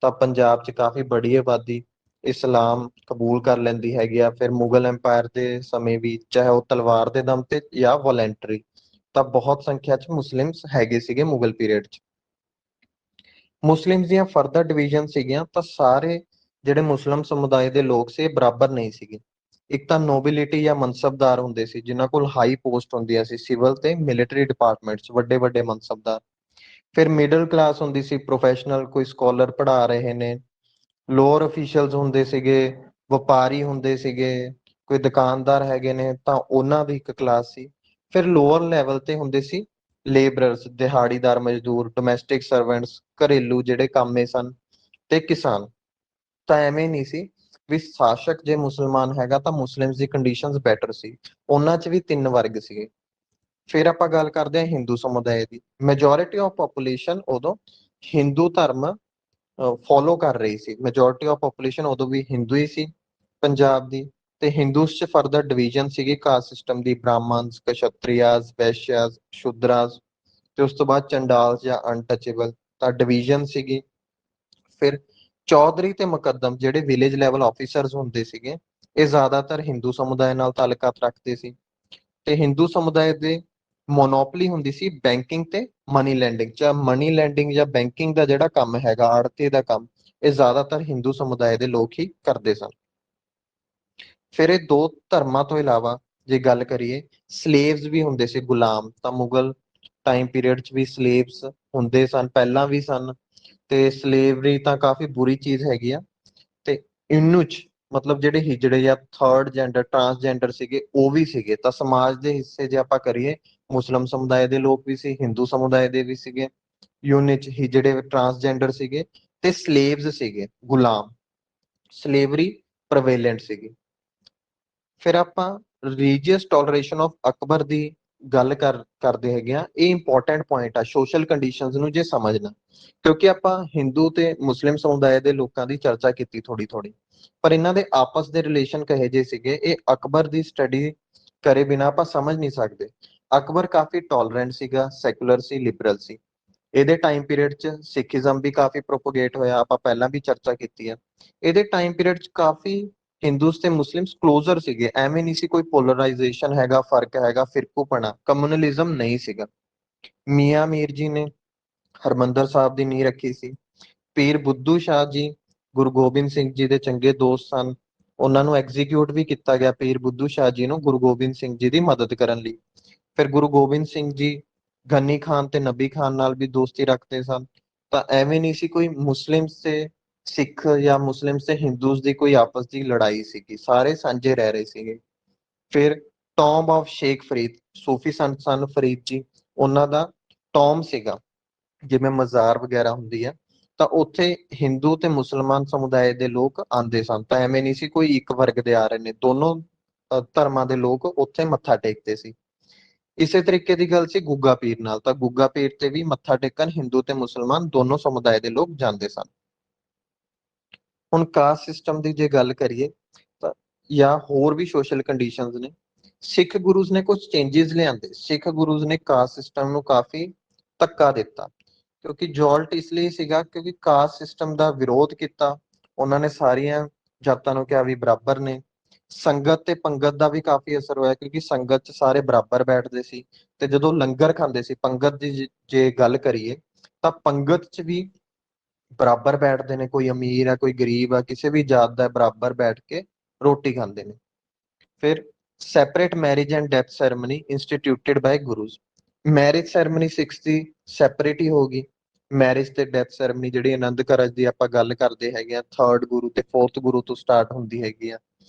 ਤਾਂ ਪੰਜਾਬ 'ਚ ਕਾਫੀ ਬੜੀ ਆਬਾਦੀ ਇਸਲਾਮ ਕਬੂਲ ਕਰ ਲੈਂਦੀ ਹੈਗੀ ਆ। ਫਿਰ ਮੁਗਲ ਐਮਪਾਇਰ ਦੇ ਸਮੇਂ ਵੀ, ਚਾਹੇ ਉਹ ਤਲਵਾਰ ਦੇ ਦਮ ਤੇ ਜਾਂ ਵੋਲੈਂਟਰੀ, ਤਾਂ ਬਹੁਤ ਸੰਖਿਆ 'ਚ ਮੁਸਲਿਮਸ ਹੈਗੇ ਸੀਗੇ ਮੁਗਲ ਪੀਰੀਅਡ 'ਚ। ਮੁਸਲਿਮਸ ਦੀਆਂ ਫਰਦਰ ਡਿਵੀਜ਼ਨ ਸੀਗੀਆਂ, ਤਾਂ ਸਾਰੇ ਜਿਹੜੇ ਮੁਸਲਿਮ ਸਮੁਦਾਇ ਦੇ ਲੋਕ ਸੀ ਇਹ ਬਰਾਬਰ ਨਹੀਂ ਸੀਗੇ। ਇੱਕ ਤਾਂ ਨੋਬਿਲਿਟੀ ਜਾਂ ਮਨਸਬਦਾਰ ਹੁੰਦੇ ਸੀ, ਜਿਨ੍ਹਾਂ ਕੋਲ ਹਾਈ ਪੋਸਟ ਹੁੰਦੀਆਂ ਸੀ, ਸਿਵਲ ਤੇ ਮਿਲਟਰੀ ਡਿਪਾਰਟਮੈਂਟਸ, ਵੱਡੇ ਵੱਡੇ ਮਨਸਬਦਾਰ। ਫਿਰ ਮਿਡਲ ਕਲਾਸ ਹੁੰਦੀ ਸੀ, ਪ੍ਰੋਫੈਸ਼ਨਲ, ਕੋਈ ਸਕਾਲਰ ਪੜ੍ਹਾ ਰਹੇ ਨੇ। ਲੋਅਰ ਅਫੀਸ਼ੀਅਲਸ ਹੁੰਦੇ ਸੀਗੇ, ਵਪਾਰੀ ਹੁੰਦੇ ਸੀਗੇ, ਕੋਈ ਦੁਕਾਨਦਾਰ ਹੈਗੇ ਨੇ, ਤਾਂ ਉਹਨਾਂ ਦੀ ਇੱਕ ਕਲਾਸ ਸੀ। ਫਿਰ ਲੋਅਰ ਲੈਵਲ ਤੇ ਹੁੰਦੇ ਸੀ ਲੇਬਰਰਸ, ਦਿਹਾੜੀਦਾਰ ਮਜ਼ਦੂਰ, ਡੋਮੈਸਟਿਕ ਸਰਵੈਂਟਸ, ਘਰੇਲੂ ਜਿਹੜੇ ਕਾਮੇ ਸਨ, ਤੇ ਕਿਸਾਨ। ਤਾਂ ਐਵੇਂ ਨਹੀਂ ਸੀ ਵੀ ਸ਼ਾਸਕ ਜੇ ਮੁਸਲਮਾਨ ਹੈਗਾ ਤਾਂ ਮੁਸਲਿਮਸ ਦੀ ਕੰਡੀਸ਼ਨਸ ਬੈਟਰ ਸੀ। ਉਹਨਾਂ 'ਚ ਵੀ ਤਿੰਨ ਵਰਗ ਸੀਗੇ। ਫਿਰ ਆਪਾਂ ਗੱਲ ਕਰਦੇ ਹਾਂ ਹਿੰਦੂ ਸਮੁਦਾਇ ਦੀ। ਮੈਜੋਰਿਟੀ ਆਫ ਪੋਪੂਲੇਸ਼ਨ ਉਦੋਂ ਹਿੰਦੂ ਧਰਮ ਫੋਲੋ ਕਰ ਰਹੀ ਸੀ। ਮੈਜੋਰਿਟੀ ਆਫ ਪੋਪੂਲੇਸ਼ਨ ਉਦੋਂ ਵੀ ਹਿੰਦੂ ਹੀ ਸੀ ਪੰਜਾਬ ਦੀ। ਤੇ ਹਿੰਦੂਸ 'ਚ ਫਰਦਰ ਡਿਵੀਜ਼ਨ ਸੀਗੀ ਕਾਸਟ ਸਿਸਟਮ ਦੀ, ਬ੍ਰਾਹਮਣਸ, ਕਸ਼ਤਰੀਆਸ, ਵੈਸ਼ਿਆਸ, ਸ਼ੂਦਰਾਸ, ਤੇ ਉਸ ਤੋਂ ਬਾਅਦ ਚੰਡਾਲ ਜਾਂ ਅਨਟਚੇਬਲ, ਤਾਂ ਡਿਵੀਜ਼ਨ ਸੀਗੀ। ਫਿਰ ਚੌਧਰੀ ਤੇ ਮੁਕੱਦਮ ਜਿਹੜੇ ਵਿਲੇਜ ਲੈਵਲ ਆਫੀਸਰਸ ਹੁੰਦੇ ਸੀਗੇ, ਇਹ ਜ਼ਿਆਦਾਤਰ ਹਿੰਦੂ ਸਮੁਦਾਇ ਨਾਲ ਤਾਲੁਕਾਤ ਰੱਖਦੇ ਸੀ। ਤੇ ਹਿੰਦੂ ਸਮੁਦਾਇ ਦੇ ਮੋਨੋਪਲੀ ਹੁੰਦੀ ਸੀ ਬੈਂਕਿੰਗ ਤੇ ਮਨੀ ਲੈਂਡਿੰਗ, ਜਾਂ ਮਨੀ ਲੈਂਡਿੰਗ ਜਾਂ ਬੈਂਕਿੰਗ ਦਾ ਜਿਹੜਾ ਕੰਮ ਹੈਗਾ, ਆੜਤੀ ਦਾ ਕੰਮ, ਇਹ ਜ਼ਿਆਦਾਤਰ ਹਿੰਦੂ ਸਮੁਦਾਇ ਦੇ ਲੋਕ ਹੀ ਕਰਦੇ ਸਨ। ਫਿਰ ਇਹ ਦੋ ਧਰਮਾਂ ਤੋਂ ਇਲਾਵਾ ਜੇ ਗੱਲ ਕਰੀਏ, ਸਲੇਵਸ ਵੀ ਹੁੰਦੇ ਸੀ, ਗੁਲਾਮ। ਤਾਂ ਮੁਗਲ ਟਾਈਮ ਪੀਰੀਅਡ 'ਚ ਵੀ ਸਲੇਵਸ ਹੁੰਦੇ ਸਨ, ਪਹਿਲਾਂ ਵੀ ਸਨ। ਤੇ ਸਲੇਵਰੀ ਤਾਂ ਕਾਫੀ ਬੁਰੀ ਚੀਜ਼ ਹੈਗੀ ਆ। ਤੇ ਇਨੂਚ ਮਤਲਬ ਜਿਹੜੇ ਹਿਜੜੇ ਜਾਂ ਥਰਡ ਜੈਂਡਰ, ਟਰਾਂਸਜੈਂਡਰ ਸੀਗੇ, ਉਹ ਵੀ ਸੀਗੇ। ਤਾਂ ਸਮਾਜ ਦੇ ਹਿੱਸੇ ਜੇ ਆਪਾਂ ਕਰੀਏ, ਮੁਸਲਿਮ ਸਮੁਦਾਇ ਦੇ ਲੋਕ ਵੀ ਸੀ, ਹਿੰਦੂ ਸਮੁਦਾਇ ਦੇ ਵੀ ਸੀਗੇ। ਯੂਨਿਟ ਹਿਜੜੇ, ਟਰਾਂਸਜੈਂਡਰ ਸੀਗੇ, ਤੇ ਸਲੇਵਸ ਸੀਗੇ, ਗੁਲਾਮ। ਸਲੇਵਰੀ ਪ੍ਰਵੇਲੈਂਟ ਸੀਗੀ। ਫਿਰ ਆਪਾਂ ਰਿਲੀਜੀਅਸ ਟੋਲਰੇਸ਼ਨ ਆਫ ਅਕਬਰ ਦੀ ਗੱਲ ਕਰਦੇ ਹੈਗੇ ਆ। ਇਹ ਇੰਪੋਰਟੈਂਟ ਪੁਆਇੰਟ ਆ ਸੋਸ਼ਲ ਕੰਡੀਸ਼ਨਸ ਨੂੰ ਜੇ ਸਮਝਣਾ, ਕਿਉਂਕਿ ਆਪਾਂ ਹਿੰਦੂ ਤੇ ਮੁਸਲਿਮ ਸਮੁਦਾਇ ਦੇ ਲੋਕਾਂ ਦੀ ਚਰਚਾ ਕੀਤੀ ਥੋੜੀ ਥੋੜੀ, ਪਰ ਇਹਨਾਂ ਦੇ ਆਪਸ ਦੇ ਰਿਲੇਸ਼ਨ ਕਹੇ ਜੇ ਸੀਗੇ, ਇਹ ਅਕਬਰ ਦੀ ਸਟੱਡੀ ਕਰੇ ਬਿਨਾਂ ਆਪਾਂ ਸਮਝ ਨਹੀਂ ਸਕਦੇ। ਅਕਬਰ ਕਾਫੀ ਟੋਲਰੈਂਟ ਸੀਗਾ, ਸੈਕੂਲਰ ਸੀ, ਲਿਬਰਲ ਸੀ। ਇਹਦੇ ਟਾਈਮ ਪੀਰੀਅਡ 'ਚ ਸਿੱਖੀਜ਼ਮ ਵੀ ਕਾਫੀ ਪ੍ਰੋਪੋਗੇਟ ਹੋਇਆ, ਆਪਾਂ ਪਹਿਲਾਂ ਵੀ ਚਰਚਾ ਕੀਤੀ ਆ। ਇਹਦੇ ਟਾਈਮ ਪੀਰੀਅਡ 'ਚ ਕਾਫੀ ਹਿੰਦੂਸ ਤੇ ਮੁਸਲਿਮਸ ਕਲੋਜ਼ਰ ਸੀਗੇ। ਐਵੇਂ ਨਹੀਂ ਸੀ ਕੋਈ ਪੋਲਰਾਈਜੇਸ਼ਨ ਹੈਗਾ, ਫਰਕ ਹੈਗਾ, ਫਿਰਕੂਪਣਾ, ਕਮਿਊਨਲਿਜ਼ਮ ਨਹੀਂ ਸੀਗਾ। ਮੀਆਂ ਮੀਰ ਜੀ ਨੇ ਹਰਮੰਦਰ ਸਾਹਿਬ ਦੀ ਨੀਂਹ ਰੱਖੀ ਸੀ। ਪੀਰ ਬੁੱਧੂ ਸ਼ਾਹ ਜੀ ਗੁਰੂ ਗੋਬਿੰਦ ਸਿੰਘ ਜੀ ਦੇ ਚੰਗੇ ਦੋਸਤ ਸਨ। ਉਹਨਾਂ ਨੂੰ ਐਗਜ਼ੀਕਿਊਟ ਵੀ ਕੀਤਾ ਗਿਆ, ਪੀਰ ਬੁੱਧੂ ਸ਼ਾਹ ਜੀ ਨੂੰ, ਗੁਰੂ ਗੋਬਿੰਦ ਸਿੰਘ ਜੀ ਦੀ ਮਦਦ ਕਰਨ ਲਈ। ਫਿਰ ਗੁਰੂ ਗੋਬਿੰਦ ਸਿੰਘ ਜੀ ਗਨੀ ਖਾਨ ਤੇ ਨਬੀ ਖਾਨ ਨਾਲ ਵੀ ਦੋਸਤੀ ਰੱਖਦੇ ਸਨ। ਤਾਂ ਐਵੇਂ ਨਹੀਂ ਸੀ ਕੋਈ ਮੁਸਲਿਮ ਤੇ ਸਿੱਖ ਜਾਂ ਮੁਸਲਿਮ ਤੇ ਹਿੰਦੂਸ ਦੀ ਕੋਈ ਆਪਸ ਦੀ ਲੜਾਈ ਸੀਗੀ, ਸਾਰੇ ਸਾਂਝੇ ਰਹਿ ਰਹੇ ਸੀਗੇ। ਫਿਰ ਟੌਮ ਆਫ ਸ਼ੇਖ ਫਰੀਦ, ਸੂਫੀ ਸੰਤ ਸਨ ਫਰੀਦ ਜੀ, ਉਹਨਾਂ ਦਾ ਟੌਮ ਸੀਗਾ, ਜਿਵੇਂ ਮਜ਼ਾਰ ਵਗੈਰਾ ਹੁੰਦੀ ਹੈ। ਤਾਂ ਉੱਥੇ ਹਿੰਦੂ ਤੇ ਮੁਸਲਮਾਨ ਸਮੁਦਾਇ ਦੇ ਲੋਕ ਆਉਂਦੇ ਸਨ। ਤਾਂ ਐਵੇਂ ਨਹੀਂ ਸੀ ਕੋਈ ਇੱਕ ਵਰਗ ਦੇ ਆ ਰਹੇ ਨੇ, ਦੋਨੋਂ ਧਰਮਾਂ ਦੇ ਲੋਕ ਉੱਥੇ ਮੱਥਾ ਟੇਕਦੇ ਸੀ। ਇਸੇ ਤਰੀਕੇ ਦੀ ਗੱਲ ਸੀ ਗੁੱਗਾ ਪੀਰ ਨਾਲ। ਤਾਂ ਗੁੱਗਾ ਪੀਰ ਤੇ ਵੀ ਮੱਥਾ ਟੇਕਣ ਹਿੰਦੂ ਤੇ ਮੁਸਲਮਾਨ ਦੋਨੋਂ ਸਮੁਦਾਇ ਦੇ ਲੋਕ ਜਾਂਦੇ ਸਨ। ਹੁਣ ਕਾਸਟ ਸਿਸਟਮ ਦੀ ਜੇ ਗੱਲ ਕਰੀਏ, ਤਾਂ ਜਾਂ ਹੋਰ ਵੀ ਸੋਸ਼ਲ ਕੰਡੀਸ਼ਨਸ ਨੇ। ਸਿੱਖ ਗੁਰੂਜ਼ ਨੇ ਕੁਝ ਚੇਂਜਸ ਲਿਆਂਦੇ। ਸਿੱਖ ਗੁਰੂਜ਼ ਨੇ ਕਾਸਟ ਸਿਸਟਮ ਨੂੰ ਕਾਫੀ ਧੱਕਾ ਦਿੱਤਾ, ਕਿਉਂਕਿ ਜੌਲਟ ਇਸ ਲਈ ਸੀਗਾ ਕਿਉਂਕਿ ਕਾਸਟ ਸਿਸਟਮ ਦਾ ਵਿਰੋਧ ਕੀਤਾ। ਉਹਨਾਂ ਨੇ ਸਾਰੀਆਂ ਜਾਤਾਂ ਨੂੰ ਕਿਹਾ ਵੀ ਬਰਾਬਰ ਨੇ। ਸੰਗਤ ਤੇ ਪੰਗਤ ਦਾ ਵੀ ਕਾਫੀ ਅਸਰ ਹੋਇਆ, ਕਿਉਂਕਿ ਸੰਗਤ 'ਚ ਸਾਰੇ ਬਰਾਬਰ ਬੈਠਦੇ ਸੀ, ਤੇ ਜਦੋਂ ਲੰਗਰ ਖਾਂਦੇ ਸੀ ਪੰਗਤ ਦੀ ਜੇ ਗੱਲ ਕਰੀਏ ਤਾਂ ਪੰਗਤ 'ਚ ਵੀ ਬਰਾਬਰ ਬੈਠਦੇ ਨੇ, ਕੋਈ ਅਮੀਰ ਹੈ ਕੋਈ ਗਰੀਬ ਹੈ, ਕਿਸੇ ਵੀ ਜਾਤ ਦਾ ਬਰਾਬਰ ਬੈਠ ਕੇ ਰੋਟੀ ਖਾਂਦੇ ਨੇ। ਫਿਰ separate marriage and death ceremony instituted by Gurus. Marriage ceremony Sikhs ਦੀ ਸੈਪਰੇਟ ਹੀ ਹੋਗੀ। ਮੈਰਿਜ ਤੇ ਡੈਥ ਸੈਰੇਮਨੀ ਜਿਹੜੀ ਆਨੰਦ ਕਾਰਜ ਦੀ ਆਪਾਂ ਗੱਲ ਕਰਦੇ ਹੈਗੇ ਆ, ਥਰਡ ਗੁਰੂ ਤੇ ਫੋਰਥ ਗੁਰੂ ਤੋਂ ਸਟਾਰਟ ਹੁੰਦੀ ਹੈਗੀ ਆ।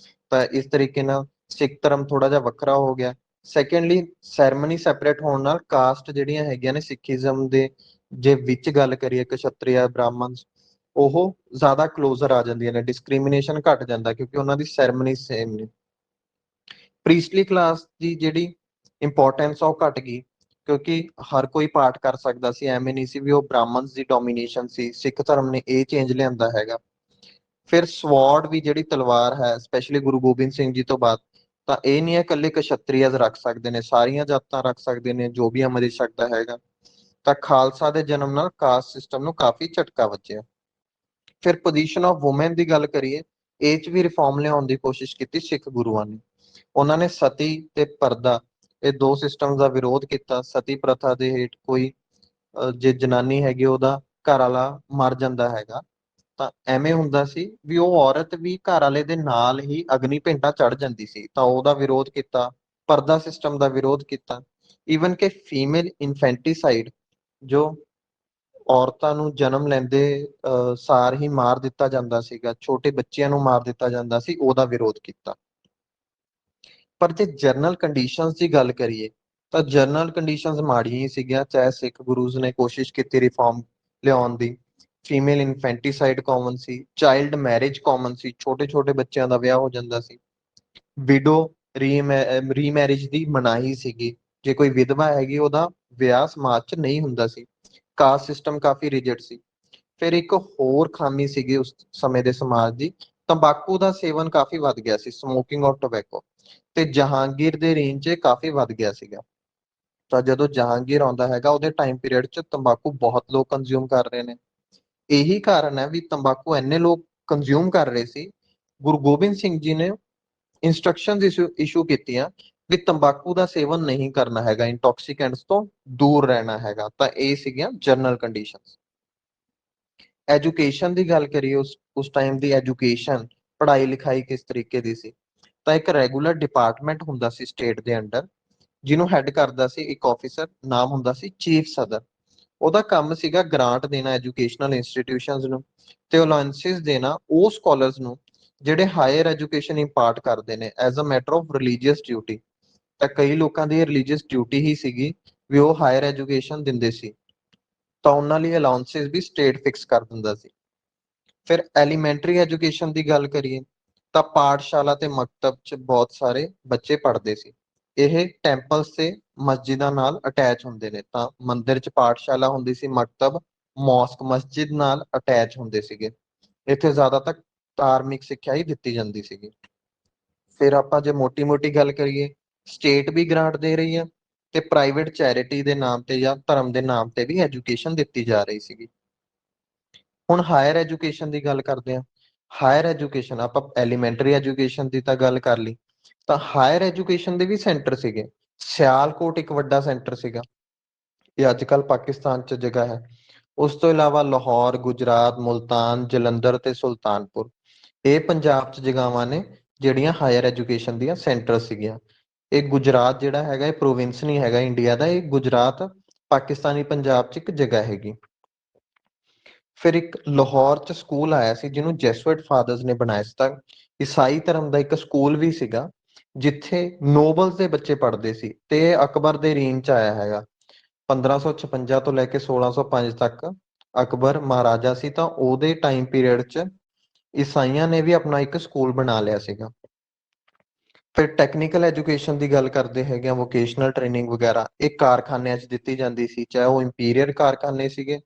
ਤਾਂ ਇਸ ਤਰੀਕੇ ਨਾਲ ਸਿੱਖ ਧਰਮ ਥੋੜਾ ਜਿਹਾ ਵੱਖਰਾ ਹੋ ਗਿਆ। ਸੈਕੰਡਲੀ ਸੈਰੇਮਨੀ ਸੈਪਰੇਟ ਹੋਣ ਨਾਲ ਕਾਸਟ ਜਿਹੜੀਆਂ ਹੈਗੀਆਂ ਨੇ ਸਿੱਖੀਜ਼ਮ ਦੇ ਜੇ ਵਿੱਚ ਗੱਲ ਕਰੀਏ ਕਸ਼ਤਰੀਆ ਬ੍ਰਾਹਮਣ, ਉਹ ਜ਼ਿਆਦਾ ਕਲੋਜ਼ਰ ਆ ਜਾਂਦੀਆਂ ਨੇ, ਡਿਸਕ੍ਰਿਮੀਨੇਸ਼ਨ ਘਟ ਜਾਂਦਾ ਕਿਉਂਕਿ ਉਹਨਾਂ ਦੀ ਸੈਰੇਮਨੀ ਸੇਮ ਨੇ। ਪ੍ਰੀਸਟਲੀ ਕਲਾਸ ਦੀ ਜਿਹੜੀ ਇੰਪੋਰਟੈਂਸ ਆ ਉਹ ਘਟ ਗਈ, ਕਿਉਂਕਿ ਹਰ ਕੋਈ ਪਾਠ ਕਰ ਸਕਦਾ ਸੀ, ਐਵੇਂ ਨਹੀਂ ਸੀ ਵੀ ਉਹ ਬ੍ਰਾਹਮਣਸ ਦੀ ਡੋਮੀਨੇਸ਼ਨ ਸੀ। ਸਿੱਖ ਧਰਮ ਨੇ ਇਹ ਚੇਂਜ ਲਿਆਂਦਾ ਹੈਗਾ। ਫਿਰ ਸਵॉर्ड ਵੀ ਜਿਹੜੀ ਤਲਵਾਰ ਹੈ, ਸਪੈਸ਼ਲੀ ਗੁਰੂ ਗੋਬਿੰਦ ਸਿੰਘ ਜੀ ਤੋਂ ਬਾਅਦ, ਤਾਂ ਇਹ ਨਹੀਂ ਹੈ ਇਕੱਲੇ ਕਸ਼ਤਰੀਅਜ਼ ਰੱਖ ਸਕਦੇ ਨੇ, ਸਾਰੀਆਂ ਜਾਤਾਂ ਰੱਖ ਸਕਦੇ ਨੇ, ਜੋ ਵੀ ਅੰਮ੍ਰਿਤ ਛਕਦਾ ਹੈਗਾ। ਤਾਂ ਖਾਲਸਾ ਦੇ ਜਨਮ ਨਾਲ ਕਾਸਟ ਸਿਸਟਮ ਨੂੰ ਕਾਫੀ ਝਟਕਾ ਵੱਜਿਆ। ਫਿਰ ਪੋਜੀਸ਼ਨ ਆਫ ਵੂਮਨ ਦੀ ਗੱਲ ਕਰੀਏ, ਇਹ 'ਚ ਵੀ ਰਿਫਾਰਮ ਲਿਆਉਣ ਦੀ ਕੋਸ਼ਿਸ਼ ਕੀਤੀ ਸਿੱਖ ਗੁਰੂਆਂ ਨੇ। ਉਹਨਾਂ ਨੇ ਸਤੀ ਤੇ ਪਰਦਾ, ਇਹ ਦੋ ਸਿਸਟਮ ਦਾ ਵਿਰੋਧ ਕੀਤਾ। ਸਤੀ ਪ੍ਰਥਾ ਦੇ ਹੇਠ ਕੋਈ ਜੇ ਜਨਾਨੀ ਹੈਗੀ ਉਹਦਾ ਘਰ ਵਾਲਾ ਮਰ ਜਾਂਦਾ ਹੈਗਾ, ਤਾਂ ਐਵੇਂ ਹੁੰਦਾ ਸੀ ਵੀ ਉਹ ਔਰਤ ਵੀ ਘਰ ਵਾਲੇ ਦੇ ਨਾਲ ਹੀ ਅਗਨੀ ਭੇਂਟਾ ਚੜ ਜਾਂਦੀ ਸੀ, ਤਾਂ ਉਹਦਾ ਵਿਰੋਧ ਕੀਤਾ। ਪਰਦਾ ਸਿਸਟਮ ਦਾ ਵਿਰੋਧ ਕੀਤਾ। ਈਵਨ ਕਿ ਫੀਮੇਲ ਇਨਫੈਂਟੀਸਾਈਡ, ਜੋ ਔਰਤਾਂ ਨੂੰ ਜਨਮ ਲੈਂਦੇ ਸਾਰ ਹੀ ਮਾਰ ਦਿੱਤਾ ਜਾਂਦਾ ਸੀਗਾ, ਛੋਟੇ ਬੱਚਿਆਂ ਨੂੰ ਮਾਰ ਦਿੱਤਾ ਜਾਂਦਾ ਸੀ, ਉਹਦਾ ਵਿਰੋਧ ਕੀਤਾ। ਪਰ ਜੇ ਜਨਰਲ ਕੰਡੀਸ਼ਨਸ ਦੀ ਗੱਲ ਕਰੀਏ ਤਾਂ ਜਨਰਲ ਕੰਡੀਸ਼ਨਸ ਮਾੜੀਆਂ ਹੀ ਸੀਗੀਆਂ, ਚਾਹੇ ਸਿੱਖ ਗੁਰੂਜ਼ ਨੇ ਕੋਸ਼ਿਸ਼ ਕੀਤੀ ਰਿਫਾਰਮ ਲਿਆਉਣ ਦੀ। ਫੀਮੇਲ ਇਨਫੈਂਟੀਸਾਈਡ ਕਾਮਨ ਸੀ, ਚਾਈਲਡ ਮੈਰਿਜ ਕਾਮਨ ਸੀ, ਛੋਟੇ ਛੋਟੇ ਬੱਚਿਆਂ ਦਾ ਵਿਆਹ ਹੋ ਜਾਂਦਾ ਸੀ। ਵਿਡੋ ਰੀਮੈਰਿਜ ਦੀ ਮਨਾਹੀ ਸੀਗੀ, ਜੇ ਕੋਈ ਵਿਧਵਾ ਹੈਗੀ ਉਹਦਾ ਵਿਆਹ ਸਮਾਜ 'ਚ ਨਹੀਂ ਹੁੰਦਾ ਸੀ। ਕਾਸਟ ਸਿਸਟਮ ਕਾਫੀ ਰਿਜਿਡ ਸੀ। ਫਿਰ ਇੱਕ ਹੋਰ ਖਾਮੀ ਸੀਗੀ ਉਸ ਸਮੇਂ ਦੇ ਸਮਾਜ ਦੀ, ਤੰਬਾਕੂ ਦਾ ਸੇਵਨ ਕਾਫੀ ਵੱਧ ਗਿਆ ਸੀ, ਸਮੋਕਿੰਗ ਆਫ ਟੋਬੈਕੋ, ਤੇ ਜਹਾਂਗੀਰ ਦੇ ਰੇਂਜ 'ਚ ਕਾਫੀ ਵੱਧ ਗਿਆ ਸੀਗਾ। ਤਾਂ ਜਦੋਂ ਜਹਾਂਗੀਰ ਆਉਂਦਾ ਹੈਗਾ ਉਹਦੇ ਟਾਈਮ ਪੀਰੀਅਡ 'ਚ ਤੰਬਾਕੂ ਬਹੁਤ ਲੋਕ ਕੰਜ਼ਿਊਮ ਕਰ ਰਹੇ ਨੇ। ਇਹੀ ਕਾਰਨ ਹੈ ਵੀ ਤੰਬਾਕੂ ਇੰਨੇ ਲੋਕ ਕੰਜ਼ਿਊਮ ਕਰ ਰਹੇ ਸੀ, ਗੁਰੂ ਗੋਬਿੰਦ ਸਿੰਘ ਜੀ ਨੇ ਇੰਸਟਰਕਸ਼ਨਸ ਇਸ਼ੂ ਕੀਤੀਆਂ ਵੀ ਤੰਬਾਕੂ ਦਾ ਸੇਵਨ ਨਹੀਂ ਕਰਨਾ ਹੈਗਾ, ਇੰਟੌਕਸੀਕੈਂਟਸ ਤੋਂ ਦੂਰ ਰਹਿਣਾ ਹੈਗਾ। ਤਾਂ ਇਹ ਸੀਗੀਆਂ ਜਨਰਲ ਕੰਡੀਸ਼ਨਸ। ਐਜੂਕੇਸ਼ਨ ਦੀ ਗੱਲ ਕਰੀਏ, ਉਸ ਟਾਈਮ ਦੀ ਐਜੂਕੇਸ਼ਨ, ਪੜ੍ਹਾਈ ਲਿਖਾਈ ਕਿਸ ਤਰੀਕੇ ਦੀ ਸੀ, ਤਾਂ ਇੱਕ ਰੈਗੂਲਰ ਡਿਪਾਰਟਮੈਂਟ ਹੁੰਦਾ ਸੀ ਸਟੇਟ ਦੇ ਅੰਡਰ, ਜਿਹਨੂੰ ਹੈਡ ਕਰਦਾ ਸੀ ਇੱਕ ਆਫੀਸਰ, ਨਾਮ ਹੁੰਦਾ ਸੀ ਚੀਫ ਸਦਰ। ਉਹਦਾ ਕੰਮ ਸੀਗਾ ਗ੍ਰਾਂਟ ਦੇਣਾ ਐਜੂਕੇਸ਼ਨਲ ਇੰਸਟੀਟਿਊਸ਼ਨਸ ਨੂੰ, ਤੇ ਅਲਾਇੰਸਿਸ ਦੇਣਾ ਉਹ ਸਕਾਲਰਸ ਨੂੰ ਜਿਹੜੇ ਹਾਇਰ ਐਜੂਕੇਸ਼ਨ ਇੰਪਾਰਟ ਕਰਦੇ ਨੇ as a matter of religious duty. ਤਾਂ ਕਈ ਲੋਕਾਂ ਦੀ ਰਿਲੀਜੀਅਸ ਡਿਊਟੀ ਹੀ ਸੀਗੀ ਵੀ ਉਹ ਹਾਇਰ ਐਜੂਕੇਸ਼ਨ ਦਿੰਦੇ ਸੀ, ਤਾਂ ਉਹਨਾਂ ਲਈ ਅਲਾਉਂਸਸ ਵੀ ਸਟੇਟ ਫਿਕਸ ਕਰ ਦਿੰਦਾ ਸੀ। ਫਿਰ ਐਲੀਮੈਂਟਰੀ ਐਜੂਕੇਸ਼ਨ ਦੀ ਗੱਲ ਕਰੀਏ ਤਾਂ ਪਾਠਸ਼ਾਲਾ ਤੇ ਮਕਤਬ 'ਚ ਬਹੁਤ ਸਾਰੇ ਬੱਚੇ ਪੜ੍ਹਦੇ ਸੀ। ਇਹ ਟੈਂਪਲਸ ਤੇ ਮਸਜਿਦਾਂ ਨਾਲ ਅਟੈਚ ਹੁੰਦੇ ਨੇ, ਤਾਂ ਮੰਦਿਰ 'ਚ ਪਾਠਸ਼ਾਲਾ ਹੁੰਦੀ ਸੀ, ਮਕਤਬ ਮੌਸਕ ਮਸਜਿਦ ਨਾਲ ਅਟੈਚ ਹੁੰਦੇ ਸੀਗੇ। ਇੱਥੇ ਜ਼ਿਆਦਾਤਰ ਧਾਰਮਿਕ ਸਿੱਖਿਆ ਹੀ ਦਿੱਤੀ ਜਾਂਦੀ ਸੀਗੀ। ਫਿਰ ਆਪਾਂ ਜੇ ਮੋਟੀ-ਮੋਟੀ ਗੱਲ ਕਰੀਏ, ਸਟੇਟ ਵੀ ਗ੍ਰਾਂਟ ਦੇ ਰਹੀ ਹੈ ਤੇ ਪ੍ਰਾਈਵੇਟ ਚੈਰਿਟੀ ਦੇ ਨਾਮ ਤੇ ਜਾਂ ਧਰਮ ਦੇ ਨਾਮ ਤੇ ਵੀ ਐਜੂਕੇਸ਼ਨ ਦਿੱਤੀ ਜਾ ਰਹੀ ਸੀਗੀ। ਹੁਣ ਹਾਇਰ ਐਜੂਕੇਸ਼ਨ ਦੀ ਗੱਲ ਕਰਦੇ ਹਾਂ। ਹਾਇਰ ਐਜੂਕੇਸ਼ਨ, ਆਪਾਂ ਐਲੀਮੈਂਟਰੀ ਐਜੂਕੇਸ਼ਨ ਦੀ ਤਾਂ ਗੱਲ ਕਰ ਲਈ, ਤਾਂ ਹਾਇਰ ਐਜੂਕੇਸ਼ਨ ਦੇ ਵੀ ਸੈਂਟਰ ਸੀਗੇ। ਸਿਆਲਕੋਟ ਇੱਕ ਵੱਡਾ ਸੈਂਟਰ ਸੀਗਾ, ਇਹ ਅੱਜ ਕੱਲ੍ਹ ਪਾਕਿਸਤਾਨ 'ਚ ਜਗ੍ਹਾ ਹੈ। ਉਸ ਤੋਂ ਇਲਾਵਾ ਲਾਹੌਰ, ਗੁਜਰਾਤ, ਮੁਲਤਾਨ, ਜਲੰਧਰ ਤੇ ਸੁਲਤਾਨਪੁਰ, ਇਹ ਪੰਜਾਬ 'ਚ ਜਗ੍ਹਾਵਾਂ ਨੇ ਜਿਹੜੀਆਂ ਹਾਇਰ ਐਜੂਕੇਸ਼ਨ ਦੀਆਂ ਸੈਂਟਰ ਸੀਗੀਆਂ। ਇਹ ਗੁਜਰਾਤ ਜਿਹੜਾ ਹੈਗਾ ਇਹ ਪ੍ਰੋਵਿੰਸ ਨਹੀਂ ਹੈਗਾ ਇੰਡੀਆ ਦਾ, ਇਹ ਗੁਜਰਾਤ ਪਾਕਿਸਤਾਨੀ ਪੰਜਾਬ 'ਚ ਇੱਕ ਜਗ੍ਹਾ ਹੈਗੀ। ਫਿਰ ਇੱਕ ਲਾਹੌਰ 'ਚ ਸਕੂਲ ਆਇਆ ਸੀ ਜਿਹਨੂੰ ਜੈਸੂਇਟ ਫਾਦਰਸ ਨੇ ਬਣਾਇਆ ਸੀ, ਤਾਂ ਈਸਾਈ ਧਰਮ ਦਾ ਇੱਕ ਸਕੂਲ ਵੀ ਸੀਗਾ ਜਿੱਥੇ ਨੋਬਲਸ ਦੇ ਬੱਚੇ ਪੜ੍ਹਦੇ ਸੀ, ਤੇ ਇਹ ਅਕਬਰ ਦੇ ਰੇਂਜ 'ਚ ਆਇਆ ਹੈਗਾ। 1556 ਤੋਂ ਲੈ ਕੇ 1605 ਤੱਕ ਅਕਬਰ ਮਹਾਰਾਜਾ ਸੀ, ਤਾਂ ਉਹਦੇ ਟਾਈਮ ਪੀਰੀਅਡ 'ਚ ਈਸਾਈਆਂ ਨੇ ਵੀ ਆਪਣਾ ਇੱਕ ਸਕੂਲ ਬਣਾ ਲਿਆ ਸੀਗਾ। ਫਿਰ ਟੈਕਨੀਕਲ ਐਜੂਕੇਸ਼ਨ ਦੀ ਗੱਲ ਕਰਦੇ ਹੈਗੇ ਆ, ਵੋਕੇਸ਼ਨਲ ਟ੍ਰੇਨਿੰਗ ਵਗੈਰਾ, ਇਹ ਕਾਰਖਾਨਿਆਂ 'ਚ ਦਿੱਤੀ ਜਾਂਦੀ ਸੀ, ਚਾਹੇ ਉਹ ਇੰਪੀਰੀਅਰ ਕਾਰਖਾਨੇ ਸੀਗੇ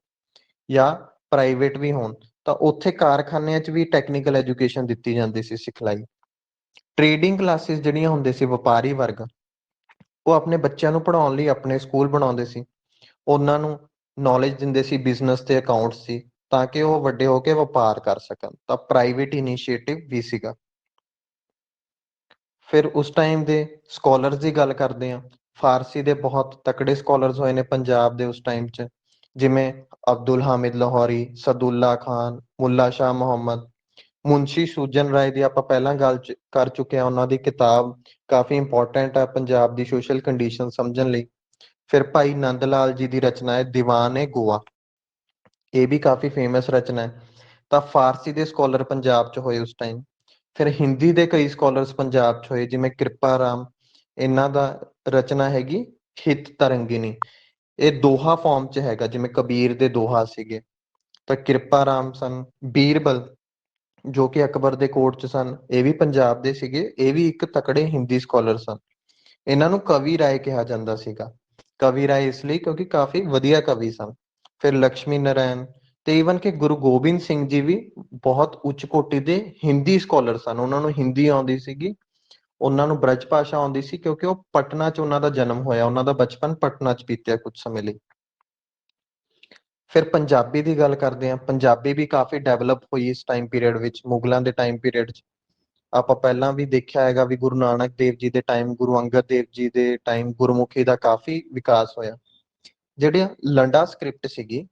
ਜਾਂ ਪ੍ਰਾਈਵੇਟ ਵੀ ਹੋਣ, ਤਾਂ ਉੱਥੇ ਕਾਰਖਾਨਿਆਂ 'ਚ ਵੀ ਟੈਕਨੀਕਲ ਐਜੂਕੇਸ਼ਨ ਦਿੱਤੀ ਜਾਂਦੀ ਸੀ, ਸਿਖਲਾਈ। ਟ੍ਰੇਡਿੰਗ ਕਲਾਸਿਸ ਜਿਹੜੀਆਂ ਹੁੰਦੇ ਸੀ, ਵਪਾਰੀ ਵਰਗ, ਉਹ ਆਪਣੇ ਬੱਚਿਆਂ ਨੂੰ ਪੜ੍ਹਾਉਣ ਲਈ ਆਪਣੇ ਸਕੂਲ ਬਣਾਉਂਦੇ ਸੀ। ਉਹਨਾਂ ਨੂੰ ਨੌਲੇਜ ਦਿੰਦੇ ਸੀ ਬਿਜ਼ਨਸ ਤੇ ਅਕਾਊਂਟਸ ਦੀ, ਤਾਂ ਕਿ ਉਹ ਵੱਡੇ ਹੋ ਕੇ ਵਪਾਰ ਕਰ ਸਕਣ। ਤਾਂ ਪ੍ਰਾਈਵੇਟ ਇਨੀਸ਼ੀਏਟਿਵ ਵੀ ਸੀਗਾ। ਫਿਰ ਉਸ ਟਾਈਮ ਦੇ ਸਕੋਲਰਸ ਦੀ ਗੱਲ ਕਰਦੇ ਹਾਂ। ਫਾਰਸੀ ਦੇ ਬਹੁਤ ਤਕੜੇ ਸਕੋਲਰਸ ਹੋਏ ਨੇ ਪੰਜਾਬ ਦੇ ਉਸ ਟਾਈਮ 'ਚ, ਜਿਵੇਂ ਅਬਦੁਲ ਹਾਮਿਦ ਲਾਹੌਰੀ, ਸਦੁੱਲਾ ਖਾਨ, ਮੁੱਲਾ ਸ਼ਾਹ ਮੁਹੰਮਦ, ਮੁਨਸ਼ੀ ਸੂਜਨ ਰਾਏ ਦੀ ਆਪਾਂ ਪਹਿਲਾਂ ਗੱਲ ਕਰ ਚੁੱਕੇ ਹਾਂ। ਉਹਨਾਂ ਦੀ ਕਿਤਾਬ ਕਾਫੀ ਇੰਪੋਰਟੈਂਟ ਹੈ ਪੰਜਾਬ ਦੀ ਸੋਸ਼ਲ ਕੰਡੀਸ਼ਨ ਸਮਝਣ ਲਈ। ਫਿਰ ਭਾਈ ਨੰਦ ਲਾਲ ਜੀ ਦੀ ਰਚਨਾ ਹੈ ਦੀਵਾਨ ਗੋਆ, ਇਹ ਵੀ ਕਾਫੀ ਫੇਮਸ ਰਚਨਾ ਹੈ। ਤਾਂ ਫਾਰਸੀ ਦੇ ਸਕੋਲਰ ਪੰਜਾਬ 'ਚ ਹੋਏ ਉਸ ਟਾਈਮ। ਫਿਰ ਹਿੰਦੀ ਦੇ ਕਈ ਸਕੋਲਰਸ ਪੰਜਾਬ 'ਚ ਹੋਏ, ਜਿਵੇਂ ਕਿਰਪਾ ਰਾਮ, ਇਹਨਾਂ ਦਾ ਰਚਨਾ ਹੈਗੀ ਹਿਤ ਤਰੰਗਿਨੀ। ਇਹ ਦੋਹਾ ਫਾਰਮ 'ਚ ਹੈਗਾ, ਜਿਵੇਂ ਕਬੀਰ ਦੇ ਦੋਹਾ ਸੀਗੇ। ਤਾਂ ਕਿਰਪਾ ਰਾਮ ਸਨ। ਬੀਰਬਲ, ਜੋ ਕਿ ਅਕਬਰ ਦੇ ਕੋਰਟ 'ਚ ਸਨ, ਇਹ ਵੀ ਪੰਜਾਬ ਦੇ ਸੀਗੇ। ਇਹ ਵੀ ਇੱਕ ਤਕੜੇ ਹਿੰਦੀ ਸਕੋਲਰ ਸਨ। ਇਹਨਾਂ ਨੂੰ ਕਵੀ ਰਾਏ ਕਿਹਾ ਜਾਂਦਾ ਸੀਗਾ। ਕਵੀ ਰਾਏ ਇਸ ਲਈ ਕਿਉਂਕਿ ਕਾਫੀ ਵਧੀਆ ਕਵੀ ਸਨ। ਫਿਰ ਲక్ష్ਮੀ ਨਾਰਾਇਣ, ਤੇ ਈਵਨ ਕਿ ਗੁਰੂ ਗੋਬਿੰਦ ਸਿੰਘ ਜੀ ਵੀ ਬਹੁਤ ਉੱਚ ਕੋਟੀ ਦੇ ਹਿੰਦੀ ਸਕੋਲਰ ਸਨ। ਉਹਨਾਂ ਨੂੰ ਹਿੰਦੀ ਆਉਂਦੀ ਸੀਗੀ, ਉਹਨਾਂ ਨੂੰ ਬ੍ਰਜ ਭਾਸ਼ਾ ਆਉਂਦੀ ਸੀ, ਕਿਉਂਕਿ ਉਹ ਪਟਨਾ 'ਚ ਉਹਨਾਂ ਦਾ ਜਨਮ ਹੋਇਆ। ਉਹਨਾਂ ਦਾ ਬਚਪਨ ਪਟਨਾ 'ਚ ਬੀਤਿਆ ਕੁਝ ਸਮੇਂ ਲਈ। ਫਿਰ ਪੰਜਾਬੀ ਦੀ ਗੱਲ ਕਰਦੇ ਹਾਂ। ਪੰਜਾਬੀ ਵੀ ਕਾਫੀ ਡੈਵਲਪ ਹੋਈ ਇਸ ਟਾਈਮ ਪੀਰੀਅਡ ਵਿੱਚ, ਮੁਗਲਾਂ ਦੇ ਟਾਈਮ ਪੀਰੀਅਡ 'ਚ। ਆਪਾਂ ਪਹਿਲਾਂ ਵੀ ਦੇਖਿਆ ਹੈਗਾ ਵੀ ਗੁਰੂ ਨਾਨਕ ਦੇਵ ਜੀ ਦੇ ਟਾਈਮ, ਗੁਰੂ ਅੰਗਦ ਦੇਵ ਜੀ ਦੇ ਟਾਈਮ ਗੁਰਮੁਖੀ ਦਾ ਕਾਫੀ ਵਿਕਾਸ ਹੋਇਆ। ਜਿਹੜੀ ਲੰਡਾ ਸਕ੍ਰਿਪਟ ਸੀਗੀ,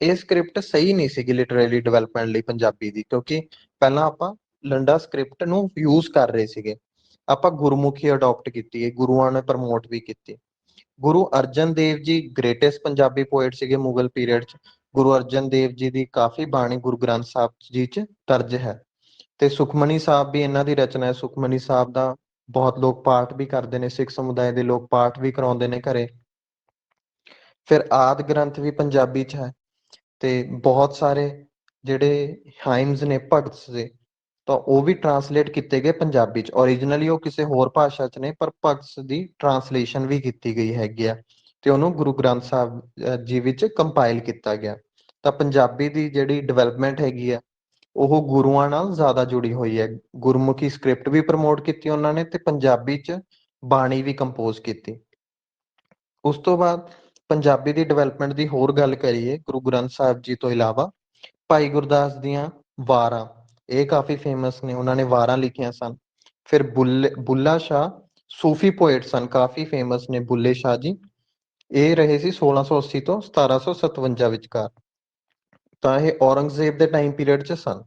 ਇਹ ਸਕ੍ਰਿਪਟ ਸਹੀ ਨਹੀਂ ਸੀਗੀ ਲਿਟਰੇਰੀ ਡਿਵੈਲਪਮੈਂਟ ਲਈ ਪੰਜਾਬੀ ਦੀ, ਕਿਉਂਕਿ ਪਹਿਲਾਂ ਆਪਾਂ ਲੰਡਾ ਸਕ੍ਰਿਪਟ ਨੂੰ ਯੂਜ਼ ਕਰ ਰਹੇ ਸੀਗੇ। ਆਪਾਂ ਗੁਰਮੁਖੀ ਅਡਾਪਟ ਕੀਤੀ ਹੈ, ਗੁਰੂਆਂ ਨੇ ਪ੍ਰਮੋਟ ਵੀ ਕੀਤੀ। ਗੁਰੂ ਅਰਜਨ ਦੇਵ ਜੀ ਗ੍ਰੇਟੈਸਟ ਪੰਜਾਬੀ ਪੋਇਟ ਸੀਗੇ ਮੁਗਲ ਪੀਰੀਅਡ 'ਚ। ਗੁਰੂ ਅਰਜਨ ਦੇਵ ਜੀ ਦੀ ਕਾਫੀ ਬਾਣੀ ਗੁਰੂ ਗ੍ਰੰਥ ਸਾਹਿਬ ਜੀ 'ਚ ਦਰਜ ਹੈ। ਤੇ ਸੁਖਮਨੀ ਸਾਹਿਬ ਵੀ ਇਹਨਾਂ ਦੀ ਰਚਨਾ ਹੈ। ਸੁਖਮਨੀ ਸਾਹਿਬ ਦਾ ਬਹੁਤ ਲੋਕ ਪਾਠ ਵੀ ਕਰਦੇ ਨੇ, ਸਿੱਖ ਸਮੁਦਾਇ ਦੇ ਲੋਕ ਪਾਠ ਵੀ ਕਰਾਉਂਦੇ ਨੇ ਘਰੇ। ਫਿਰ ਆਦਿ ਗ੍ਰੰਥ ਵੀ ਪੰਜਾਬੀ 'ਚ ਹੈ। ਤੇ ਬਹੁਤ ਸਾਰੇ ਜਿਹੜੇ ਹਾਈਮਸ ਨੇ ਭਗਤ ਦੇ, ਤਾਂ ਉਹ ਵੀ ਟਰਾਂਸਲੇਟ ਕੀਤੇ ਗਏ ਪੰਜਾਬੀ 'ਚ। ਓਰੀਜਨਲੀ ਉਹ ਕਿਸੇ ਹੋਰ ਭਾਸ਼ਾ 'ਚ ਨੇ, ਪਰ ਭਗਤ ਦੀ ਟਰਾਂਸਲੇਸ਼ਨ ਵੀ ਕੀਤੀ ਗਈ ਹੈਗੀ ਆ, ਤੇ ਉਹਨੂੰ ਗੁਰੂ ਗ੍ਰੰਥ ਸਾਹਿਬ ਜੀ ਵਿੱਚ ਕੰਪਾਈਲ ਕੀਤਾ ਗਿਆ। ਤਾਂ ਪੰਜਾਬੀ ਦੀ ਜਿਹੜੀ ਡਿਵੈਲਪਮੈਂਟ ਹੈਗੀ ਆ, ਉਹ ਗੁਰੂਆਂ ਨਾਲ ਜ਼ਿਆਦਾ ਜੁੜੀ ਹੋਈ ਹੈ। ਗੁਰਮੁਖੀ ਸਕ੍ਰਿਪਟ ਵੀ ਪ੍ਰਮੋਟ ਕੀਤੀ ਉਹਨਾਂ ਨੇ, ਤੇ ਪੰਜਾਬੀ 'ਚ ਬਾਣੀ ਵੀ ਕੰਪੋਜ਼ ਕੀਤੀ। ਉਸ ਤੋਂ ਬਾਅਦ ਪੰਜਾਬੀ ਦੀ ਡਿਵੈਲਪਮੈਂਟ ਦੀ ਹੋਰ ਗੱਲ ਕਰੀਏ, ਗੁਰੂ ਗ੍ਰੰਥ ਸਾਹਿਬ ਜੀ ਤੋਂ ਇਲਾਵਾ ਭਾਈ ਗੁਰਦਾਸ ਦੀਆਂ ਵਾਰਾਂ, ਇਹ ਕਾਫੀ ਫੇਮਸ ਨੇ। ਉਹਨਾਂ ਨੇ ਵਾਰਾਂ ਲਿਖੀਆਂ ਸਨ। ਫਿਰ ਬੁੱਲਾ ਸ਼ਾਹ ਸੂਫੀ ਪੋਇਟ ਸਨ, ਕਾਫੀ ਫੇਮਸ ਨੇ ਬੁੱਲੇ ਸ਼ਾਹ ਜੀ। ਇਹ ਰਹੇ ਸੀ 1680 ਤੋਂ 1757 ਵਿਚਕਾਰ। ਤਾਂ ਇਹ ਔਰੰਗਜ਼ੇਬ ਦੇ ਟਾਈਮ ਪੀਰੀਅਡ 'ਚ ਸਨ।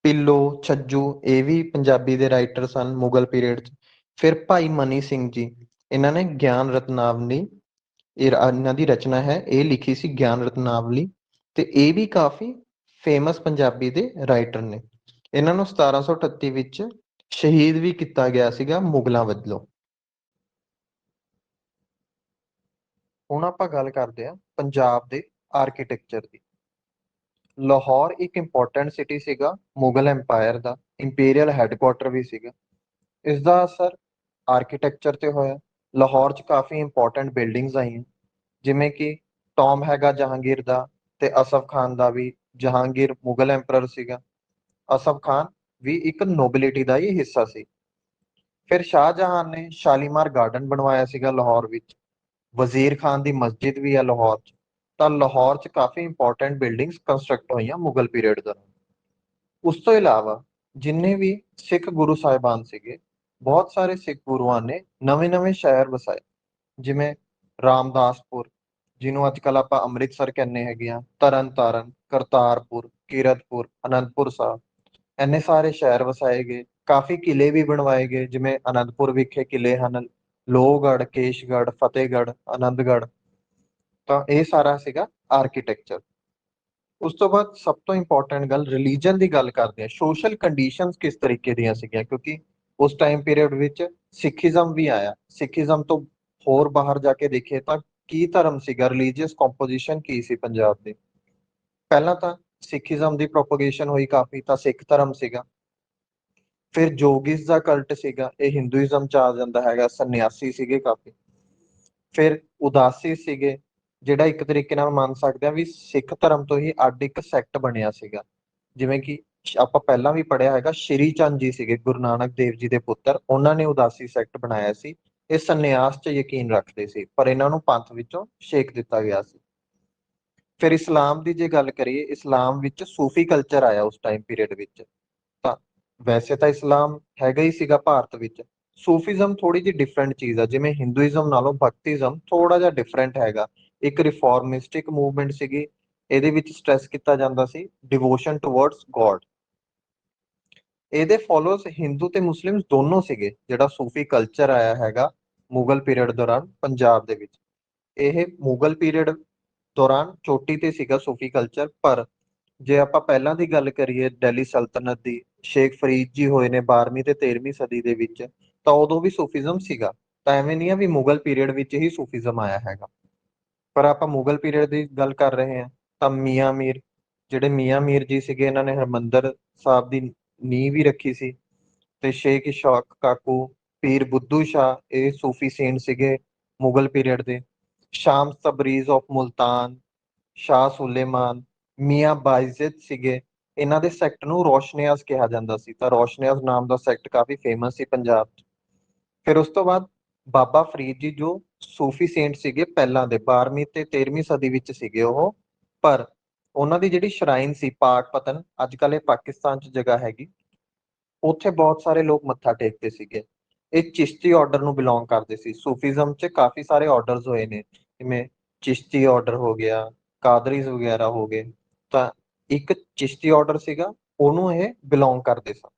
ਪਿੱਲੋ, ਛੱਜੂ, ਇਹ ਵੀ ਪੰਜਾਬੀ ਦੇ ਰਾਈਟਰ ਸਨ ਮੁਗਲ ਪੀਰੀਅਡ 'ਚ। ਫਿਰ ਭਾਈ ਮਨੀ ਸਿੰਘ ਜੀ, ਇਹਨਾਂ ਨੇ ਗਿਆਨ ਰਤਨਾਵਲੀ, ਇਹਨਾਂ ਦੀ ਰਚਨਾ ਹੈ, ਇਹ ਲਿਖੀ ਸੀ ਗਿਆਨ ਰਤਨਾਵਲੀ। ਤੇ ਇਹ ਵੀ ਕਾਫੀ ਫੇਮਸ ਪੰਜਾਬੀ ਦੇ ਰਾਈਟਰ ਨੇ। ਇਹਨਾਂ ਨੂੰ 1738 ਵਿੱਚ ਸ਼ਹੀਦ ਵੀ ਕੀਤਾ ਗਿਆ ਸੀਗਾ ਮੁਗਲਾਂ ਵੱਲੋਂ। ਹੁਣ ਆਪਾਂ ਗੱਲ ਕਰਦੇ ਹਾਂ ਪੰਜਾਬ ਦੇ ਆਰਕੀਟੈਕਚਰ ਦੀ। ਲਾਹੌਰ ਇੱਕ ਇੰਪੋਰਟੈਂਟ ਸਿਟੀ ਸੀਗਾ ਮੁਗਲ ਐਮਪਾਇਰ ਦਾ, ਇੰਪੀਰੀਅਲ ਹੈੱਡਕੁਆਟਰ ਵੀ ਸੀਗਾ। ਇਸ ਦਾ ਅਸਰ ਆਰਕੀਟੈਕਚਰ ਤੇ ਹੋਇਆ। ਲਾਹੌਰ 'ਚ ਕਾਫੀ ਇੰਪੋਰਟੈਂਟ ਬਿਲਡਿੰਗਸ ਆਈਆਂ, ਜਿਵੇਂ ਕਿ ਟੌਮ ਹੈਗਾ ਜਹਾਂਗੀਰ ਦਾ, ਤੇ ਅਸਫ ਖਾਨ ਦਾ ਵੀ। ਜਹਾਂਗੀਰ ਮੁਗਲ ਐਮਪਰਰ ਸੀਗਾ, ਅਸਫ ਖਾਨ ਵੀ ਇੱਕ ਨੋਬਿਲਿਟੀ ਦਾ ਹੀ ਹਿੱਸਾ ਸੀ। ਫਿਰ ਸ਼ਾਹਜਹਾਨ ਨੇ ਸ਼ਾਲੀਮਾਰ ਗਾਰਡਨ ਬਣਵਾਇਆ ਸੀਗਾ ਲਾਹੌਰ ਵਿੱਚ। ਵਜ਼ੀਰ ਖਾਨ ਦੀ ਮਸਜਿਦ ਵੀ ਹੈ ਲਾਹੌਰ 'ਚ। ਤਾਂ ਲਾਹੌਰ 'ਚ ਕਾਫੀ ਇੰਪੋਰਟੈਂਟ ਬਿਲਡਿੰਗਸ ਕੰਸਟਰਕਟ ਹੋਈਆਂ ਮੁਗਲ ਪੀਰੀਅਡ ਦੌਰਾਨ। ਉਸ ਤੋਂ ਇਲਾਵਾ ਜਿੰਨੇ ਵੀ ਸਿੱਖ ਗੁਰੂ ਸਾਹਿਬਾਨ ਸੀਗੇ, ਬਹੁਤ ਸਾਰੇ ਸਿੱਖ ਗੁਰੂਆਂ ਨੇ ਨਵੇਂ-ਨਵੇਂ ਸ਼ਹਿਰ ਵਸਾਏ, ਜਿਵੇਂ ਰਾਮਦਾਸਪੁਰ, ਜਿਹਨੂੰ ਅੱਜ ਕੱਲ੍ਹ ਆਪਾਂ ਅੰਮ੍ਰਿਤਸਰ ਕਹਿੰਦੇ ਹੈਗੇ ਆ, ਤਰਨ ਤਾਰਨ, ਕਰਤਾਰਪੁਰ, ਕੀਰਤਪੁਰ, ਅਨੰਦਪੁਰ ਸਾਹਿਬ, ਇੰਨੇ ਸਾਰੇ ਸ਼ਹਿਰ ਵਸਾਏ ਗਏ। ਕਾਫੀ ਕਿਲੇ ਵੀ ਬਣਵਾਏ ਗਏ, ਜਿਵੇਂ ਅਨੰਦਪੁਰ ਵਿਖੇ ਕਿਲੇ ਹਨ, ਲੋਹਗੜ੍ਹ, ਕੇਸ਼ਗੜ੍ਹ, ਫਤਿਹਗੜ੍ਹ, ਆਨੰਦਗੜ੍ਹ। ਤਾਂ ਇਹ ਸਾਰਾ ਸੀਗਾ ਆਰਕੀਟੈਕਚਰ। ਉਸ ਤੋਂ ਬਾਅਦ ਸਭ ਤੋਂ ਇੰਪੋਰਟੈਂਟ ਗੱਲ, ਰਿਲੀਜਨ ਦੀ ਗੱਲ ਕਰਦੇ ਹਾਂ। ਸੋਸ਼ਲ ਕੰਡੀਸ਼ਨਸ ਕਿਸ ਤਰੀਕੇ ਦੀਆਂ ਸੀਗੀਆਂ, ਕਿਉਂਕਿ ਉਸ ਟਾਈਮ ਪੀਰੀਅਡ ਵਿੱਚ ਸਿੱਖੀਜ਼ਮ ਵੀ ਆਇਆ। ਸਿੱਖੀਜ਼ਮ ਤੋਂ ਹੋਰ ਬਾਹਰ ਜਾ ਕੇ ਦੇਖੀਏ ਤਾਂ ਕੀ ਧਰਮ ਸੀਗਾ, ਰਿਲੀਜੀਅਸ ਕੰਪੋਜੀਸ਼ਨ ਕੀ ਸੀ ਪੰਜਾਬ ਦੀ। ਪਹਿਲਾਂ ਤਾਂ ਸਿੱਖੀਜ਼ਮ ਦੀ ਪ੍ਰੋਪੋਗੇਸ਼ਨ ਹੋਈ ਕਾਫੀ, ਤਾਂ ਸਿੱਖ ਧਰਮ ਸੀਗਾ। ਫਿਰ ਜੋਗਿਸ ਦਾ ਕਲਟ ਸੀਗਾ, ਇਹ ਹਿੰਦੂਇਜ਼ਮ ਚ ਆ ਜਾਂਦਾ ਹੈਗਾ, ਸੰਨਿਆਸੀ ਸੀਗੇ ਕਾਫੀ। ਫਿਰ ਉਦਾਸੀ ਸੀਗੇ, ਜਿਹੜਾ ਇੱਕ ਤਰੀਕੇ ਨਾਲ ਮੰਨ ਸਕਦੇ ਆ ਵੀ ਸਿੱਖ ਧਰਮ ਤੋਂ ਹੀ ਅੱਡ ਇੱਕ ਸੈਕਟ ਬਣਿਆ ਸੀਗਾ। ਜਿਵੇਂ ਕਿ ਆਪਾਂ ਪਹਿਲਾਂ ਵੀ ਪੜ੍ਹਿਆ ਹੈਗਾ, ਸ਼੍ਰੀ ਚੰਦ ਜੀ ਸੀਗੇ ਗੁਰੂ ਨਾਨਕ ਦੇਵ ਜੀ ਦੇ ਪੁੱਤਰ, ਉਹਨਾਂ ਨੇ ਉਦਾਸੀ ਸੈਕਟ ਬਣਾਇਆ ਸੀ। ਇਹ ਸੰਨਿਆਸ 'ਚ ਯਕੀਨ ਰੱਖਦੇ ਸੀ, ਪਰ ਇਹਨਾਂ ਨੂੰ ਪੰਥ ਵਿੱਚੋਂ ਛੇਕ ਦਿੱਤਾ ਗਿਆ ਸੀ। ਫਿਰ ਇਸਲਾਮ ਦੀ ਜੇ ਗੱਲ ਕਰੀਏ, ਇਸਲਾਮ ਵਿੱਚ ਸੂਫੀ ਕਲਚਰ ਆਇਆ ਉਸ ਟਾਈਮ ਪੀਰੀਅਡ ਵਿੱਚ। ਤਾਂ ਵੈਸੇ ਤਾਂ ਇਸਲਾਮ ਹੈਗਾ ਹੀ ਸੀਗਾ ਭਾਰਤ ਵਿੱਚ। ਸੂਫੀਜ਼ਮ ਥੋੜੀ ਜਿਹੀ ਡਿਫਰੈਂਟ ਚੀਜ਼ ਆ, ਜਿਵੇਂ ਹਿੰਦੂਇਜ਼ਮ ਨਾਲੋਂ ਭਗਤੀਜ਼ਮ ਥੋੜਾ ਜਿਹਾ ਡਿਫਰੈਂਟ ਹੈਗਾ। ਇੱਕ ਰਿਫਾਰਮਿਸਟਿਕ ਮੂਵਮੈਂਟ ਸੀਗੀ, ਇਹਦੇ ਵਿੱਚ ਸਟ੍ਰੈਸ ਕੀਤਾ ਜਾਂਦਾ ਸੀ ਡਿਵੋਸ਼ਨ ਟੁਵਰਡਸ ਗੋਡ। ਇਹਦੇ ਫੋਲੋਅਰਸ ਹਿੰਦੂ ਤੇ ਮੁਸਲਿਮ ਦੋਨੋਂ ਸੀਗੇ, ਜਿਹੜਾ ਸੂਫੀ ਕਲਚਰ ਆਇਆ ਹੈਗਾ ਮੁਗਲ ਪੀਰੀਅਡ ਦੌਰਾਨ ਪੰਜਾਬ ਦੇ ਵਿੱਚ। ਇਹ ਮੁਗਲ ਪੀਰੀਅਡ ਦੌਰਾਨ ਚੋਟੀ ਤੇ ਸੀਗਾ ਸੂਫੀ ਕਲਚਰ। ਪਰ ਜੇ ਆਪਾਂ ਪਹਿਲਾਂ ਦੀ ਗੱਲ ਕਰੀਏ ਦਿੱਲੀ ਸਲਤਨਤ ਦੀ, ਸ਼ੇਖ ਫਰੀਦ ਜੀ ਹੋਏ ਨੇ 12ਵੀਂ ਤੇ 13ਵੀਂ ਸਦੀ ਦੇ ਵਿੱਚ, ਤਾਂ ਉਦੋਂ ਵੀ ਸੂਫੀਜ਼ਮ ਸੀਗਾ। ਤਾਂ ਐਵੇਂ ਨਹੀਂ ਆ ਵੀ ਮੁਗਲ ਪੀਰੀਅਡ ਵਿੱਚ ਹੀ ਸੂਫੀਜ਼ਮ ਆਇਆ ਹੈਗਾ। ਪਰ ਆਪਾਂ ਮੁਗਲ ਪੀਰੀਅਡ ਦੀ ਗੱਲ ਕਰ ਰਹੇ ਹਾਂ, ਤਾਂ ਮੀਆਂ ਮੀਰ, ਜਿਹੜੇ ਮੀਆਂ ਮੀਰ ਜੀ ਸੀਗੇ, ਇਹਨਾਂ ਨੇ ਹਰਿਮੰਦਰ ਸਾਹਿਬ ਦੀ ਨੀਂਹ ਵੀ ਰੱਖੀ ਸੀ। ਤੇ ਸ਼ੇਖ ਇਸ਼ਾਕ ਕਾਕੂ, ਪੀਰ ਬੁੱਧੂ ਸ਼ਾਹ, ਇਹ ਸੂਫੀ ਸੇਂਟ ਸੀਗੇ ਮੁਗਲ ਪੀਰੀਅਡ ਦੇ। ਸ਼ਾਮ ਤਬਰੀਜ਼ ਆਫ ਮੁਲਤਾਨ, ਸ਼ਾਹ ਸੁਲੇਮਾਨ, ਮੀਆਂ ਬਾਇਜ਼ਿਦ ਸੀਗੇ। ਇਹਨਾਂ ਦੇ ਸੈਕਟ ਨੂੰ ਰੋਸ਼ਨੀਆਜ਼ ਕਿਹਾ ਜਾਂਦਾ ਸੀ, ਤਾਂ ਰੋਸ਼ਨੀਆਜ਼ ਨਾਮ ਦਾ ਸੈਕਟ ਕਾਫੀ ਫੇਮਸ ਸੀ ਪੰਜਾਬ 'ਚ। ਫਿਰ ਉਸ ਤੋਂ ਬਾਅਦ ਬਾਬਾ ਫਰੀਦ ਜੀ, ਜੋ ਸੂਫੀ ਸੇਂਟ ਸੀਗੇ ਪਹਿਲਾਂ ਦੇ, 12ਵੀਂ ਤੇ 13ਵੀਂ ਸਦੀ ਵਿੱਚ ਸੀਗੇ ਉਹ। ਪਰ ਉਹਨਾਂ ਦੀ ਜਿਹੜੀ ਸ਼ਰਾਈਨ ਸੀ ਪਾਕ ਪਤਨ, ਅੱਜ ਕੱਲ੍ਹ ਇਹ ਪਾਕਿਸਤਾਨ 'ਚ ਜਗ੍ਹਾ ਹੈਗੀ, ਉੱਥੇ ਬਹੁਤ ਸਾਰੇ ਲੋਕ ਮੱਥਾ ਟੇਕਦੇ ਸੀਗੇ। ਇਹ ਚਿਸ਼ਤੀ ਆਰਡਰ ਨੂੰ ਬਿਲੋਂਗ ਕਰਦੇ ਸੀ। ਸੂਫੀਜ਼ਮ 'ਚ ਕਾਫੀ ਸਾਰੇ ਆਰਡਰਸ ਹੋਏ ਨੇ, ਜਿਵੇਂ ਚਿਸ਼ਤੀ ਆਰਡਰ ਹੋ ਗਿਆ, ਕਾਦਰੀਜ਼ ਵਗੈਰਾ ਹੋ ਗਏ। ਤਾਂ ਇੱਕ ਚਿਸ਼ਤੀ ਆਰਡਰ ਸੀਗਾ, ਉਹਨੂੰ ਇਹ ਬਿਲੋਂਗ ਕਰਦੇ ਸਨ।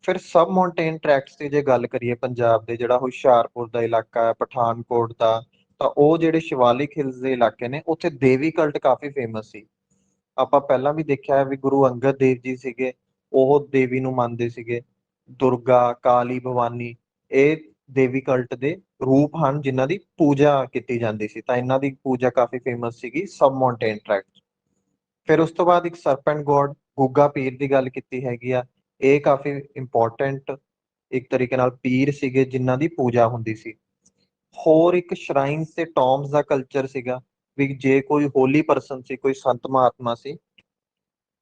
ਫਿਰ ਸਬ ਮਾਉਂਟੇਨ ਟਰੈਕਟਸ ਦੀ ਜੇ ਗੱਲ ਕਰੀਏ ਪੰਜਾਬ ਦੇ, ਜਿਹੜਾ ਹੁਸ਼ਿਆਰਪੁਰ ਦਾ ਇਲਾਕਾ ਹੈ, ਪਠਾਨਕੋਟ ਦਾ, ਤਾਂ ਉਹ ਜਿਹੜੇ ਸ਼ਿਵਾਲਿਕ ਹਿਲਸ ਦੇ ਇਲਾਕੇ ਨੇ, ਉੱਥੇ ਦੇਵੀ ਕਲਟ ਕਾਫੀ ਫੇਮਸ ਸੀ। ਆਪਾਂ ਪਹਿਲਾਂ ਵੀ ਦੇਖਿਆ ਹੈ ਵੀ ਗੁਰੂ ਅੰਗਦ ਦੇਵ ਜੀ ਸੀਗੇ, ਉਹ ਦੇਵੀ ਨੂੰ ਮੰਨਦੇ ਸੀਗੇ। ਦੁਰਗਾ, ਕਾਲੀ, ਭਵਾਨੀ, ਇਹ ਦੇਵੀ ਕਲਟ ਦੇ ਰੂਪ ਹਨ ਜਿਨ੍ਹਾਂ ਦੀ ਪੂਜਾ ਕੀਤੀ ਜਾਂਦੀ ਸੀ। ਤਾਂ ਇਹਨਾਂ ਦੀ ਪੂਜਾ ਕਾਫੀ ਫੇਮਸ ਸੀਗੀ ਸਬ ਮਾਉਂਟੇਨ ਟਰੈਕਟ। ਫਿਰ ਉਸ ਤੋਂ ਬਾਅਦ ਇੱਕ ਸਰਪੈਂਟ ਗੋਡ ਗੁੱਗਾ ਪੀਰ ਦੀ ਗੱਲ ਕੀਤੀ ਹੈਗੀ ਆ। ਇਹ ਕਾਫੀ ਇੰਪੋਰਟੈਂਟ ਇੱਕ ਤਰੀਕੇ ਨਾਲ ਪੀਰ ਸੀਗੇ ਜਿਨ੍ਹਾਂ ਦੀ ਪੂਜਾ ਹੁੰਦੀ ਸੀ। ਹੋਰ ਇੱਕ ਸ਼ਰਾਈਨਸ ਤੇ ਟੌਮਸ ਦਾ ਕਲਚਰ ਸੀਗਾ, ਵੀ ਜੇ ਕੋਈ ਹੋਲੀ ਪਰਸਨ ਸੀ, ਕੋਈ ਸੰਤ ਮਹਾਤਮਾ ਸੀ,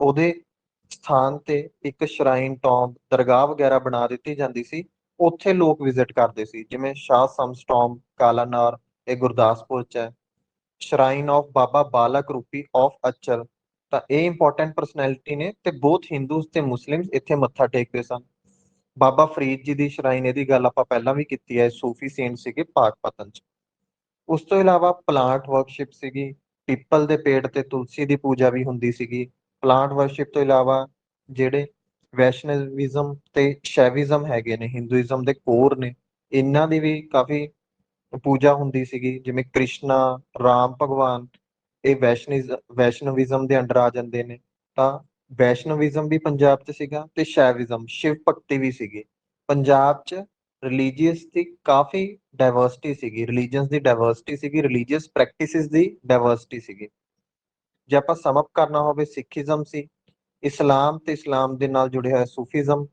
ਉਹਦੇ ਸਥਾਨ ਤੇ ਇੱਕ ਸ਼ਰਾਈਨ ਟੌਮ, ਦਰਗਾਹ ਵਗੈਰਾ ਬਣਾ ਦਿੱਤੀ ਜਾਂਦੀ ਸੀ। ਉੱਥੇ ਲੋਕ ਵਿਜ਼ਿਟ ਕਰਦੇ ਸੀ, ਜਿਵੇਂ ਸ਼ਾਹ ਸਮਸ ਟੌਮ ਕਾਲਾਨਾਰ, ਇਹ ਗੁਰਦਾਸਪੁਰ ਚ ਹੈ। Shrine of Baba Balak Rupi of Achal, ਤਾਂ ਇਹ ਇੰਪੋਰਟੈਂਟ ਪਰਸਨੈਲਿਟੀ ਨੇ ਤੇ ਬਹੁਤ ਹਿੰਦੂਸ ਤੇ ਮੁਸਲਿਮ ਇੱਥੇ ਮੱਥਾ ਟੇਕਦੇ ਸਨ। ਬਾਬਾ ਫਰੀਦ ਜੀ ਦੀ ਸ਼ਰਾਈਨ, ਇਹਦੀ ਗੱਲ ਆਪਾਂ ਪਹਿਲਾਂ ਵੀ ਕੀਤੀ ਹੈ, ਸੂਫੀ ਸੇਂਟ ਸੀਗੇ ਪਾਕਪਤਨ ਚ। ਉਸ ਤੋਂ ਇਲਾਵਾ ਪਲਾਂਟ ਵਰਕਸ਼ਿਪ ਸੀਗੀ, ਪਿੱਪਲ ਦੇ ਪੇੜ ਤੇ ਤੁਲਸੀ ਦੀ ਪੂਜਾ ਵੀ ਹੁੰਦੀ ਸੀਗੀ। ਪਲਾਂਟ ਵਰਸ਼ਿਪ ਤੋਂ ਇਲਾਵਾ ਜਿਹੜੇ ਵੈਸ਼ਨਵਿਜ਼ਮ ਤੇ ਸ਼ੈਵਿਜ਼ਮ ਹੈਗੇ ਨੇ, ਹਿੰਦੂਇਜ਼ਮ ਦੇ ਕੋਰ ਨੇ, ਇਹਨਾਂ ਦੀ ਵੀ ਕਾਫੀ ਪੂਜਾ ਹੁੰਦੀ ਸੀਗੀ। ਜਿਵੇਂ ਕ੍ਰਿਸ਼ਨਾ, ਰਾਮ ਭਗਵਾਨ, ਇਹ ਵੈਸ਼ਨਵਿਜ਼ਮ ਦੇ ਅੰਡਰ ਆ ਜਾਂਦੇ ਨੇ। ਤਾਂ ਵੈਸ਼ਨਵਿਜ਼ਮ ਵੀ ਪੰਜਾਬ 'ਚ ਸੀਗਾ, ਤੇ ਸ਼ੈਵਿਜ਼ਮ, ਸ਼ਿਵ ਭਗਤੀ ਵੀ ਸੀਗੀ। ਪੰਜਾਬ 'ਚ ਰਿਲੀਜੀਅਸ ਦੀ ਕਾਫੀ ਡਾਇਵਰਸਿਟੀ ਸੀਗੀ, ਰਿਲੀਜਨਸ ਦੀ ਡਾਇਵਰਸਿਟੀ ਸੀਗੀ, ਰਿਲੀਜੀਅਸ ਪ੍ਰੈਕਟਿਸਿਸ ਦੀ ਡਾਇਵਰਸਿਟੀ ਸੀਗੀ। ਜੇ ਆਪਾਂ ਸਮ ਅਪ ਕਰਨਾ ਹੋਵੇ, ਸਿੱਖੀਜ਼ਮ ਸੀ, ਇਸਲਾਮ ਤੇ ਇਸਲਾਮ ਦੇ ਨਾਲ ਜੁੜਿਆ ਹੋਇਆ ਸੂਫੀਜ਼ਮ।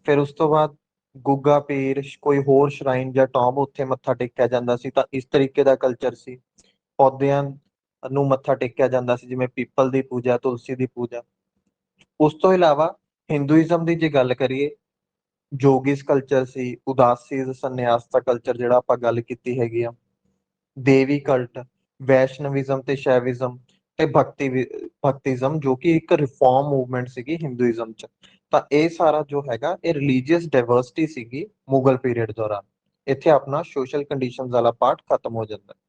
ਫਿਰ ਉਸ ਤੋਂ ਬਾਅਦ ਗੁੱਗਾ ਪੀਰ, ਕੋਈ ਹੋਰ ਸ਼ਰਾਈਨ ਜਾਂ ਟੌਮ, ਉੱਥੇ ਮੱਥਾ ਟੇਕਿਆ ਜਾਂਦਾ ਸੀ। ਤਾਂ ਇਸ ਤਰੀਕੇ ਦਾ ਕਲਚਰ ਸੀ। ਪੌਦਿਆਂ ਨੂੰ ਮੱਥਾ ਟੇਕਿਆ ਜਾਂਦਾ ਸੀ, ਜਿਵੇਂ ਪੀਪਲ ਦੀ ਪੂਜਾ, ਤੁਲਸੀ ਦੀ ਪੂਜਾ। ਉਸ ਤੋਂ ਇਲਾਵਾ ਹਿੰਦੂਇਜ਼ਮ ਦੀ ਜੇ ਗੱਲ ਕਰੀਏ, ਜੋਗਿਸ ਕਲਚਰ ਸੀ, ਉਦਾਸੀਜ਼ ਸੰਨਿਆਸ ਦਾ ਕਲਚਰ ਜਿਹੜਾ ਆਪਾਂ ਗੱਲ ਕੀਤੀ ਹੈਗੀ ਆ, ਦੇਵੀ ਕਲਟ, ਵੈਸ਼ਨਵਿਜ਼ਮ ਤੇ ਸ਼ੈਵਿਜ਼ਮ, ਤੇ ਭਗਤੀਜ਼ਮ, ਜੋ ਕਿ ਇੱਕ ਰਿਫਾਰਮ ਮੂਵਮੈਂਟ ਸੀਗੀ ਹਿੰਦੂਇਜ਼ਮ ਚ। ਤਾਂ ਇਹ ਸਾਰਾ ਜੋ ਹੈਗਾ, ਇਹ ਰਿਲੀਜੀਅਸ ਡਾਇਵਰਸਿਟੀ ਸੀਗੀ ਮੁਗਲ ਪੀਰੀਅਡ ਦੌਰਾਨ। ਇੱਥੇ ਆਪਣਾ ਸੋਸ਼ਲ ਕੰਡੀਸ਼ਨਸ ਵਾਲਾ ਪਾਰਟ ਖਤਮ ਹੋ ਜਾਂਦਾ ਹੈ।